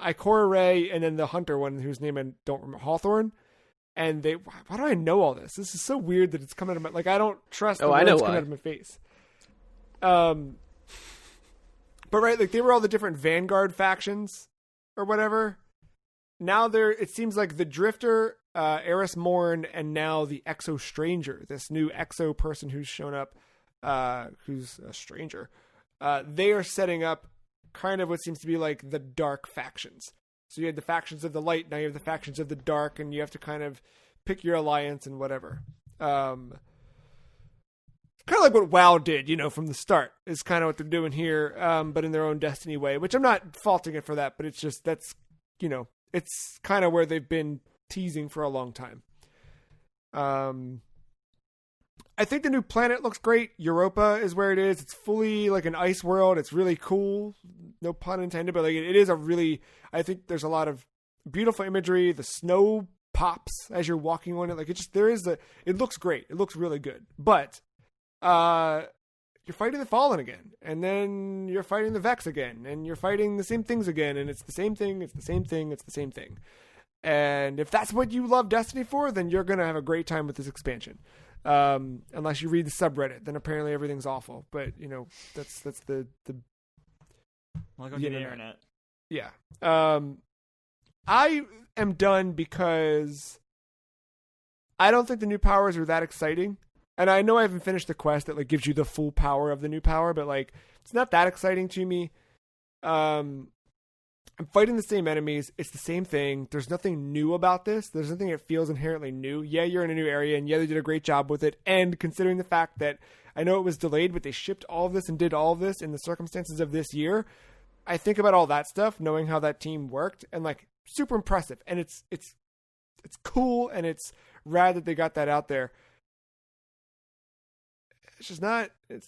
Ikora Ray, and then the Hunter one whose name I don't remember, Hawthorne. And why do I know all this? This is so weird that it's coming out of my... Like, I don't trust the words coming out of my face. But right, like they were all the different Vanguard factions or whatever. Now it seems like the Drifter, Eris Morn, and now the Exo Stranger, this new Exo person who's shown up, who's a stranger. They are setting up kind of what seems to be like the dark factions. So you had the factions of the light, now you have the factions of the dark, and you have to kind of pick your alliance and whatever. Kind of like what WoW did, from the start, is kind of what they're doing here, but in their own Destiny way, which I'm not faulting it for that, but it's just, that's, it's kind of where they've been teasing for a long time. I think the new planet looks great. Europa is where it is. It's fully like an ice world. It's really cool. No pun intended, but like it is I think there's a lot of beautiful imagery. The snow pops as you're walking on it. Like it looks great. It looks really good. But, you're fighting the Fallen again, and then you're fighting the Vex again, and you're fighting the same things again, and it's the same thing, it's the same thing, it's the same thing. And if that's what you love Destiny for, then you're going to have a great time with this expansion. Unless you read the subreddit, then apparently everything's awful. But, that's the Welcome to the internet. Yeah. I am done because I don't think the new powers are that exciting. And I know I haven't finished the quest that gives you the full power of the new power, but it's not that exciting to me. I'm fighting the same enemies. It's the same thing. There's nothing new about this. There's nothing that feels inherently new. Yeah, you're in a new area, and yeah, they did a great job with it. And considering the fact that I know it was delayed, but they shipped all of this and did all of this in the circumstances of this year, I think about all that stuff, knowing how that team worked, and super impressive. And it's cool, and it's rad that they got that out there. It's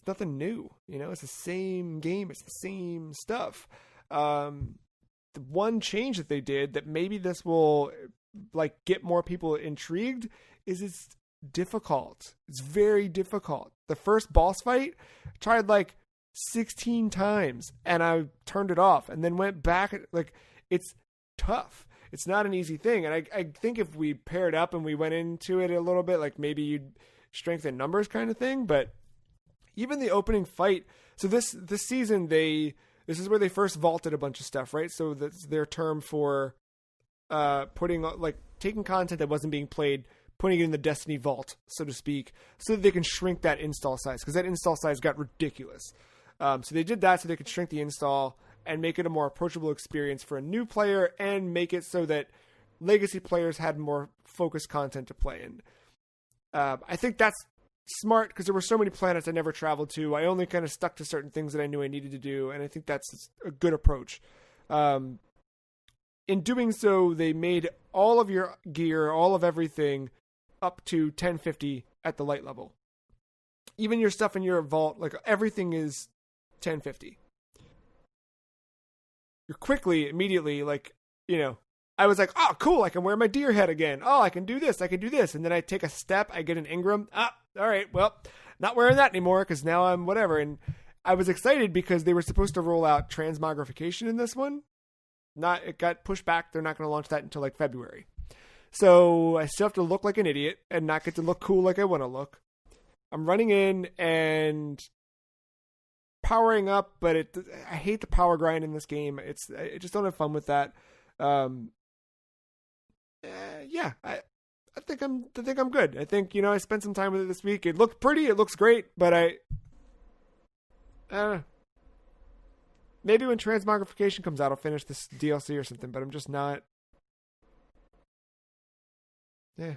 nothing new. It's the same game. It's the same stuff. The one change that they did that maybe this will get more people intrigued is it's difficult. It's very difficult. The first boss fight, I tried 16 times and I turned it off and then went back. It's tough. It's not an easy thing. And I think if we paired up and we went into it a little bit, maybe you'd strengthen numbers kind of thing. But even the opening fight. So this season, this is where they first vaulted a bunch of stuff, right? So that's their term for putting taking content that wasn't being played, putting it in the Destiny vault, so to speak, so that they can shrink that install size, because that install size got ridiculous. So they did that so they could shrink the install and make it a more approachable experience for a new player and make it so that legacy players had more focused content to play in. I think that's smart because there were so many planets I never traveled to. I only kind of stuck to certain things that I knew I needed to do, and I think that's a good approach. In doing so, they made all of your gear, all of everything, up to 1050 at the light level. Even your stuff in your vault, everything is 1050. You're quickly, immediately, I was oh, cool, I can wear my deer head again. Oh, I can do this, And then I take a step, I get an Ingram. All right, well, not wearing that anymore because now I'm whatever. And I was excited because they were supposed to roll out transmogrification in this one. It got pushed back. They're not going to launch that until February. So I still have to look like an idiot and not get to look cool like I want to look. I'm running in and powering up, but I hate the power grind in this game. I just don't have fun with that. I think I'm good. I think, I spent some time with it this week. It looked pretty. It looks great, but I don't know. Maybe when transmogrification comes out, I'll finish this DLC or something, but I'm just not. Yeah.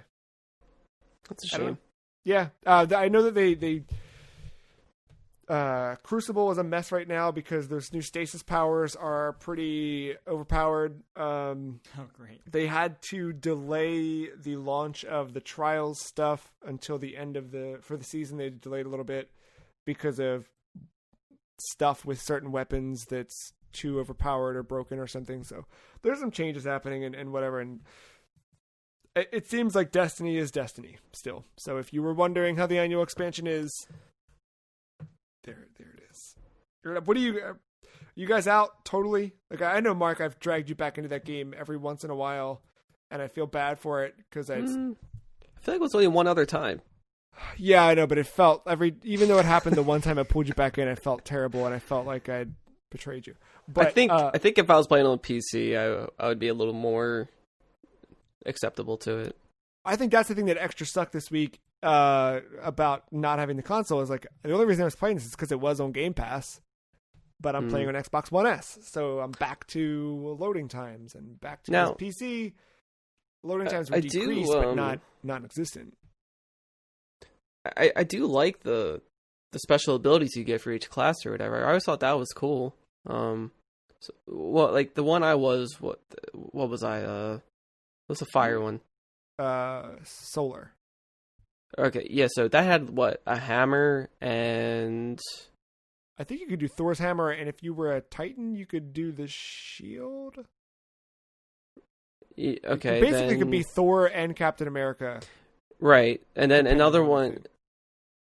That's a shame. Yeah. I know that they Crucible is a mess right now because those new stasis powers are pretty overpowered. Oh, great. They had to delay the launch of the Trials stuff until the end of for the season. They delayed a little bit because of stuff with certain weapons that's too overpowered or broken or something. So there's some changes happening and whatever. And it seems like Destiny is Destiny still. So if you were wondering how the annual expansion is, there it is. What are you guys out totally? I know, Mark, I've dragged you back into that game every once in a while, and I feel bad for it because I feel like it was only one other time. Yeah, I know, but it felt even though it happened the one time I pulled you back in, I felt terrible and I felt like I'd betrayed you. But I think if I was playing on PC, I would be a little more acceptable to it. I think that's the thing that extra sucked this week about not having the console is the only reason I was playing this is because it was on Game Pass, but I'm playing on Xbox One S, so I'm back to loading times and back to PC. Loading times were decreased, but not non-existent. I do like the special abilities you get for each class or whatever. I always thought that was cool. The one I was, what was I? What's the fire one? Solar. Okay, yeah. So that had a hammer and I think you could do Thor's hammer, and if you were a Titan, you could do the shield. Yeah, okay, basically, it could be Thor and Captain America. Right, and then another one.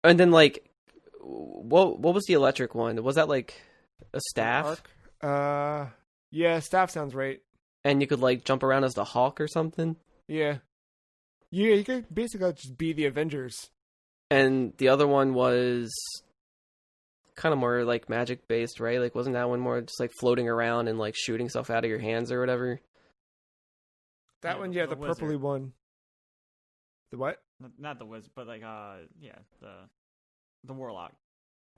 And then, what was the electric one? Was that a staff? Yeah, staff sounds right. And you could like jump around as the Hawk or something. Yeah. Yeah, you could basically just be the Avengers. And the other one was kind of more like magic based, right? Like, wasn't that one more just like floating around and like shooting stuff out of your hands or whatever? That Yeah, one, yeah, the the purpley wizard. one. The what? Not the wizard, but like the warlock.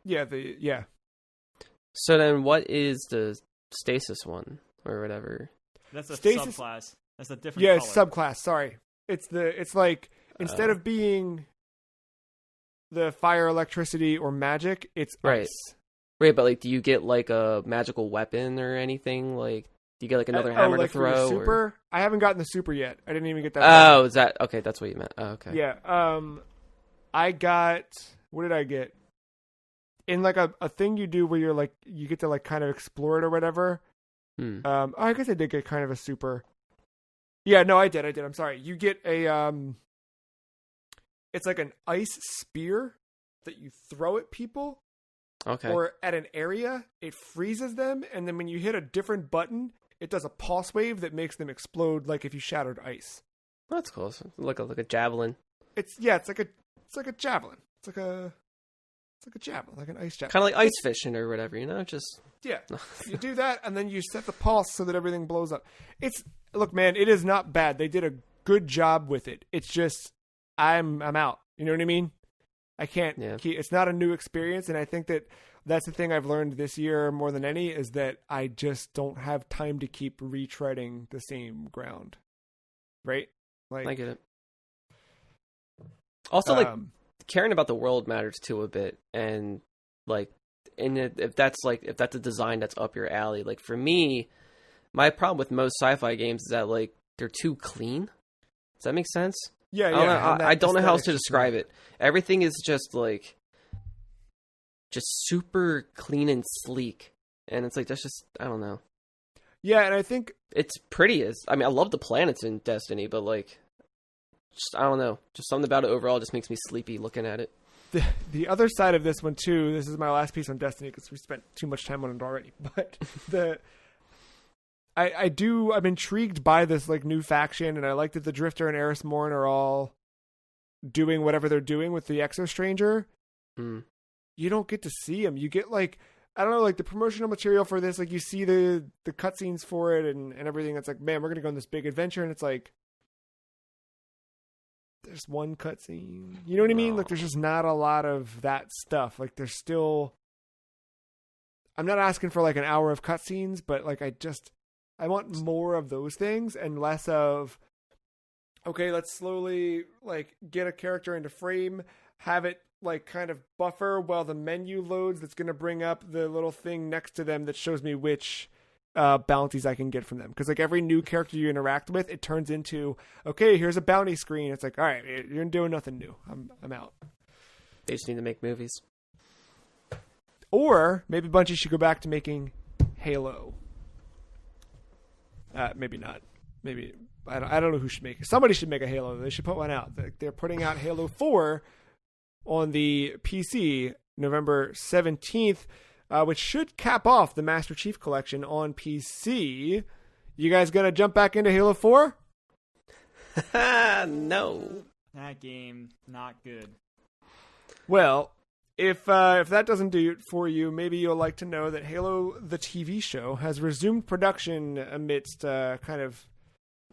Yeah, yeah. So then, what is the stasis one or whatever? That's a Stasis- subclass. That's a different. Yeah, color. it's subclass. Sorry, it's like instead of being the fire, electricity, or magic, it's Right. ice. Right, but like, do you get like a magical weapon or anything? Like, do you get like another hammer like to throw? for your or- super? I haven't gotten the super yet. I didn't even get that. Oh, is that okay? That's what you meant. Oh, okay. Yeah. I got. What did I get? In like a thing you do where you're like you get to like kind of explore it or whatever. I guess I did get kind of a super. Yeah, no, I did. I'm sorry. You get a it's like an ice spear that you throw at people Okay. or at an area. It freezes them, and then when you hit a different button, it does a pulse wave that makes them explode, like if you shattered ice. That's cool. So like a javelin. It's like a javelin. It's like a javelin, like an ice javelin. Kind of like ice fishing or whatever, you know? Just Yeah, you do that, and then you set the pulse so that everything blows up. Look, man, it is not bad. They did a good job with it. It's just I'm out. You know what I mean? I can't. Yeah. It's not a new experience, and I think that's the thing I've learned this year more than any is that I just don't have time to keep retreading the same ground. Right? Like I get it. Also, like caring about the world matters too a bit, and like, if that's a design that's up your alley. Like for me, my problem with most sci-fi games is that like they're too clean. Does that make sense? Yeah, I don't know how else to describe it. Everything is just super clean and sleek, and it's like that's just I don't know. Yeah, and I think It's pretty I love the planets in Destiny, but like, just I don't know, just something about it overall just makes me sleepy looking at it. the other side of this one too. This is my last piece on Destiny because we spent too much time on it already. But I'm intrigued by this like new faction, and I like that the Drifter and Eris Morn are all doing whatever they're doing with the Exo Stranger. You don't get to see them. You get like I don't know, like the promotional material for this. Like you see the cutscenes for it and everything. It's like, man, we're gonna go on this big adventure, and it's like there's one cutscene. You know what I mean? Like there's just not a lot of that stuff. Like there's still. I'm not asking for like an hour of cutscenes, but like I want more of those things and less of, okay, let's slowly like get a character into frame, have it like kind of buffer while the menu loads. That's going to bring up the little thing next to them that shows me which bounties I can get from them. Because like every new character you interact with, it turns into, okay, here's a bounty screen. It's like, all right, you're doing nothing new. I'm out. They just need to make movies. Or maybe Bungie should go back to making Halo. Maybe not. Maybe I don't know who should make it. Somebody should make a Halo. They should put one out. They're putting out Halo 4 on the PC November 17th, which should cap off the Master Chief Collection on PC. You guys gonna jump back into Halo 4? No. That game not good. Well, if that doesn't do it for you, maybe you'll like to know that Halo, the TV show, has resumed production amidst kind of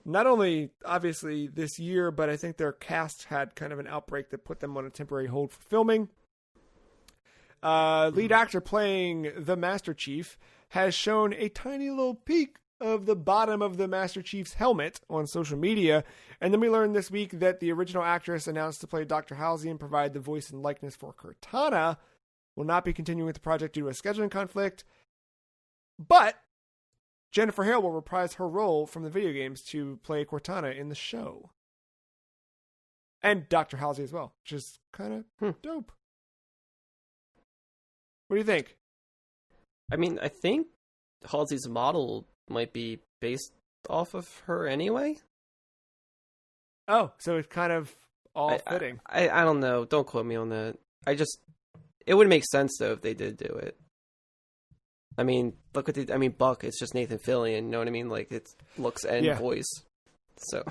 not only obviously this year, but I think their cast had kind of an outbreak that put them on a temporary hold for filming. Lead actor playing the Master Chief has shown a tiny little peek of the bottom of the Master Chief's helmet on social media. And then we learned this week that the original actress announced to play Dr. Halsey and provide the voice and likeness for Cortana will not be continuing with the project due to a scheduling conflict. But Jennifer Hale will reprise her role from the video games to play Cortana in the show. And Dr. Halsey as well, which is kind of dope. What do you think? I mean, I think Halsey's model might be based off of her anyway. Oh, so it's kind of all fitting. I don't know. Don't quote me on that. It would make sense though if they did do it. I mean, look at Buck. It's just Nathan Fillion. You know what I mean? Like it's looks and voice. So.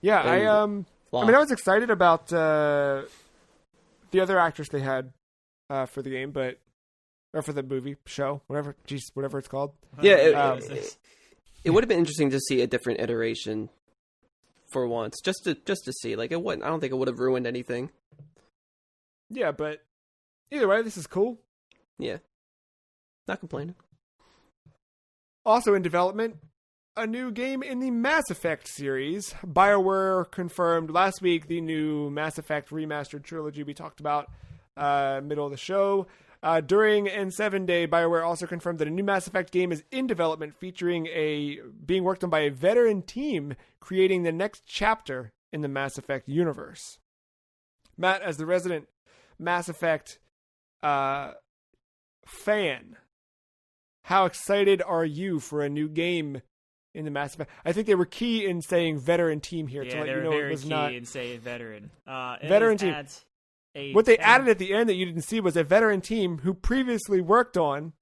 Yeah, I mean, I was excited about the other actors they had for the game, or for the movie show, whatever it's called. Yeah, it would have been interesting to see a different iteration for once, just to see. Like it wouldn't. I don't think it would have ruined anything. Yeah, but either way, this is cool. Yeah, not complaining. Also in development, a new game in the Mass Effect series. BioWare confirmed last week the new Mass Effect remastered trilogy we talked about middle of the show. During N7 Day, BioWare also confirmed that a new Mass Effect game is in development, featuring being worked on by a veteran team creating the next chapter in the Mass Effect universe. Matt, as the resident Mass Effect fan, how excited are you for a new game in the Mass Effect? I think they were key in saying veteran team here to let you know it was not in saying veteran. Veteran team. What they added at the end that you didn't see was a veteran team who previously worked on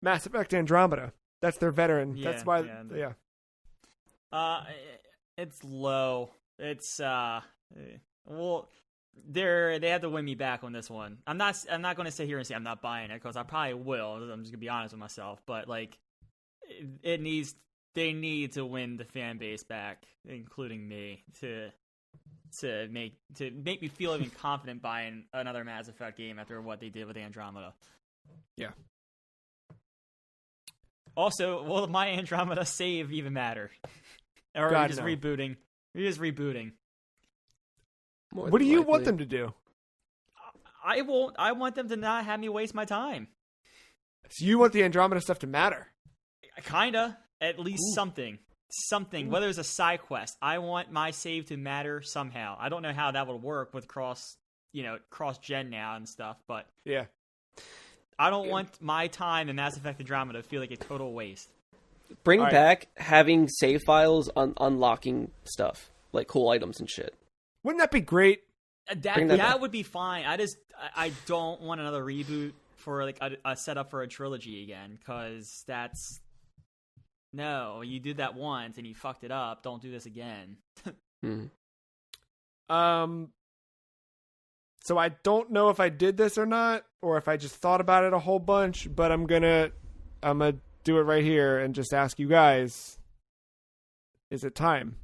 Mass Effect Andromeda. That's their veteran. Yeah, That's why. yeah. It's low. It's well, they had to win me back on this one. I'm not going to sit here and say I'm not buying it because I probably will. I'm just gonna be honest with myself. But like, they need to win the fan base back, including me, to make me feel even confident buying another Mass Effect game after what they did with Andromeda. Yeah. Also, will my Andromeda save even matter? Or are we just rebooting? We're just rebooting. What do you want them to do? I want them to not have me waste my time. So you want the Andromeda stuff to matter? Kinda. At least something. Something. Whether it's a side quest. I want my save to matter somehow. I don't know how that would work with cross-gen now and stuff, but... Yeah. I don't want my time in Mass Effect Andromeda to feel like a total waste. Bring back having save files unlocking stuff, like cool items and shit. Wouldn't that be great? That would be fine. I don't want another reboot for like a setup for a trilogy again, because that's... No, you did that once and you fucked it up. Don't do this again. So I don't know if I did this or not, or if I just thought about it a whole bunch, but I'm gonna do it right here and just ask you guys, is it time?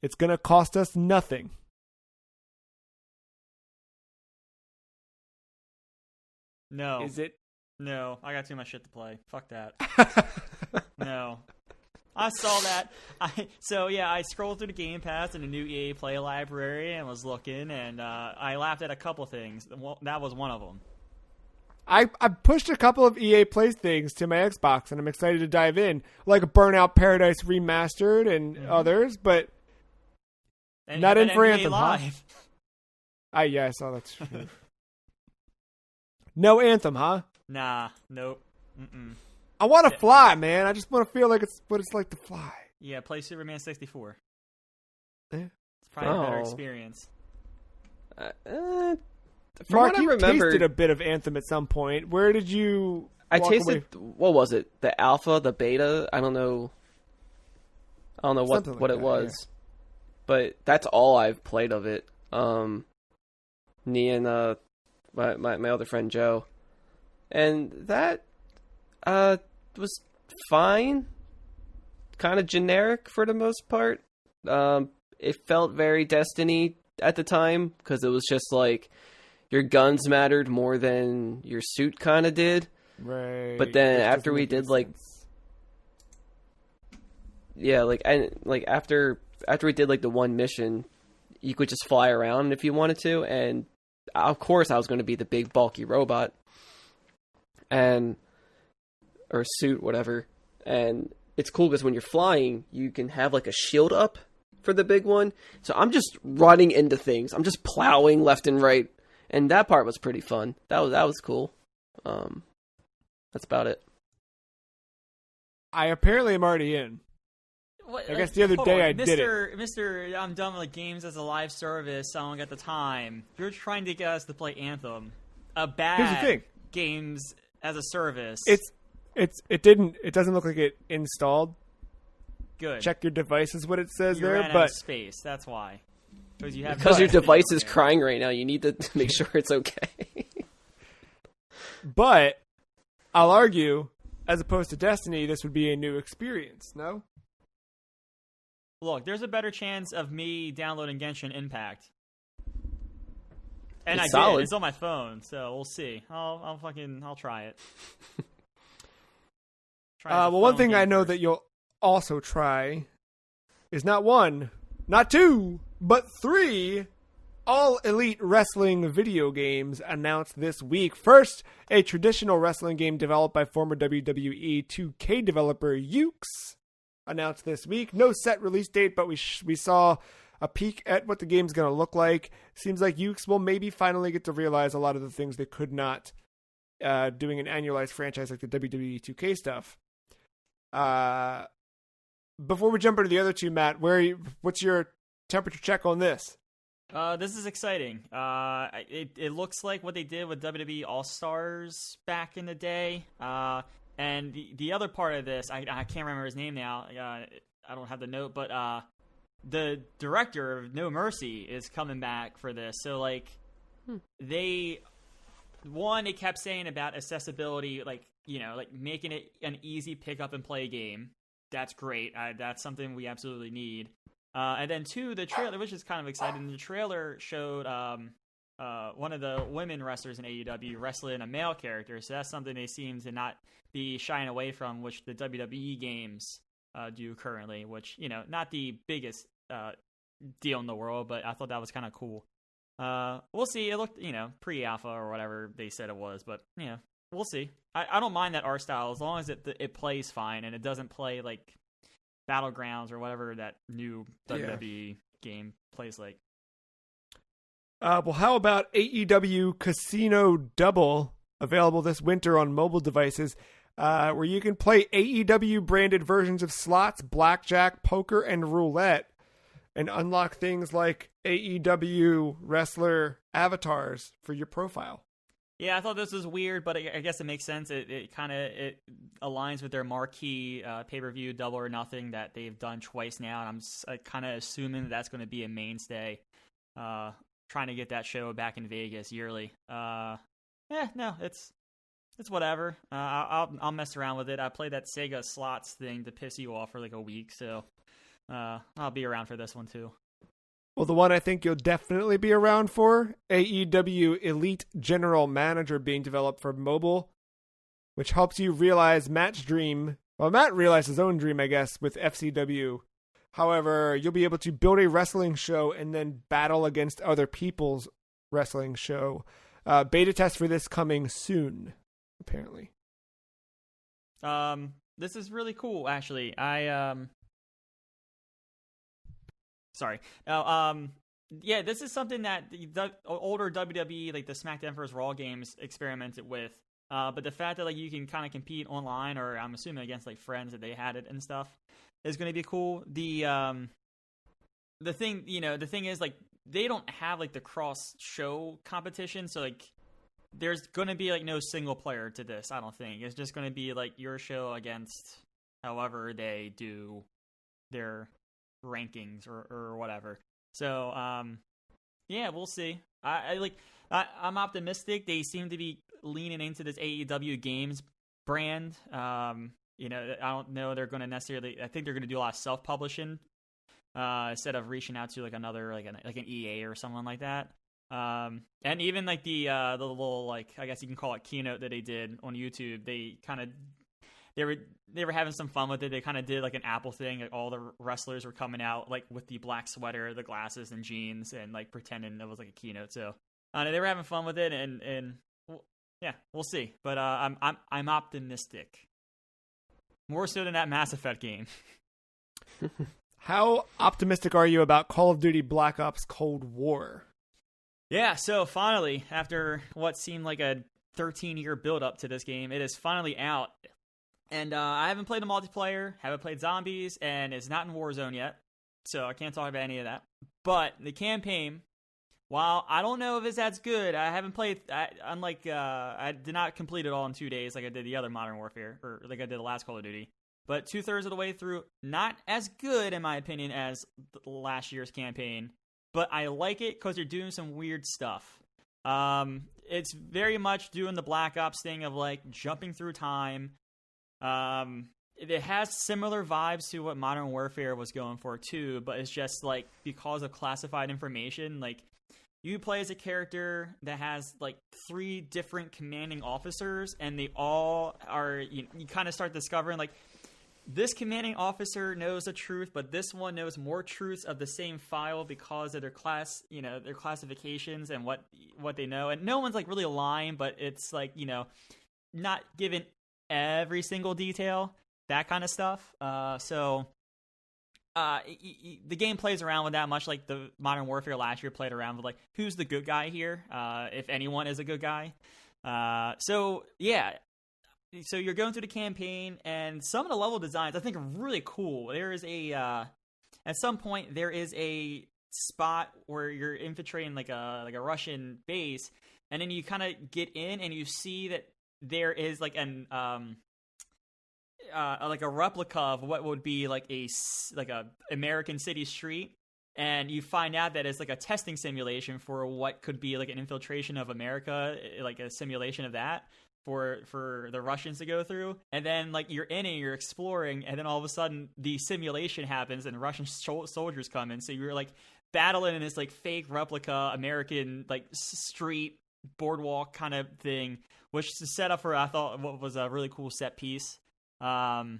It's gonna cost us nothing. No. Is it? No, I got too much shit to play. Fuck that. No. I saw that. I scrolled through the Game Pass and the new EA Play library and was looking, and I laughed at a couple things. That was one of them. I pushed a couple of EA Play things to my Xbox, and I'm excited to dive in, like Burnout Paradise Remastered and others, but not in for Anthem, Live. Huh? Yeah, I saw that. True. No Anthem, huh? Nah, nope. Mm-mm. I want to fly, man. I just want to feel like it's what it's like to fly. Yeah, play Superman 64. Yeah. It's probably a better experience. Marc, you tasted a bit of Anthem at some point. Where did you I tasted, what was it? The alpha, the beta? I don't know what it was. Yeah. But that's all I've played of it. Me and my other friend Joe. And that was fine. Kind of generic for the most part. It felt very Destiny at the time, because it was just like your guns mattered more than your suit kind of did. Right. But then after we did like... Yeah, after we did like the one mission, you could just fly around if you wanted to, and of course I was going to be the big bulky robot. Or suit, whatever. And it's cool because when you're flying, you can have like a shield up for the big one. So I'm just running into things. I'm just plowing left and right. And that part was pretty fun. That was cool. That's about it. I apparently am already in. I guess the other day I did it. Mister, I'm done with games as a live service. I don't get the time. You're trying to get us to play Anthem, a bad Here's the thing. games as a service. It doesn't look like it installed. Good. Check your device is what it says you there, ran out but of space. That's why. Because your device is crying right now. You need to make sure it's okay. But I'll argue, as opposed to Destiny, this would be a new experience. No. Look, there's a better chance of me downloading Genshin Impact. And it's I solid. did. It's on my phone, so we'll see. I'll try it. Well, one thing I know that you'll also try is not one, not two, but three All Elite Wrestling video games announced this week. First, a traditional wrestling game developed by former WWE 2K developer Ukes announced this week. No set release date, but we saw a peek at what the game's going to look like. Seems like Ukes will maybe finally get to realize a lot of the things they could not doing an annualized franchise like the WWE 2K stuff. Before we jump into the other two, Matt, what's your temperature check on this? This is exciting. It looks like what they did with WWE All-Stars back in the day. And the other part of this, I can't remember his name now. I don't have the note, but the director of No Mercy is coming back for this. So, like, they kept saying about accessibility, like, making it an easy pick up and play game. That's great. That's something we absolutely need. And then two, the trailer, which is kind of exciting. The trailer showed one of the women wrestlers in AEW wrestling a male character. So that's something they seem to not be shying away from, which the WWE games do currently, which, not the biggest deal in the world, but I thought that was kind of cool. We'll see. It looked, pre-alpha or whatever they said it was, but, we'll see. I don't mind that art style as long as it plays fine and it doesn't play like Battlegrounds or whatever that new WWE game plays like. Well, how about AEW Casino Double, available this winter on mobile devices, where you can play AEW branded versions of slots, blackjack, poker, and roulette, and unlock things like AEW wrestler avatars for your profile. Yeah, I thought this was weird, but I guess it makes sense. It kind of aligns with their marquee pay-per-view Double or Nothing that they've done twice now, and I'm kind of assuming that's going to be a mainstay, trying to get that show back in Vegas yearly. It's whatever. I'll mess around with it. I played that Sega slots thing to piss you off for like a week, so I'll be around for this one too. Well, the one I think you'll definitely be around for, AEW Elite General Manager, being developed for mobile, which helps you realize Matt's dream. Well, Matt realized his own dream, I guess, with FCW. However, you'll be able to build a wrestling show and then battle against other people's wrestling show. Beta test for this coming soon, apparently. This is really cool, actually. Sorry. Yeah, this is something that the older WWE, like the SmackDown vs. Raw games, experimented with. But the fact that like you can kind of compete online, or I'm assuming against like friends that they had it and stuff, is going to be cool. The thing is like they don't have like the cross show competition, so like there's going to be like no single player to this. I don't think it's just going to be like your show against however they do their rankings or whatever. So yeah, we'll see. I'm optimistic. They seem to be leaning into this AEW games brand. I don't know they're going to necessarily. I think they're going to do a lot of self-publishing instead of reaching out to like another like an EA or someone like that. And even like the little like I guess you can call it keynote that they did on YouTube. They were having some fun with it. They kind of did like an Apple thing. Like all the wrestlers were coming out like with the black sweater, the glasses, and jeans, and like pretending it was like a keynote. So they were having fun with it, and yeah, we'll see. But I'm optimistic, more so than that Mass Effect game. How optimistic are you about Call of Duty Black Ops Cold War? Yeah, so finally, after what seemed like a 13-year build-up to this game, it is finally out. And I haven't played the multiplayer, haven't played zombies, and it's not in Warzone yet, so I can't talk about any of that. But the campaign, while I don't know if it's as good, I haven't played. I did not complete it all in 2 days like I did the other Modern Warfare, or like I did the last Call of Duty. But 2/3 of the way through, not as good in my opinion as last year's campaign. But I like it because you're doing some weird stuff. It's very much doing the Black Ops thing of like jumping through time. It has similar vibes to what Modern Warfare was going for too, but it's just like because of classified information, like you play as a character that has like 3 different commanding officers, and they all are, you kind of start discovering like this commanding officer knows the truth, but this one knows more truths of the same file because of their class, their classifications and what they know. And no one's like really lying, but it's like, not given every single detail, that kind of stuff. The game plays around with that much like the Modern Warfare last year played around with like who's the good guy here, if anyone is a good guy. So you're going through the campaign, and some of the level designs I think are really cool. There is at some point there is a spot where you're infiltrating like a Russian base, and then you kind of get in and you see that there is like a replica of what would be like a American city street, and you find out that it's like a testing simulation for what could be like an infiltration of America, like a simulation of that for the Russians to go through. And then like you're in it, you're exploring, and then all of a sudden the simulation happens and Russian soldiers come in, so you're like battling in this like fake replica American like street boardwalk kind of thing, which is set up for I thought what was a really cool set piece. And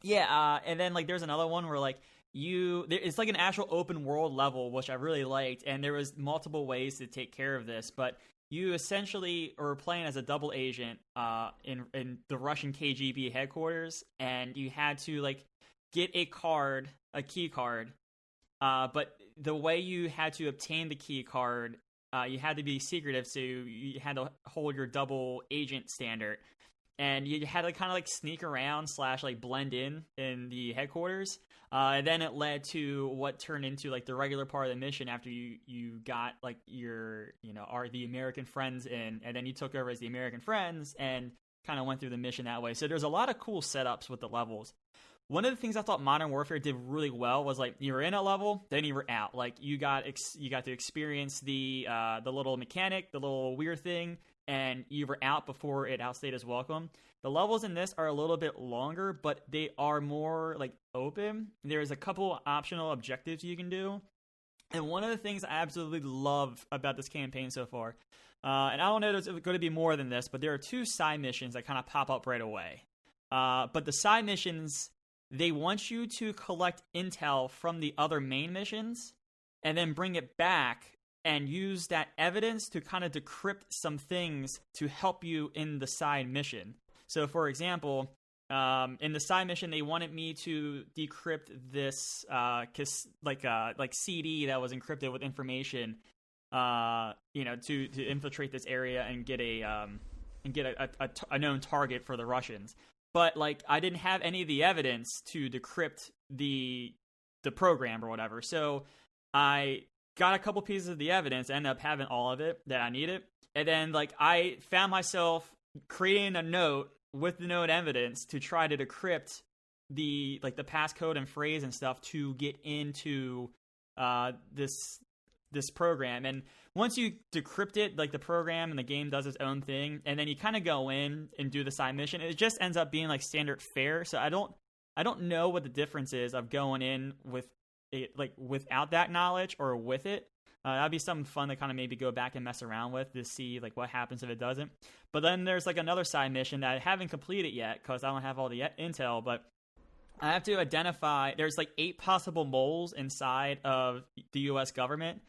then like there's another one where like it's like an actual open world level, which I really liked, and there was multiple ways to take care of this, but you essentially are playing as a double agent in the Russian KGB headquarters, and you had to like get a key card, but the way you had to obtain the key card, you had to be secretive, so you had to hold your double agent standard, and you had to kind of like sneak around / like blend in the headquarters. And then it led to what turned into like the regular part of the mission after you got like your are the American friends in, and then you took over as the American friends and kind of went through the mission that way. So there's a lot of cool setups with the levels. One of the things I thought Modern Warfare did really well was like you were in a level, then you were out. Like you got to experience the little mechanic, the little weird thing, and you were out before it outstayed its welcome. The levels in this are a little bit longer, but they are more like open. There's a couple optional objectives you can do. And one of the things I absolutely love about this campaign so far, and I don't know if there's going to be more than this, but there are 2 side missions that kind of pop up right away. But the side missions, they want you to collect intel from the other main missions and then bring it back and use that evidence to kind of decrypt some things to help you in the side mission. So, for example, in the side mission, they wanted me to decrypt this like CD that was encrypted with information, to infiltrate this area and get a known target for the Russians. But like I didn't have any of the evidence to decrypt the program or whatever, so I got a couple pieces of the evidence, ended up having all of it that I needed, and then like I found myself creating a note with the known evidence to try to decrypt the passcode and phrase and stuff to get into this program. And once you decrypt it, like the program and the game does its own thing, and then you kind of go in and do the side mission, it just ends up being like standard fare. So I don't know what the difference is of going in with it, like without that knowledge or with it. That'd be something fun to kind of maybe go back and mess around with to see like what happens if it doesn't. But then there's like another side mission that I haven't completed yet because I don't have all the intel, but I have to identify, there's like 8 possible moles inside of the US government,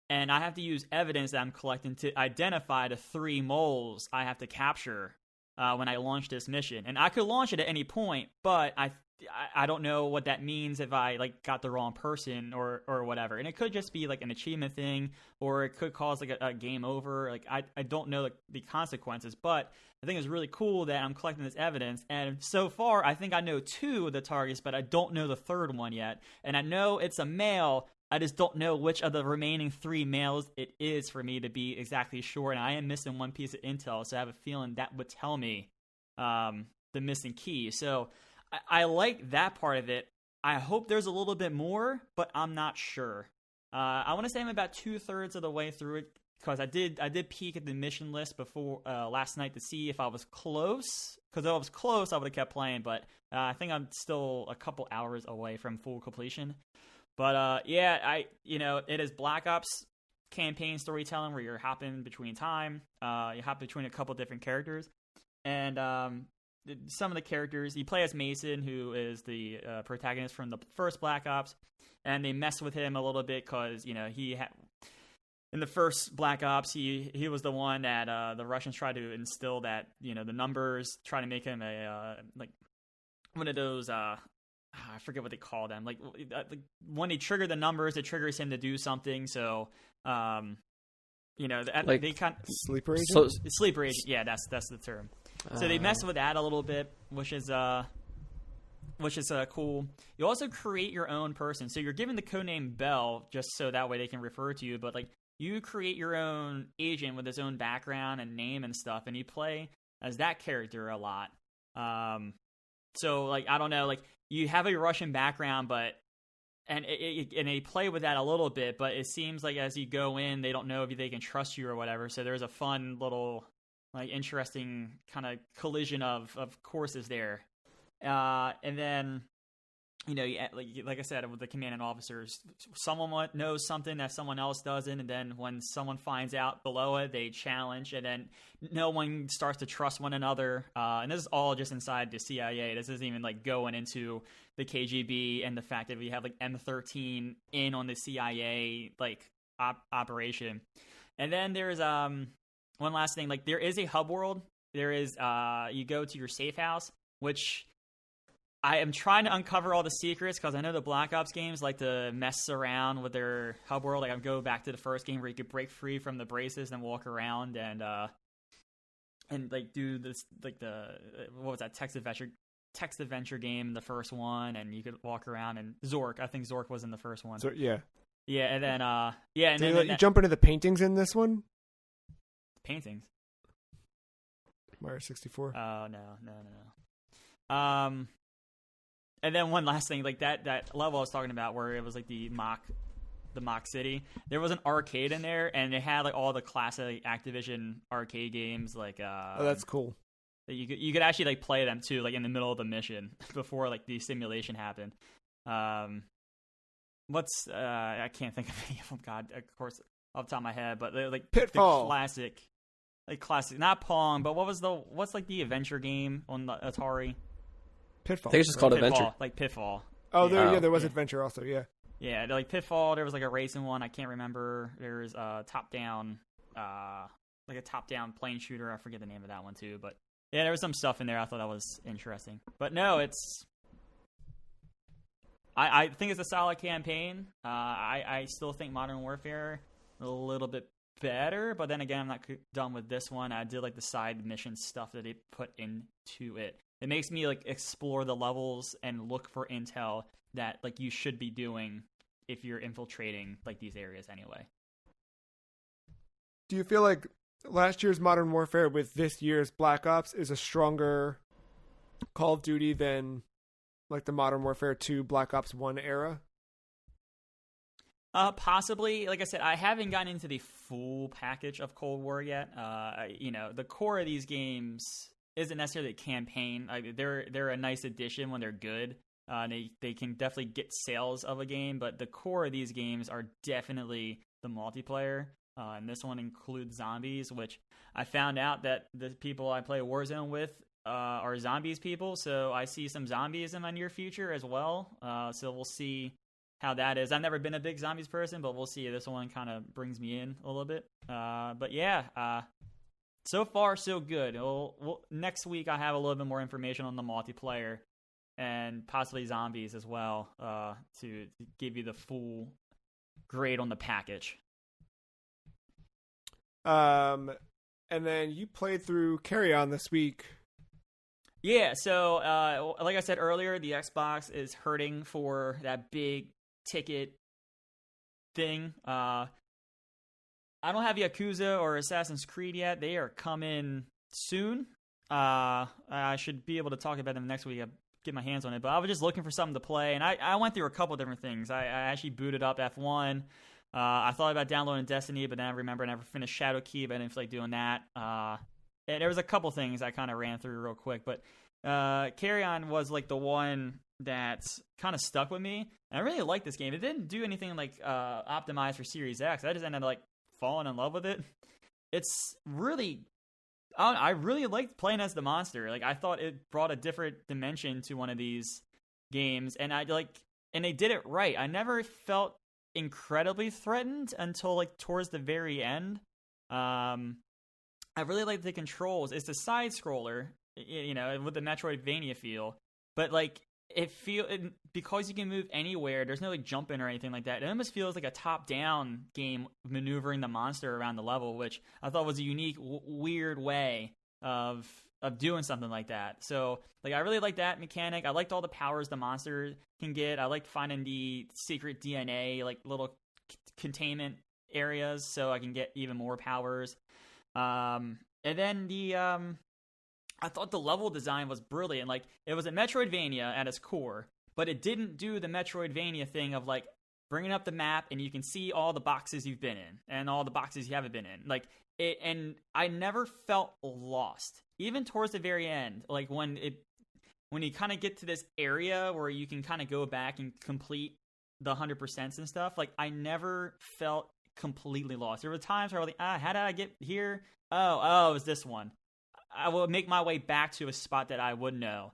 and I have to use evidence that I'm collecting to identify the 3 moles I have to capture when I launch this mission. And I could launch it at any point, but I I don't know what that means if I like got the wrong person or whatever. And it could just be like an achievement thing, or it could cause like a game over. Like I don't know like the consequences, but I think it's really cool that I'm collecting this evidence. And so far, I think I know 2 of the targets, but I don't know the third one yet. And I know it's a male. I just don't know which of the remaining 3 males it is for me to be exactly sure. And I am missing one piece of intel, so I have a feeling that would tell me the missing key. So I like that part of it. I hope there's a little bit more, but I'm not sure. I want to say I'm about 2/3 of the way through it, because I did peek at the mission list before last night to see if I was close. Because if I was close, I would have kept playing. But I think I'm still a couple hours away from full completion. But yeah, it is Black Ops campaign storytelling where you're hopping between time. You hop between a couple different characters, and some of the characters you play as Mason, who is the protagonist from the first Black Ops, and they mess with him a little bit because in the first Black Ops he was the one that the Russians tried to instill that the numbers, try to make him a like one of those I forget what they call them, like when they trigger the numbers, it triggers him to do something. So like they kind of sleeper agent. Sleeper agent, yeah, that's the term. So they mess with that a little bit, which is cool. You also create your own person. So you're given the codename Bell just so that way they can refer to you. But like you create your own agent with his own background and name and stuff, and you play as that character a lot. So like I don't know, like you have a Russian background, but and they play with that a little bit. But it seems like as you go in, they don't know if they can trust you or whatever. So there's a fun little, like, interesting kind of collision of courses there. And then, like I said, with the commanding officers, someone knows something that someone else doesn't, and then when someone finds out below it, they challenge, and then no one starts to trust one another. And this is all just inside the CIA. This isn't even like going into the KGB and the fact that we have like M13 in on the CIA like operation. And then there's one last thing, like there is a hub world. There is you go to your safe house, which I am trying to uncover all the secrets because I know the Black Ops games like to mess around with their hub world. Like I go back to the first game where you could break free from the braces and walk around and like do this, like the what was that text adventure game, the first one, and you could walk around. And Zork, I think Zork was in the first one. So yeah, and then and so then you jump into the paintings in this one. Paintings. Mario 64. Oh no. And then one last thing, like that level I was talking about where it was like the mock city. There was an arcade in there, and it had like all the classic Activision arcade games. Like, oh, that's cool. You could actually like play them too, like in the middle of the mission before like the simulation happened. I can't think of any of them. God, of course, off the top of my head, but they're like Pitfall, the classic, not Pong, but what's like the adventure game on the Atari? Pitfall. I think it's just called Pitfall, Adventure. like Pitfall. Oh, there was Adventure also, yeah. Yeah, like Pitfall, there was like a racing one, I can't remember. There was a top-down, like a top-down plane shooter, I forget the name of that one too, but yeah, there was some stuff in there I thought that was interesting. But no, I think it's a solid campaign. I still think Modern Warfare a little bit better, but then again, I'm not done with this one. I did like the side mission stuff that they put into it. It makes me like explore the levels and look for intel that like you should be doing if you're infiltrating like these areas anyway. Do you feel like last year's Modern Warfare with this year's Black Ops is a stronger Call of Duty than like the Modern Warfare 2 Black Ops 1 era? Possibly. Like I said, I haven't gotten into the full package of Cold War yet. The core of these games isn't necessarily a campaign. They're a nice addition when they're good. They can definitely get sales of a game, but the core of these games are definitely the multiplayer. And this one includes zombies, which I found out that the people I play Warzone with are zombies people. So I see some zombies in my near future as well. So we'll see how that is. I've never been a big zombies person, but we'll see. This one kind of brings me in a little bit. But yeah, so far so good. Next week I have a little bit more information on the multiplayer. and possibly zombies as well, to give you the full grade on the package. And then you played through Carry On this week. Yeah, so like I said earlier, the Xbox is hurting for that big ticket thing. I don't have Yakuza or Assassin's Creed yet. They are coming soon. I should be able to talk about them next week. I get my hands on it, but I was just looking for something to play, and I went through a couple different things. I actually booted up F1. I thought about downloading Destiny, but then I remember I never finished Shadowkeep. I didn't feel like doing that. And there was a couple things I kind of ran through real quick, but Carry On was like the one that kind of stuck with me. And I really liked this game. It didn't do anything like optimized for Series X. I just ended up like falling in love with it. It's really, I really liked playing as the monster. Like I thought it brought a different dimension to one of these games, and and they did it right. I never felt incredibly threatened until like towards the very end. I really like the controls. It's a side scroller, with the Metroidvania feel, but like because you can move anywhere. There's no like jumping or anything like that. It almost feels like a top-down game maneuvering the monster around the level, which I thought was a unique, weird way of doing something like that. So like I really like that mechanic. I liked all the powers the monster can get. I liked finding the secret DNA, like little containment areas, so I can get even more powers. And then I thought the level design was brilliant. Like it was a Metroidvania at its core, but it didn't do the Metroidvania thing of like bringing up the map and you can see all the boxes you've been in and all the boxes you haven't been in. Like it, and I never felt lost, even towards the very end. Like when you kind of get to this area where you can kind of go back and complete the 100% and stuff. Like I never felt completely lost. There were times where I was like, how did I get here? Oh, it was this one. I will make my way back to a spot that I would know.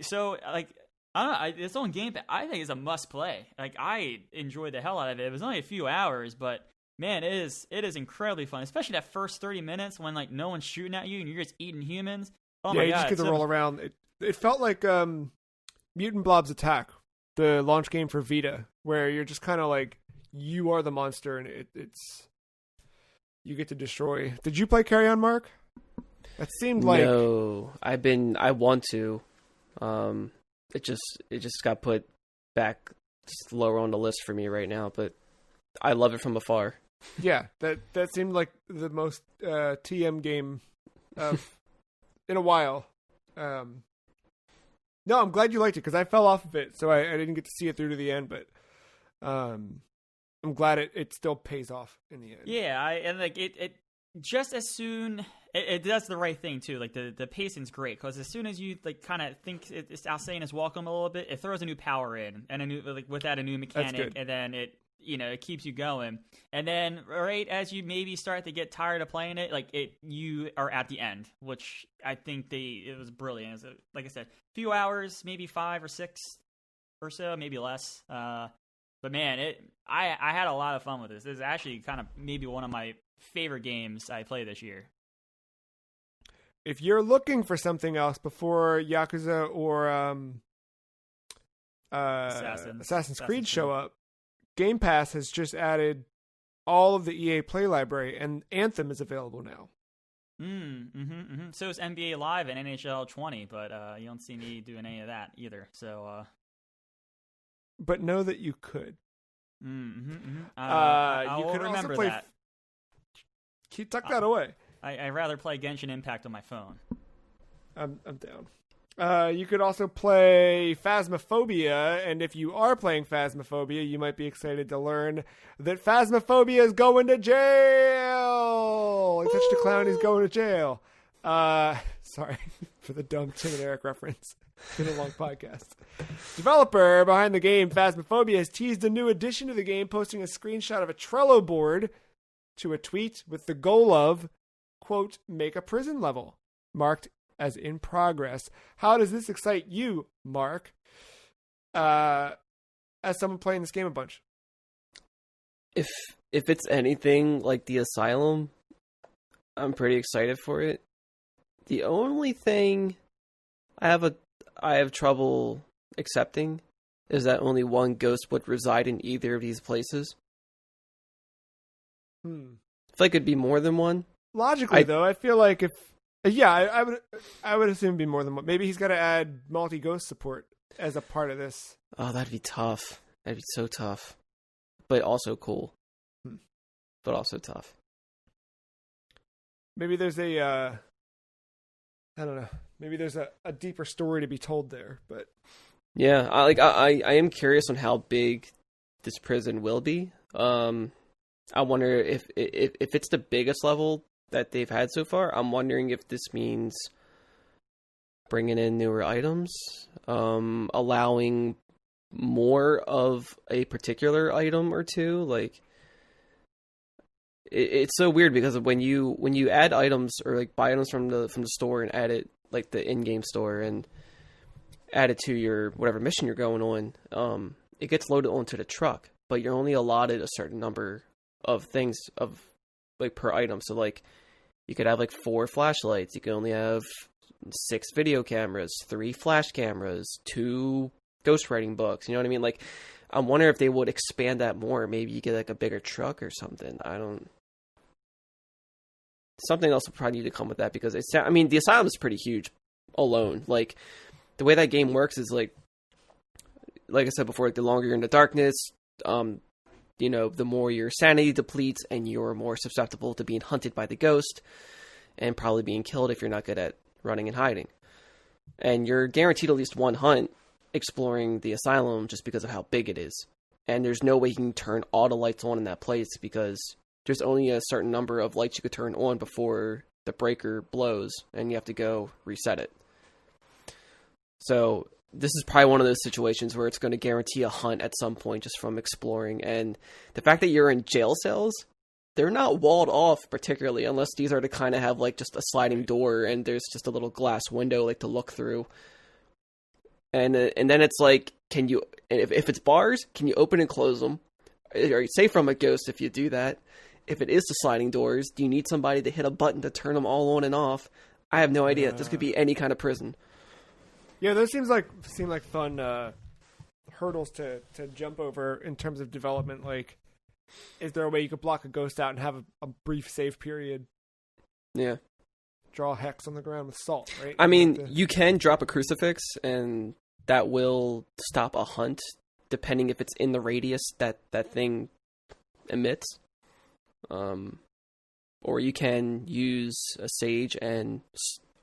So like, I don't know, its own game, I think is a must play. Like I enjoyed the hell out of it. It was only a few hours, but man, it is incredibly fun, especially that first 30 minutes when like no one's shooting at you and you're just eating humans. Oh yeah, my you God, just get to roll around. It felt like Mutant Blob's Attack, the launch game for Vita, where you're just kind of like, you are the monster, and it's you get to destroy. Did you play Carry On, Mark? That seemed like no. I want to. It just got put back just lower on the list for me right now, but I love it from afar. Yeah, that seemed like the most TM game in a while. No, I'm glad you liked it because I fell off of it, so I didn't get to see it through to the end, but I'm glad it still pays off in the end. Yeah, and like it just as soon it does the right thing too. Like the pacing's great because as soon as you like kind of think it's outstaying its welcome a little bit, it throws a new power in and a new a new mechanic, and then it keeps you going. And then right as you maybe start to get tired of playing it, like you are at the end, which I think it was brilliant. Like I said, a few hours, maybe 5 or 6 or so, maybe less. But man, I had a lot of fun with this. This is actually kind of maybe one of my favorite games I played this year. If you're looking for something else before Yakuza or Assassin's Creed show up, Game Pass has just added all of the EA Play library, and Anthem is available now. So is NBA Live and NHL 20, but you don't see me doing any of that either. So, but know that you could. You could remember also play. that. Tuck that away. I'd rather play Genshin Impact on my phone. I'm down. You could also play Phasmophobia, and if you are playing Phasmophobia, you might be excited to learn that Phasmophobia is going to jail! I touched a clown, he's going to jail. Sorry for the dumb Tim and Eric reference. It's been a long podcast. Developer behind the game, Phasmophobia, has teased a new addition to the game, posting a screenshot of a Trello board to a tweet with the goal of, quote, make a prison level, marked as in progress. How does this excite you, Mark, as someone playing this game a bunch? If it's anything like the Asylum, I'm pretty excited for it. The only thing I have I have trouble accepting is that only one ghost would reside in either of these places. I feel like it'd be more than one. Logically, though, I feel like if I would assume it'd be more than one. Maybe he's got to add multi-ghost support as a part of this. Oh, that'd be tough. That'd be so tough, but also cool. But also tough. Maybe there's I don't know. Maybe there's a deeper story to be told there, but yeah, I am curious on how big this prison will be. I wonder if it's the biggest level that they've had so far. I'm wondering if this means bringing in newer items, allowing more of a particular item or two. Like, it's so weird because when you add items or like buy items from the store and add it, like the in-game store, and add it to your whatever mission you're going on, it gets loaded onto the truck, but you're only allotted a certain number of things of like per item. So like you could have like 4 flashlights, you can only have 6 video cameras, 3 flash cameras, 2 ghostwriting books. You know what I mean? Like, I'm wondering if they would expand that more. Maybe you get like a bigger truck or something. Something else will probably need to come with that, because the asylum is pretty huge alone. Like, the way that game works is like I said before, like, the longer you're in the darkness, the more your sanity depletes and you're more susceptible to being hunted by the ghost and probably being killed if you're not good at running and hiding. And you're guaranteed at least one hunt exploring the asylum just because of how big it is. And there's no way you can turn all the lights on in that place, because there's only a certain number of lights you could turn on before the breaker blows and you have to go reset it. So this is probably one of those situations where it's going to guarantee a hunt at some point just from exploring. And the fact that you're in jail cells, they're not walled off particularly, unless these are to kind of have like just a sliding door and there's just a little glass window like to look through. And then it's like, if it's bars, can you open and close them? Are you safe from a ghost if you do that? If it is the sliding doors, do you need somebody to hit a button to turn them all on and off? I have no idea. This could be any kind of prison. Yeah, those seem like fun hurdles to jump over in terms of development. Like, is there a way you could block a ghost out and have a brief save period? Yeah. Draw a hex on the ground with salt, right? I mean, you can drop a crucifix, and that will stop a hunt, depending if it's in the radius that thing emits. Or you can use a sage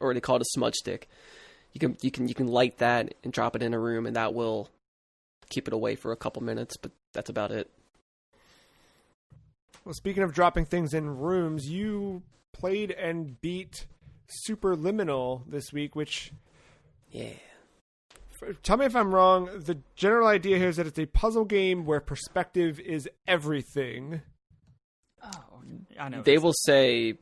or they call it a smudge stick. You can light that and drop it in a room, and that will keep it away for a couple minutes, but that's about it. Well, speaking of dropping things in rooms, you played and beat Superliminal this week, which... Yeah. Tell me if I'm wrong. The general idea here is that it's a puzzle game where perspective is everything. Oh, I know. They will say...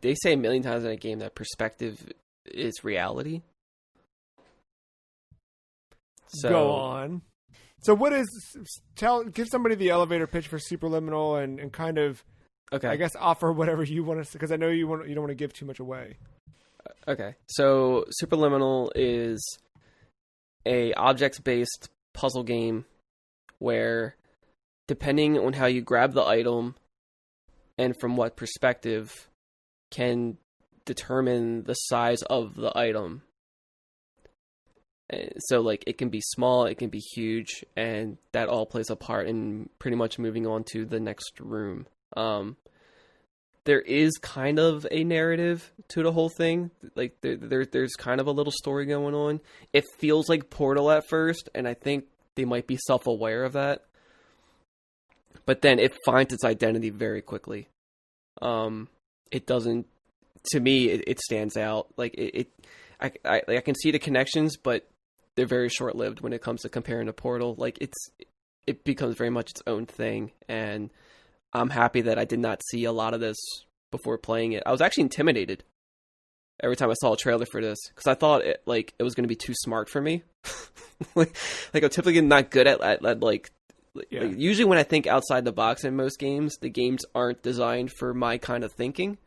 they say a million times in a game that perspective is reality. So, go on. So what is... Give somebody the elevator pitch for Superliminal and kind of... Okay. I guess offer whatever you want to... Because I know you don't want to give too much away. Okay. So Superliminal is a objects-based puzzle game where, depending on how you grab the item and from what perspective, can determine the size of the item. So, like, it can be small, it can be huge, and that all plays a part in pretty much moving on to the next room. There is kind of a narrative to the whole thing. Like, there's kind of a little story going on. It feels like Portal at first, and I think they might be self-aware of that. But then it finds its identity very quickly. It doesn't... To me, it stands out. Like, I can see the connections, but they're very short-lived when it comes to comparing to Portal. Like, it becomes very much its own thing, and I'm happy that I did not see a lot of this before playing it. I was actually intimidated every time I saw a trailer for this, because I thought it was going to be too smart for me. like I'm typically not good at like, usually when I think outside the box in most games, the games aren't designed for my kind of thinking.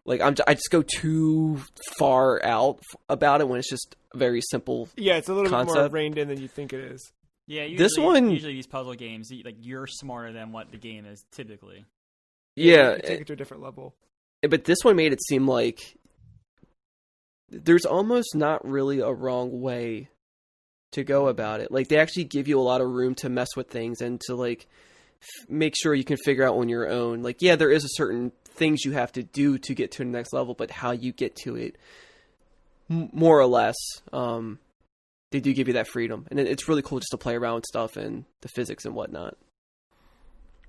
Like I just go too far out about it when it's just a very simple. Yeah, it's a little bit more concept. reined in than you think it is. Yeah, usually these puzzle games, like you're smarter than what the game is typically. Yeah, You take it to a different level. but this one made it seem like there's almost not really a wrong way to go about it. Like they actually give you a lot of room to mess with things and to like make sure you can figure out on your own. Like, yeah, there is a certain things you have to do to get to the next level, but how you get to it, more or less, they do give you that freedom, and it's really cool just to play around with stuff and the physics and whatnot.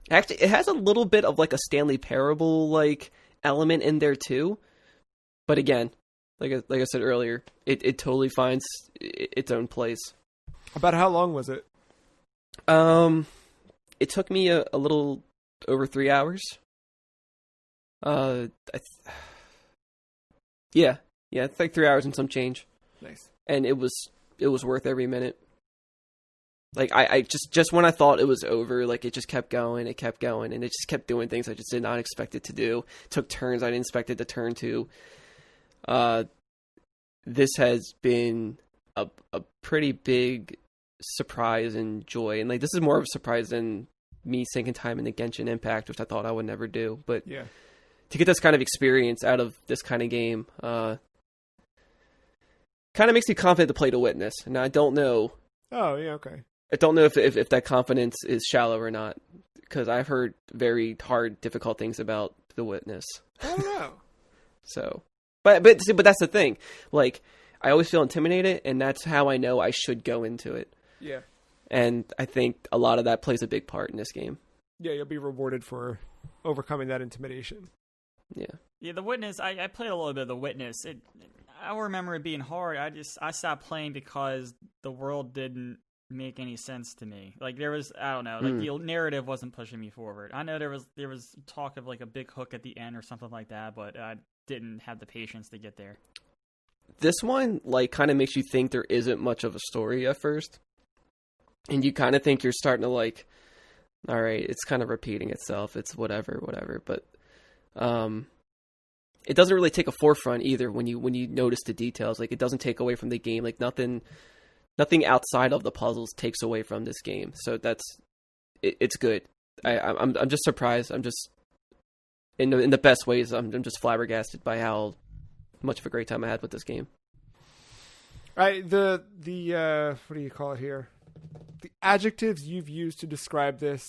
Actually, it has a little bit of like a Stanley Parable like element in there too, but again, like I said earlier, it totally finds its own place. About how long was it? It took me a little over 3 hours. Yeah, it's like 3 hours and some change. Nice. And it was worth every minute. Like I just when I thought it was over, like it just kept going, and it just kept doing things I just did not expect it to do. Took turns I didn't expect it to turn to. This has been a pretty big surprise and joy, and like this is more of a surprise than me sinking time into Genshin Impact, which I thought I would never do. But yeah, to get this kind of experience out of this kind of game, kind of makes me confident to play The Witness. And I don't know. Oh yeah, okay. I don't know if that confidence is shallow or not, because I've heard very hard, difficult things about The Witness. I don't know. So, but that's the thing. Like, I always feel intimidated, and that's how I know I should go into it. Yeah. And I think a lot of that plays a big part in this game. Yeah, you'll be rewarded for overcoming that intimidation. Yeah. Yeah, The Witness, I played a little bit of The Witness. I remember it being hard. I stopped playing because the world didn't make any sense to me. Like there was, I don't know, like the narrative wasn't pushing me forward. I know there was talk of like a big hook at the end or something like that, but I didn't have the patience to get there. This one like kind of makes you think there isn't much of a story at first. And you kind of think you're starting to like, all right, it's kind of repeating itself. It's whatever. But it doesn't really take a forefront either when you notice the details. Like it doesn't take away from the game. Like nothing outside of the puzzles takes away from this game. So it's good. I'm just surprised. I'm just in the best ways. I'm just flabbergasted by how much of a great time I had with this game. The what do you call it here? The adjectives you've used to describe this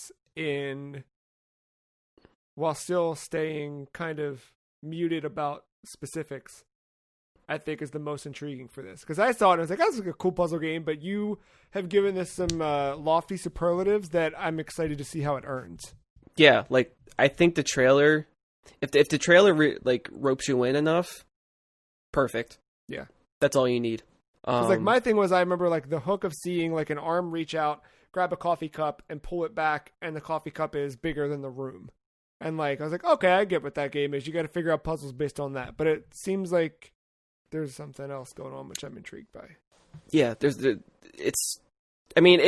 while still staying kind of muted about specifics, I think is the most intriguing for this. Because I saw it and I was like, that's like a cool puzzle game, but you have given this some lofty superlatives that I'm excited to see how it earns. Yeah, like I think the trailer, if the trailer ropes you in enough, perfect. Yeah. That's all you need. Like my thing was, I remember like the hook of seeing like an arm reach out, grab a coffee cup, and pull it back, and the coffee cup is bigger than the room. And like I was like, okay, I get what that game is. You got to figure out puzzles based on that. But it seems like there's something else going on, which I'm intrigued by. Yeah, it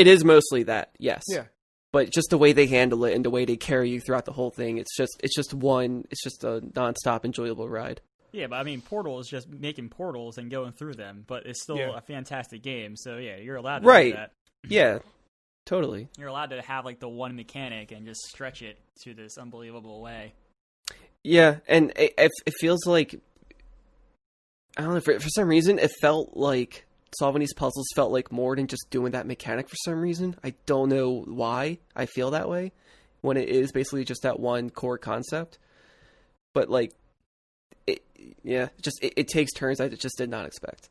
is mostly that, yes. Yeah. But just the way they handle it and the way they carry you throughout the whole thing, it's just a nonstop enjoyable ride. Yeah, but I mean, Portal is just making portals and going through them, but it's still a fantastic game. So yeah, you're allowed to do that. Yeah, totally. You're allowed to have like the one mechanic and just stretch it to this unbelievable way. Yeah, and it feels like, I don't know, for some reason, it felt like solving these puzzles felt like more than just doing that mechanic for some reason. I don't know why I feel that way when it is basically just that one core concept. But like, it takes turns I just did not expect.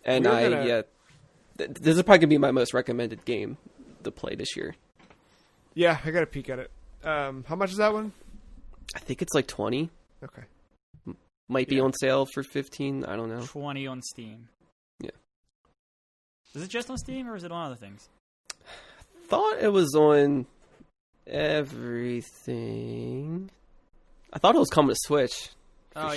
And this is probably gonna be my most recommended game to play this year. Yeah, I got to peek at it. How much is that one? I think it's like 20. Okay. Might be on sale for 15. I don't know. 20 on Steam. Yeah. Is it just on Steam or is it on other things? Thought it was on everything. I thought it was coming to Switch.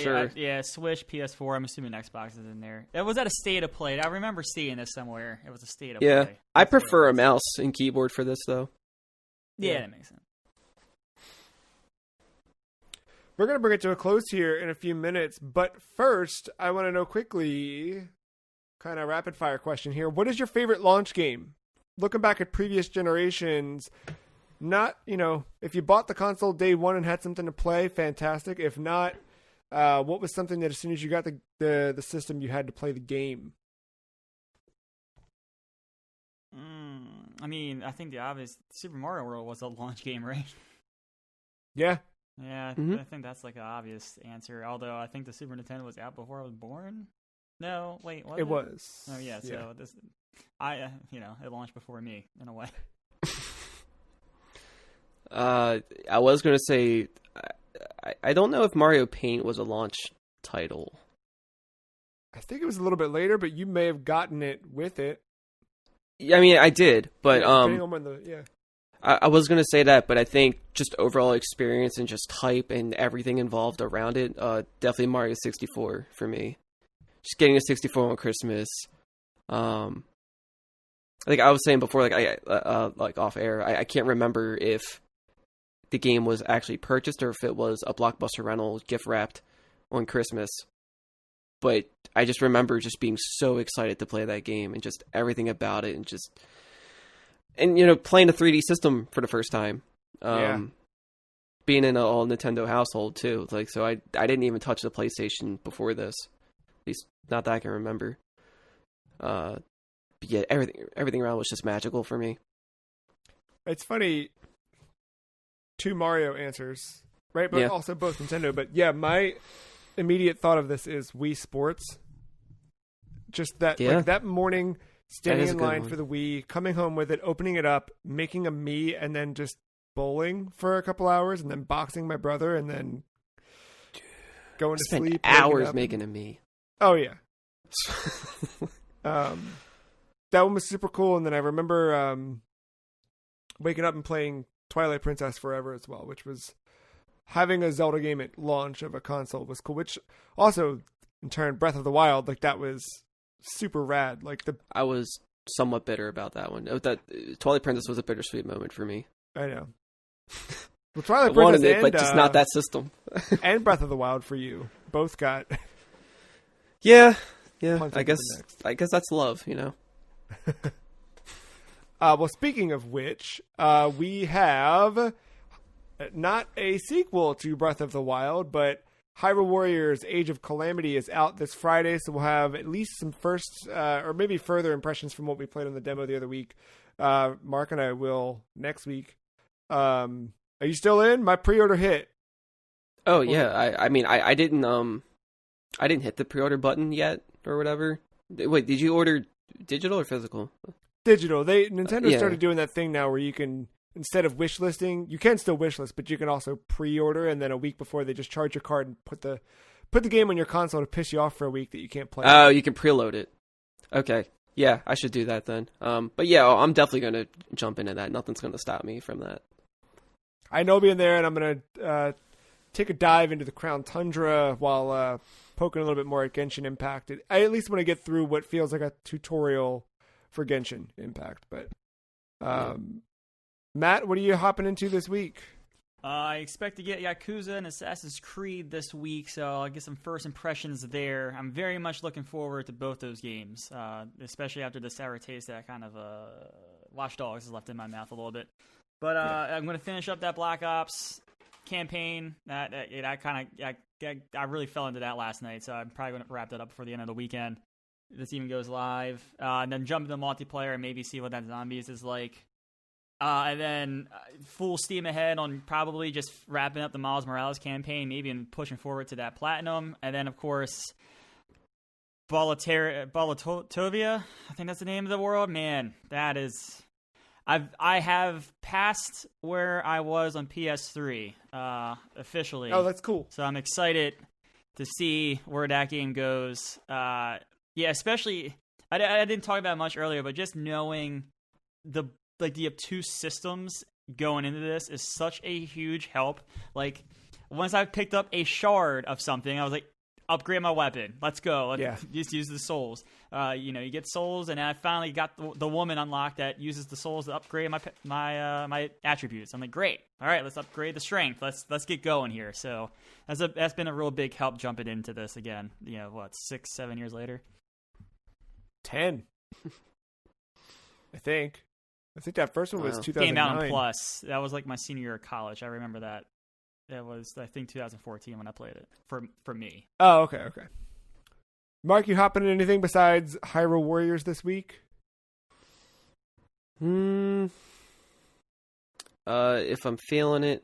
Sure. Yeah, Switch, PS4. I'm assuming Xbox is in there. It was at a State of Play. I remember seeing this somewhere. It was a State of Play. Yeah, I prefer a mouse and keyboard for this though. Yeah, that makes sense. We're going to bring it to a close here in a few minutes, but first, I want to know quickly, kind of rapid fire question here. What is your favorite launch game? Looking back at previous generations, not, if you bought the console day one and had something to play, fantastic. If not, what was something that as soon as you got the system, you had to play the game? I mean, I think the obvious Super Mario World was a launch game, right? Yeah. Yeah, I think that's like an obvious answer. Although I think the Super Nintendo was out before I was born. No, wait, was it? It was. Oh yeah, so this, it launched before me in a way. I was gonna say, I don't know if Mario Paint was a launch title. I think it was a little bit later, but you may have gotten it with it. Yeah, I mean, I did, but depending on when I was going to say that, but I think just overall experience and just hype and everything involved around it, definitely Mario 64 for me. Just getting a 64 on Christmas. Like I was saying before, like off air, I can't remember if the game was actually purchased or if it was a Blockbuster rental gift wrapped on Christmas. But I just remember just being so excited to play that game and just everything about it and playing a 3D system for the first time. Being in an all Nintendo household too. So I didn't even touch the PlayStation before this. At least not that I can remember. But yeah, everything around was just magical for me. It's funny, 2 Mario answers, right? But also both Nintendo. But yeah, my immediate thought of this is Wii Sports. Just that, like that morning, standing in line for the Wii, coming home with it, opening it up, making a Mii, and then just bowling for a couple hours, and then boxing my brother, and then going to sleep. Hours making a Mii. Oh yeah. That one was super cool, and then I remember waking up and playing Twilight Princess Forever as well, which was having a Zelda game at launch of a console was cool. Which also, in turn, Breath of the Wild, like that was super rad. I was somewhat bitter about that one. That Twilight Princess was a bittersweet moment for me. I know. Well, Twilight Princess and, but just not that system. And Breath of the Wild for you both got. Yeah. I guess that's love, Well, speaking of which, we have not a sequel to Breath of the Wild, but Hyrule Warriors Age of Calamity is out this Friday, so we'll have at least some first or maybe further impressions from what we played on the demo the other week. Mark and I will next week. Are you still in? My pre-order hit. Oh yeah, I mean I didn't hit the pre-order button yet or whatever. Wait, did you order digital or physical? Digital. Nintendo started doing that thing now where you can, instead of wish listing, you can still wish list, but you can also pre-order, and then a week before they just charge your card and put the game on your console to piss you off for a week that you can't play. Oh, you can preload it. Okay. Yeah, I should do that then. But yeah, I'm definitely going to jump into that. Nothing's going to stop me from that. I know being there, and I'm going to take a dive into the Crown Tundra while poking a little bit more at Genshin Impact. I at least want to get through what feels like a tutorial for Genshin Impact. But Matt, what are you hopping into this week? I expect to get Yakuza and Assassin's Creed this week, so I'll get some first impressions there. I'm very much looking forward to both those games, especially after the sour taste that kind of Watch Dogs has left in my mouth a little bit. But I'm going to finish up that Black Ops campaign. I really fell into that last night, so I'm probably going to wrap that up before the end of the weekend. This even goes live, and then jump into multiplayer and maybe see what that Zombies is like. And then full steam ahead on probably just wrapping up the Miles Morales campaign, maybe and pushing forward to that Platinum. And then, of course, Balatovia, I think that's the name of the world. Man, that is... I have passed where I was on PS3, officially. Oh, that's cool. So I'm excited to see where that game goes. Yeah, especially... I didn't talk about it much earlier, but just knowing the obtuse systems going into this is such a huge help. Like, once I picked up a shard of something, I was like, upgrade my weapon. Let's go. Let's Yeah. just use the souls. You get souls, and I finally got the woman unlocked that uses the souls to upgrade my attributes. I'm like, great. All right, let's upgrade the strength. Let's get going here. So that's been a real big help jumping into this again. 6-7 years later. 10. I think that first one was Wow. 2009. Came out in Plus. That was like my senior year of college. I remember that. That was, I think, 2014 when I played it for me. Oh, okay. Mark, you hopping in anything besides Hyrule Warriors this week? If I'm feeling it,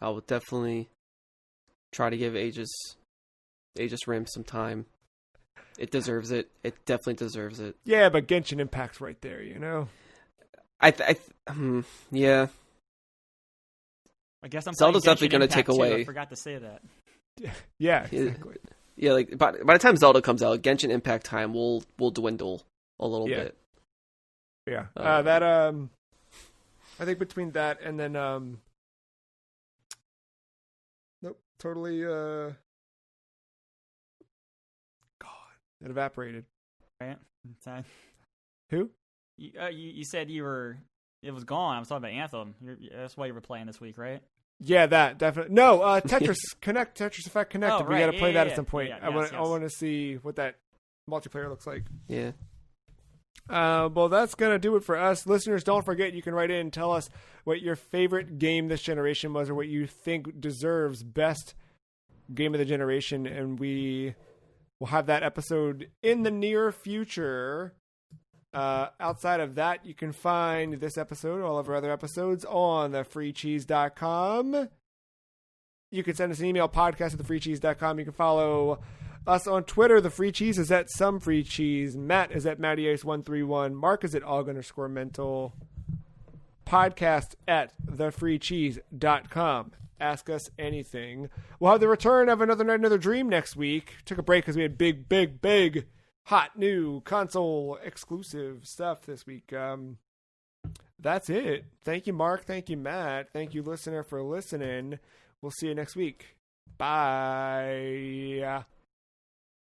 I will definitely try to give Aegis Rim some time. It deserves it. It definitely deserves it. Yeah, but Genshin Impact's right there, Yeah. I guess I'm Zelda's playing definitely Genshin gonna Impact take too. away. I forgot to say that. Yeah, exactly. Yeah, like by the time Zelda comes out, Genshin Impact time will dwindle a little bit. Yeah. Uh, I think between that and then nope, totally God, it evaporated. Right? Who? You said it was gone. I was talking about Anthem. That's why you were playing this week, right? Yeah, that definitely. No, Tetris Tetris Effect Connected. Oh, We right. got to play Yeah, that yeah, at some point. yeah. I Yes. want to see what that multiplayer looks like. Yeah. Well, that's going to do it for us. Listeners, don't forget you can write in and tell us what your favorite game this generation was or what you think deserves best game of the generation, and we will have that episode in the near future. Outside of that, you can find this episode, all of our other episodes, on thefreecheese.com. You can send us an email, podcast@thefreecheese.com. You can follow us on Twitter. The Free Cheese is at Some Free Cheese. Matt is at MattyAce131. Mark is at Aug_mental. Podcast at thefreecheese.com. Ask us anything. We'll have the return of Another Night, Another Dream next week. Took a break because we had big, hot new console exclusive stuff this week. That's it. Thank you, Mark. Thank you, Matt. Thank you, listener, for listening. We'll see you next week. Bye.